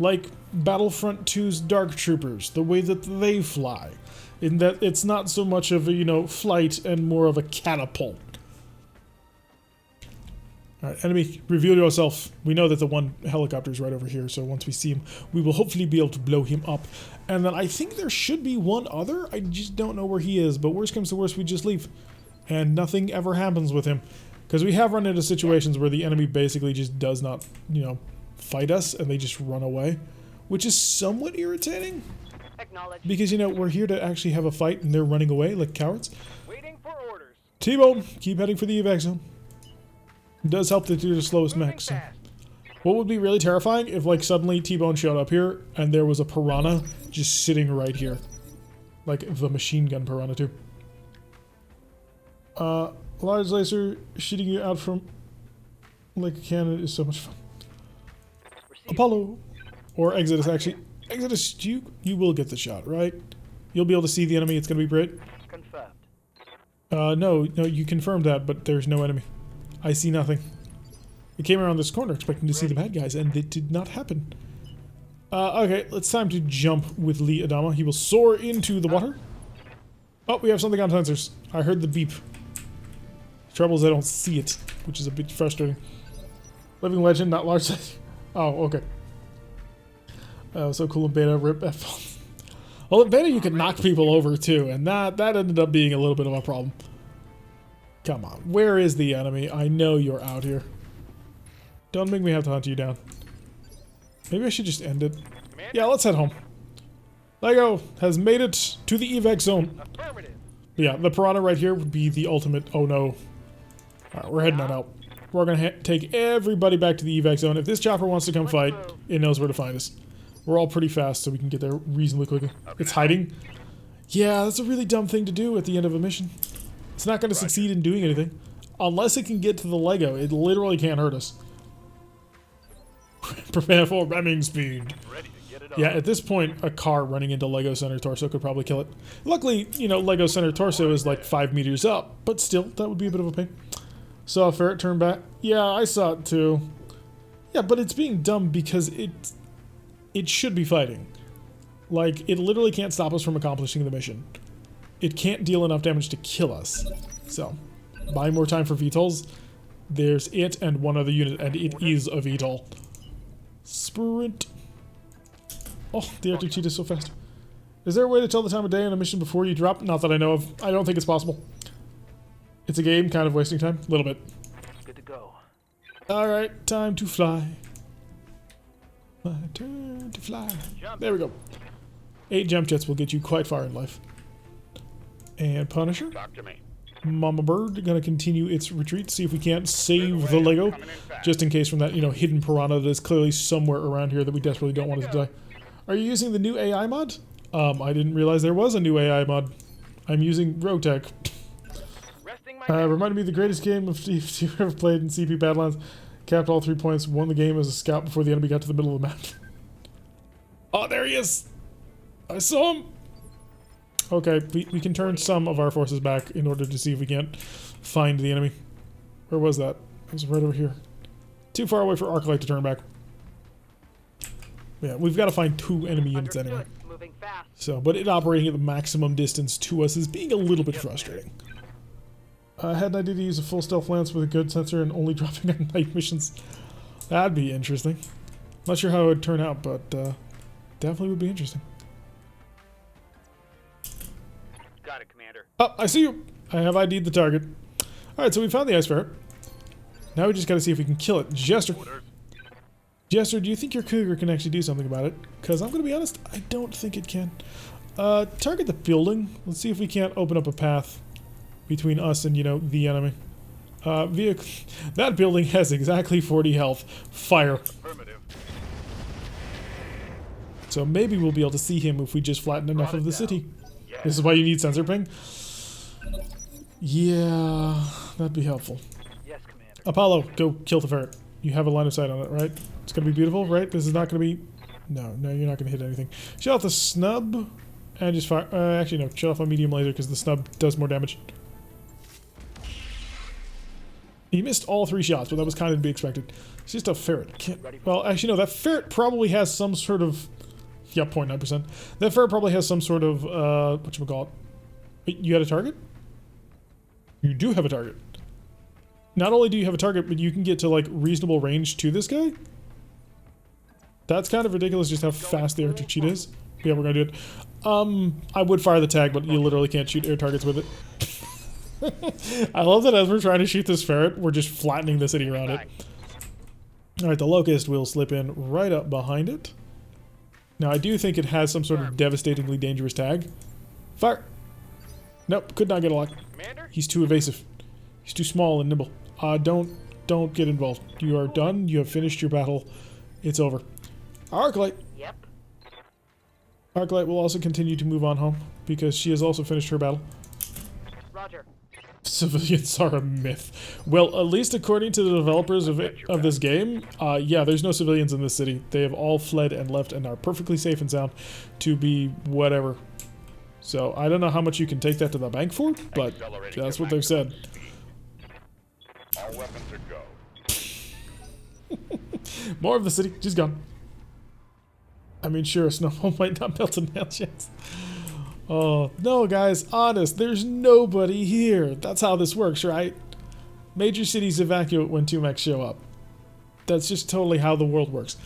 Like Battlefront 2's Dark Troopers, the way that they fly. In that it's not so much of a, you know, flight and more of a catapult. Alright, enemy, reveal yourself. We know that the one helicopter is right over here, so once we see him, we will hopefully be able to blow him up. And then I think there should be one other. I just don't know where he is, but worst comes to worst, we just leave. And nothing ever happens with him. Because we have run into situations where the enemy basically just does not, you know, fight us, and they just run away. Which is somewhat irritating. Because, you know, we're here to actually have a fight, and they're running away like cowards. Waiting for orders. T-Bone, keep heading for the evac zone. It does help that you're the slowest mech. So. What would be really terrifying if, like, suddenly T-Bone showed up here and there was a piranha just sitting right here. Like the machine gun piranha, too. Large laser shooting you out from like a cannon is so much fun. Apollo. Or Exodus, actually. Exodus, you will get the shot, right? You'll be able to see the enemy. It's going to be great. Confirmed. No, you confirmed that, but there's no enemy. I see nothing. I came around this corner expecting to see the bad guys, and it did not happen. Okay, it's time to jump with Lee Adama. He will soar into the water. Oh, we have something on sensors. I heard the beep. Trouble is I don't see it, which is a bit frustrating. Living legend, not large size. Oh, okay. So cool in beta, rip F. Well, in beta you can knock people over too, and that ended up being a little bit of a problem. Come on, where is the enemy? I know you're out here. Don't make me have to hunt you down. Maybe I should just end it. Yeah, let's head home. Lego has made it to the evac zone. Yeah, the piranha right here would be the ultimate, oh no. Alright, we're heading on out. We're gonna take everybody back to the evac zone. If this chopper wants to come fight, it knows where to find us. We're all pretty fast, so we can get there reasonably quickly. It's hiding. Yeah, that's a really dumb thing to do at the end of a mission. It's not going to succeed in doing anything. Unless it can get to the Lego. It literally can't hurt us. Prepare for ramming speed. Ready to get it Yeah, on. at this point, a car running into Lego Center Torso could probably kill it. Luckily, you know, Lego Center Torso is like 5 meters up, but still, that would be a bit of a pain. Saw a ferret turn back. Yeah, I saw it too. Yeah, but it's being dumb because it should be fighting. Like, it literally can't stop us from accomplishing the mission. It can't deal enough damage to kill us. So, buying more time for VTOLs. There's it and one other unit, and it is a VTOL. Sprint. Oh, the Arctic cheetah is so fast. Is there a way to tell the time of day on a mission before you drop? Not that I know of. I don't think it's possible. It's a game, kind of wasting time. A little bit. Good to go. Alright, time to fly. My turn to fly. There we go. 8 jump jets will get you quite far in life. And Punisher. Talk to me. Mama Bird gonna continue its retreat, see if we can't save the Lego, just in case from that, you know, hidden piranha that is clearly somewhere around here that we desperately don't want it to die. Are you using the new AI mod? I didn't realize there was a new AI mod. I'm using RogueTech. Resting my Reminded me of the greatest game of Thieves you ever played in CP Badlands. Capped all 3 points, won the game as a scout before the enemy got to the middle of the map. Oh, there he is! I saw him! Okay, we can turn some of our forces back in order to see if we can't find the enemy. Where was that? It was right over here. Too far away for Arclight to turn back. Yeah, we've got to find 2 enemy units anyway. Moving fast. So, but it operating at the maximum distance to us is being a little bit frustrating. Had an idea to use a full stealth lance with a good sensor and only dropping on night missions. That'd be interesting. Not sure how it would turn out, but definitely would be interesting. Got it, Commander. Oh, I see you. I have ID'd the target. Alright, so we found the ice ferret. Now we just gotta see if we can kill it. Jester. Jester, do you think your cougar can actually do something about it? Because I'm gonna be honest, I don't think it can. Target the building. Let's see if we can't open up a path between us and, you know, the enemy. Vehicle. That building has exactly 40 health. Fire. Affirmative. So maybe we'll be able to see him if we just flatten enough of the city. Yeah. This is why you need sensor ping? Yeah, that'd be helpful. Yes, Commander. Apollo, go kill the ferret. You have a line of sight on it, right? It's gonna be beautiful, right? This is not gonna be... No, you're not gonna hit anything. Shut off the snub, and just fire... actually, no, shut off a medium laser, because the snub does more damage. He missed all 3 shots, but that was kind of to be expected. It's just a ferret. Well, actually, no, that ferret probably has some sort of... Yeah, 0.9%. That ferret probably has some sort of, whatchamacallit. Wait, you had a target? You do have a target. Not only do you have a target, but you can get to, like, reasonable range to this guy? That's kind of ridiculous just how fast the Arctic cheetah is. Yeah, we're gonna do it. I would fire the tag, but you literally can't shoot air targets with it. I love that as we're trying to shoot this ferret, we're just flattening the city around it. Alright, the locust will slip in right up behind it. Now, I do think it has some sort of devastatingly dangerous tag. Fire! Nope, could not get a lock. Commander? He's too evasive. He's too small and nimble. Don't get involved. You are done. You have finished your battle. It's over. Arclight. Yep. Arclight will also continue to move on home because she has also finished her battle. Roger. Civilians are a myth. Well, at least according to the developers of this game, yeah, there's no civilians in this city. They have all fled and left and are perfectly safe and sound to be whatever. So, I don't know how much you can take that to the bank for, but that's what they've said. All weapons are go. More of the city, just gone. I mean, sure, a snowball might not melt a nail chance. Oh, no, guys, honest, there's nobody here. That's how this works, right? Major cities evacuate when 2 mechs show up. That's just totally how the world works.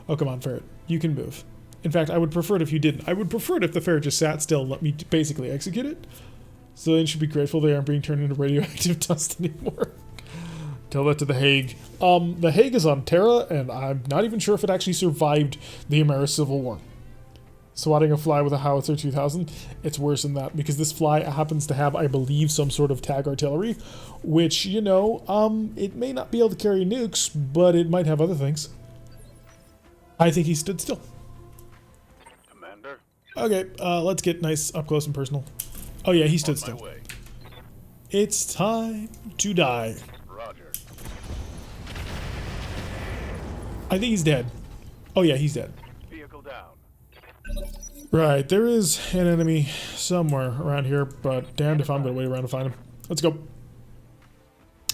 Oh, come on, ferret. You can move. In fact, I would prefer it if you didn't. I would prefer it if the ferret just sat still and let me basically execute it. So they should be grateful they aren't being turned into radioactive dust anymore. Tell that to The Hague. The Hague is on Terra, and I'm not even sure if it actually survived the American Civil War. Swatting a fly with a howitzer 2000, it's worse than that, because this fly happens to have, I believe, some sort of tag artillery, which, you know, it may not be able to carry nukes, but it might have other things. I think he stood still. Commander. Okay, let's get nice up close and personal. Oh yeah, he stood On my still. way. It's time to die. Roger. I think he's dead. Oh yeah, he's dead. Vehicle down. Right, there is an enemy somewhere around here, but damned if I'm going to wait around to find him. Let's go.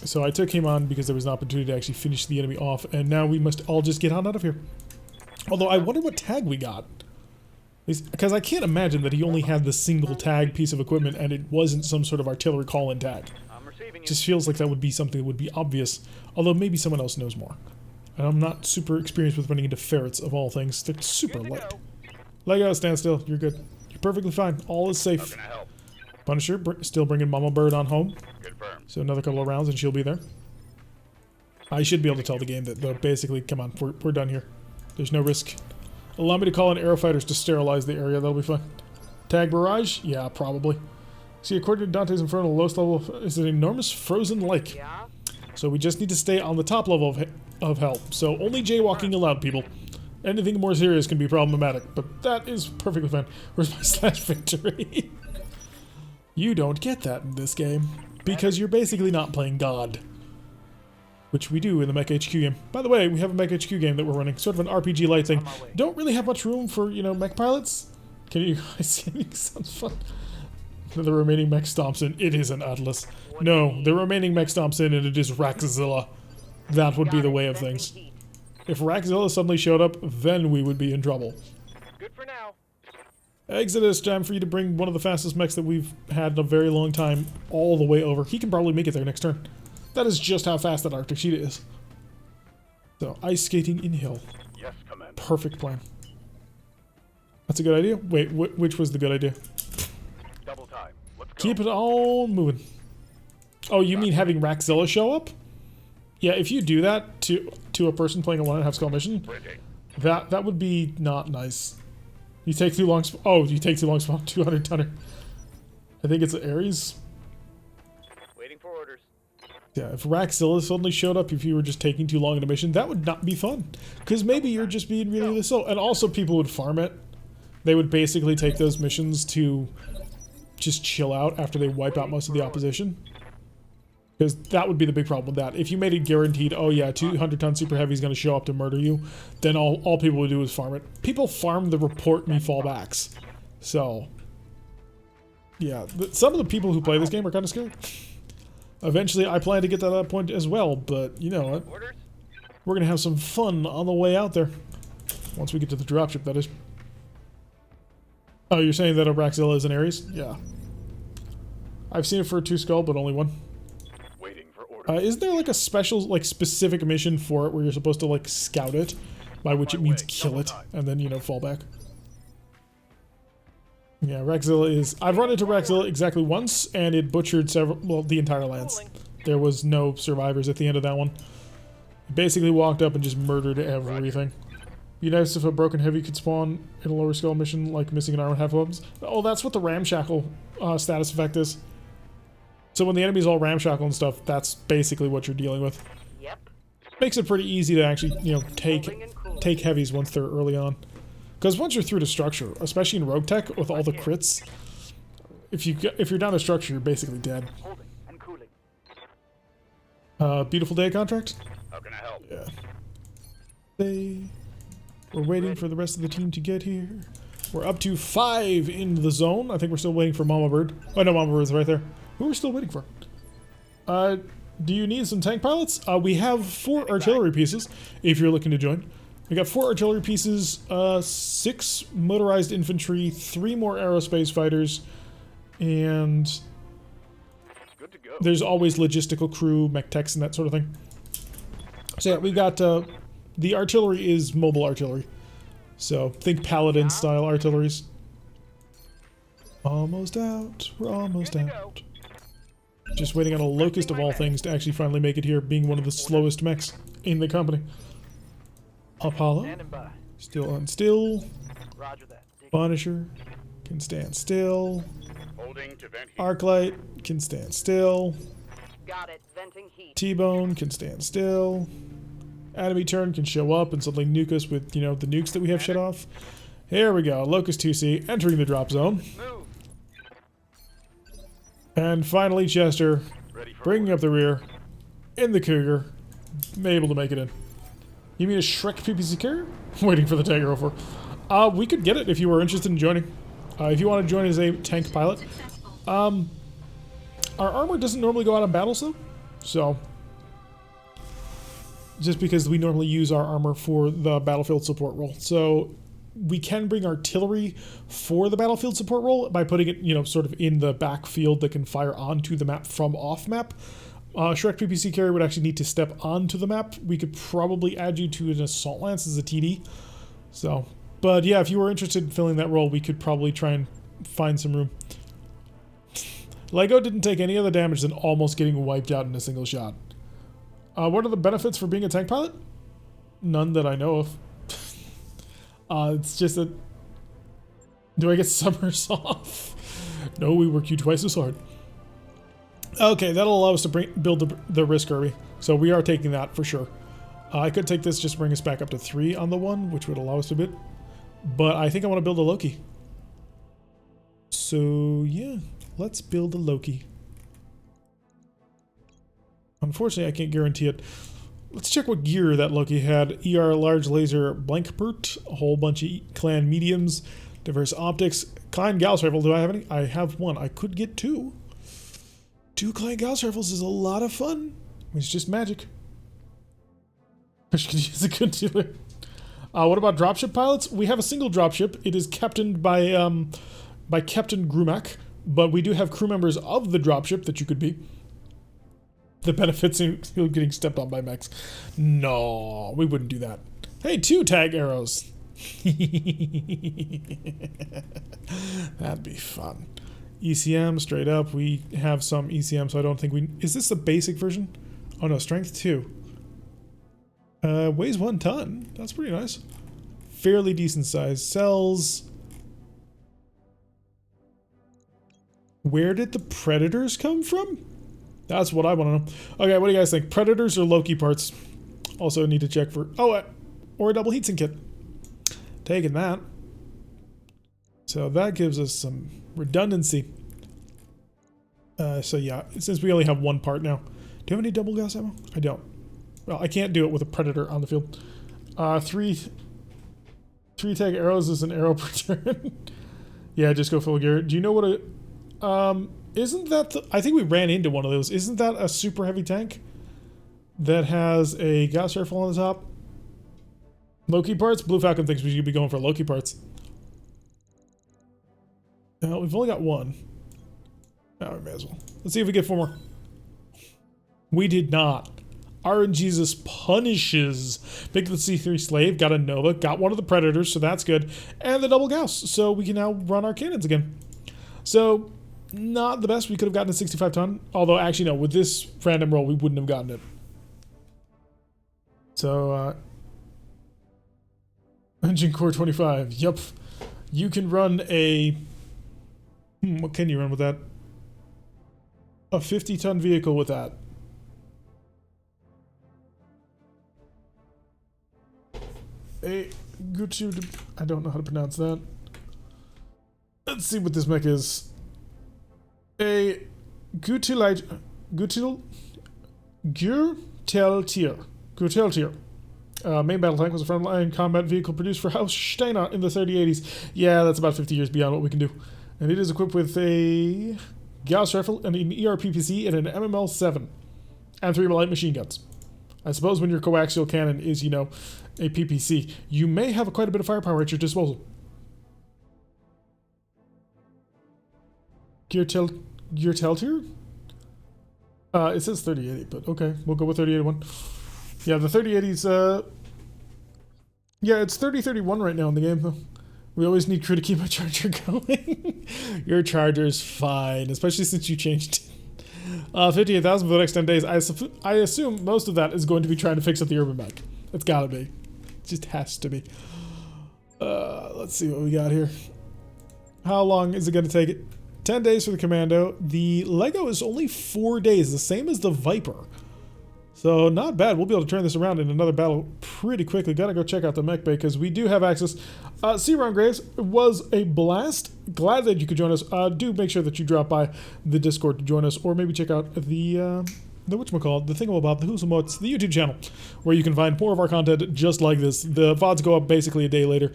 So I took him on because there was an opportunity to actually finish the enemy off, and now we must all just get on out of here. Although I wonder what tag we got. Because I can't imagine that he only had the single tag piece of equipment and it wasn't some sort of artillery call-in tag. I'm receiving you. Just feels like that would be something that would be obvious, although maybe someone else knows more. And I'm not super experienced with running into ferrets of all things. They're super Good to light. go. Lego, stand still. You're good. You're perfectly fine. All is How safe. can I help? Punisher, still bringing Mama Bird on home. Confirmed. So another couple of rounds and she'll be there. I should be able to tell the game that, though, basically, come on, we're done here. There's no risk. Allow me to call in aerofighters to sterilize the area. That'll be fun. Tag barrage? Yeah, probably. See, according to Dante's Inferno, the lowest level is an enormous frozen lake. Yeah? So we just need to stay on the top level of hell. So only jaywalking allowed, people. Anything more serious can be problematic, but that is perfectly fine. Where's my slash victory? You don't get that in this game, because you're basically not playing God. Which we do in the Mech HQ game. By the way, we have a Mech HQ game that we're running, sort of an RPG light thing. Don't really have much room for, you know, mech pilots. Can you guys see anything? Sounds fun. The remaining mech stomps in. It is an Atlas. No, the remaining mech stomps in and it is Raxzilla. That would be the way of things. If Raxzilla suddenly showed up, then we would be in trouble. Good for now. Exodus, time for you to bring one of the fastest mechs that we've had in a very long time all the way over. He can probably make it there next turn. That is just how fast that Arctic Sheet is. So, ice skating in hill. Yes, Commander. Perfect plan. That's a good idea? Wait, which was the good idea? Double time. Let's go. Keep it all moving. Oh, you mean having Raxzilla show up? Yeah, if you do that to a person playing a 1.5 skull mission, Bridging. that would be not nice. You take too long. Oh, you take too long. Spawn 200 tonner. I think it's Ares. Waiting for orders. Yeah, if Raxzilla suddenly showed up, if you were just taking too long in a mission, that would not be fun. Because maybe you're just being really, really slow. And also, people would farm it. They would basically take those missions to just chill out after they wipe out most of the opposition. Because that would be the big problem with that. If you made it guaranteed, oh yeah, 200-ton Super Heavy is going to show up to murder you, then all people would do is farm it. People farm the report me fallbacks. So, yeah, some of the people who play this game are kind of scary. Eventually, I plan to get to that point as well, but you know what? Orders? We're going to have some fun on the way out there. Once we get to the dropship, that is. Oh, you're saying that a Raxzilla is an Ares? Yeah. I've seen it for a 2 skull, but only one. Waiting for orders. Isn't there like a special, like specific mission for it where you're supposed to like scout it, by which it means kill it, and then, you know, fall back? Yeah, Raxzilla is... I've run into Raxzilla exactly once, and it butchered several... Well, the entire lance. There was no survivors at the end of that one. It basically walked up and just murdered everything. Be nice if a broken heavy could spawn in a lower skull mission, like missing an arm and half weapons. Oh, that's what the ramshackle status effect is. So when the enemy's all ramshackle and stuff, that's basically what you're dealing with. Yep. Makes it pretty easy to actually, you know, Holding and cooling. take heavies once they're early on. Because once you're through to structure, especially in RogueTech with all the crits, if you're down to structure, you're basically dead. Holding and cooling. Beautiful day contract? How can I help? Yeah. We're waiting for the rest of the team to get here. We're up to 5 in the zone. I think we're still waiting for Mama Bird. Oh no, Mama Bird's right there. Who are we still waiting for? Do you need some tank pilots? We have 4 artillery pieces, if you're looking to join. We got 4 artillery pieces, 6 motorized infantry, 3 more aerospace fighters, and Good to go. there's always logistical crew, mech techs, and that sort of thing. So yeah, we got, the artillery is mobile artillery. So think paladin style artilleries. Almost out. We're almost Good to go. out. Just waiting on a locust of all things to actually finally make it here, being one of the slowest mechs in the company. Apollo, Standing by. still on still. Roger that. Dig- Punisher can stand still. Holding to vent heat. Arclight can stand still. Got it. Venting heat. T-Bone can stand still. Enemy turn can show up and suddenly nuke us with, you know, the nukes that we have shut off. Here we go. Locust 2C entering the drop zone. Move. And finally, Chester Ready for bringing up the rear in the Cougar, able to make it in. You mean a Shrek PPC carrier? Waiting for the tag arrow for. We could get it if you were interested in joining. If you want to join as a tank pilot. Our armor doesn't normally go out on battles though. So, just because we normally use our armor for the battlefield support role. So, we can bring artillery for the battlefield support role by putting it, you know, sort of in the backfield that can fire onto the map from off map. Shrek PPC carrier would actually need to step onto the map. We could probably add you to an assault lance as a TD. So, but yeah, if you were interested in filling that role, we could probably try and find some room. Lego didn't take any of the damage and almost getting wiped out in a single shot. What are the benefits for being a tank pilot? None that I know of. It's just that... Do I get summers off? No, we work you twice as hard. Okay, that'll allow us to build the risk Kirby. So we are taking that for sure. I could take this just to bring us back up to 3 on the one, which would allow us a bit. But I think I want to build a Loki. So yeah, let's build a Loki. Unfortunately, I can't guarantee it. Let's check what gear that Loki had. ER large laser Blankpert, a whole bunch of clan mediums, diverse optics, Klein Gauss rifle. Do I have any? I have one. I could get 2. 2 Klein Gauss rifles is a lot of fun. It's just magic. I should use a good dealer. What about dropship pilots? We have a single dropship. It is captained by Captain Grumak, but we do have crew members of the dropship that you could be. The benefits of getting stepped on by mechs. No, we wouldn't do that. Hey, 2 tag arrows. That'd be fun. ECM, straight up. We have some ECM, so I don't think we... Is this the basic version? Oh no, strength 2. Weighs 1 ton. That's pretty nice. Fairly decent size. Cells. Where did the Predators come from? That's what I want to know. Okay, what do you guys think? Predators or Loki parts? Also need to check for... Oh, or a double heatsink kit. Taking that. So that gives us some redundancy. So yeah, since we only have 1 part now. Do you have any double gas ammo? I don't. Well, I can't do it with a Predator on the field. 3 tag arrows is an arrow per turn. Yeah, just go full gear. Do you know what a... Isn't that the... I think we ran into one of those. Isn't that a super heavy tank that has a gas rifle on the top? Loki parts? Blue Falcon thinks we should be going for Loki parts. We've only got 1. Oh, we may as well. Let's see if we get 4 more. We did not. RNGesus punishes. Picked the C3 Slave, got a Nova, got one of the Predators, so that's good. And the double Gauss, so we can now run our cannons again. So... Not the best. We could have gotten a 65 ton. Although, actually, no. With this random roll, we wouldn't have gotten it. So, Engine Core 25. Yup. You can run a... what can you run with that? A 50-ton vehicle with that. A Gucci... I don't know how to pronounce that. Let's see what this mech is. A Gürteltier. Main battle tank was a frontline combat vehicle produced for Haus Steiner in the 3080s. Yeah, that's about 50 years beyond what we can do. And it is equipped with a Gauss rifle and an ERPPC and an MML-7. And 3 light machine guns. I suppose when your coaxial cannon is, you know, a PPC, you may have quite a bit of firepower at your disposal. Gürteltier? It says 3080, but okay, we'll go with 3081. Yeah, the 3080's, yeah, it's 3031 right now in the game, though. We always need crew to keep my charger going. Your charger's fine, especially since you changed it. 58,000 for the next 10 days. I assume most of that is going to be trying to fix up the Urban mech. It's gotta be. It just has to be. Let's see what we got here. How long is it gonna take it? 10 days for the Commando. The Lego is only 4 days, the same as the Viper. So not bad. We'll be able to turn this around in another battle pretty quickly. Gotta go check out the mech bay because we do have access. C-Ron Graves, it was a blast. Glad that you could join us. Do make sure that you drop by the Discord to join us, or maybe check out the whatchamacallit, the thingamabob, the who's the YouTube channel, where you can find more of our content just like this. The VODs go up basically a day later.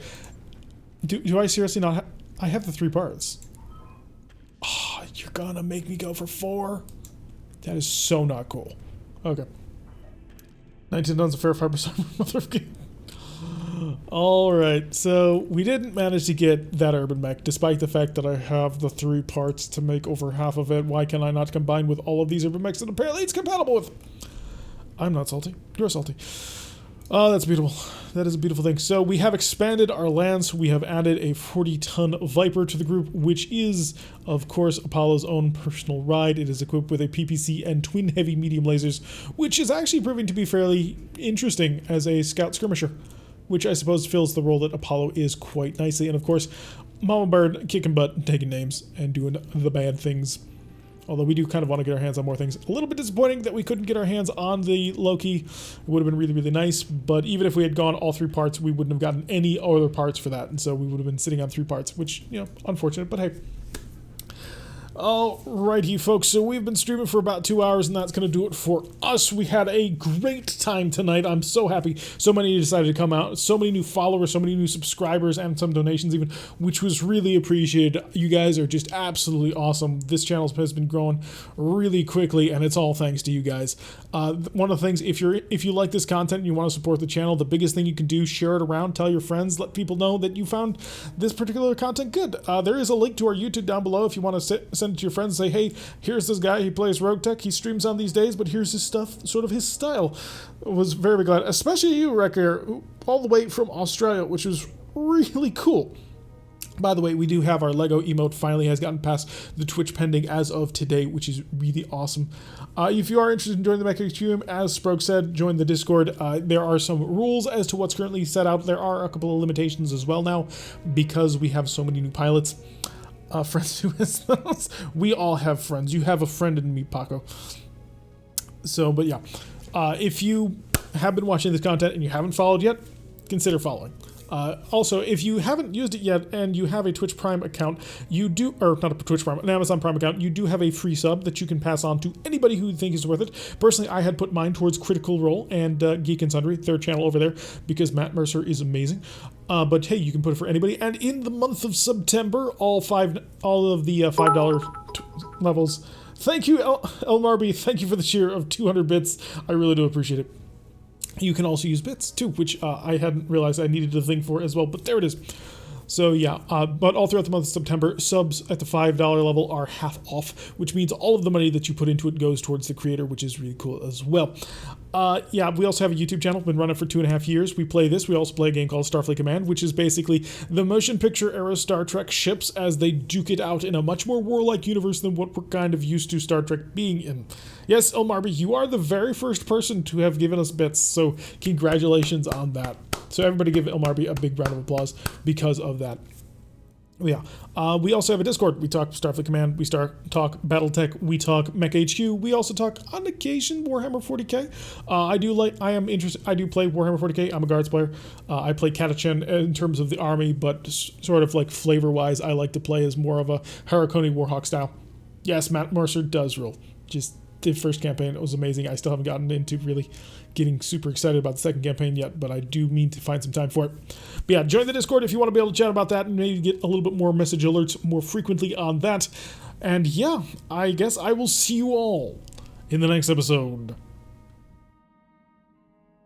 Do I seriously not I have the 3 parts. Oh, you're gonna make me go for 4? That is so not cool. Okay. 19 tons of fair fiber motherfucker. Alright, so we didn't manage to get that urban mech, despite the fact that I have the 3 parts to make over half of it. Why can I not combine with all of these urban mechs that apparently it's compatible with? I'm not salty. You're salty. Oh, that's beautiful. That is a beautiful thing. So we have expanded our lance. We have added a 40-ton Viper to the group, which is, of course, Apollo's own personal ride. It is equipped with a PPC and twin heavy medium lasers, which is actually proving to be fairly interesting as a scout skirmisher, which I suppose fills the role that Apollo is quite nicely. And of course, Mama Bird kicking butt and taking names and doing the bad things. Although we do kind of want to get our hands on more things. A little bit disappointing that we couldn't get our hands on the Loki. It would have been really, really nice. But even if we had gone all 3 parts, we wouldn't have gotten any other parts for that. And so we would have been sitting on 3 parts, which, you know, unfortunate, but hey. Alrighty, folks, so we've been streaming for about 2 hours, and that's going to do it for us. We had a great time tonight. I'm so happy. So many decided to come out. So many new followers, so many new subscribers, and some donations even, which was really appreciated. You guys are just absolutely awesome. This channel has been growing really quickly, and it's all thanks to you guys. One of the things, if you like this content and you want to support the channel, the biggest thing you can do, share it around, tell your friends, let people know that you found this particular content good. There is a link to our YouTube down below if you want to send it to your friends and say, hey, here's this guy, he plays RogueTech, he streams on these days, but here's his stuff, sort of his style. I was very, very glad, especially you, Wrecker, all the way from Australia, which was really cool. By the way, we do have our Lego emote finally has gotten past the Twitch pending as of today, which is really awesome. If you are interested in joining the MechHQ, as Sproke said, join the Discord. There are some rules as to what's currently set out. There are a couple of limitations as well now because we have so many new pilots. Friends who has those. We all have friends. You have a friend in me, Paco. So, but yeah. If you have been watching this content and you haven't followed yet, consider following. Also, if you haven't used it yet and you have a Twitch Prime account, you do, or not a Twitch Prime, an Amazon Prime account, you do have a free sub that you can pass on to anybody who you think is worth it. Personally, I had put mine towards Critical Role and Geek and Sundry, their channel over there, because Matt Mercer is amazing. But hey, you can put it for anybody. And in the month of September, all of the $5 levels. Thank you, Elmarby. Thank you for the cheer of 200 bits. I really do appreciate it. You can also use bits too, which I hadn't realized I needed to think for as well, but there it is. So yeah, but all throughout the month of September, subs at the $5 level are half off, which means all of the money that you put into it goes towards the creator, which is really cool as well. Yeah, we also have a YouTube channel, been running for 2.5 years. We play this. We also play a game called Starfleet Command, which is basically the motion picture era Star Trek ships as they duke it out in a much more warlike universe than what we're kind of used to Star Trek being in. Yes, Elmarby, you are the very first person to have given us bits, so congratulations on that. So everybody give Elmarby a big round of applause because of that. Yeah. We also have a Discord. We talk Starfleet Command. We talk BattleTech. We talk MechHQ. We also talk on occasion Warhammer 40k. I do play Warhammer 40k. I'm a guards player. I play Catachan in terms of the army, but sort of like flavor-wise, I like to play as more of a Harakoni Warhawk style. Yes, Matt Mercer does rule. Just the first campaign, it was amazing. I still haven't gotten into really getting super excited about the second campaign yet, but I do mean to find some time for it. But yeah, join the Discord if you want to be able to chat about that and maybe get a little bit more message alerts more frequently on that. And yeah, I guess I will see you all in the next episode.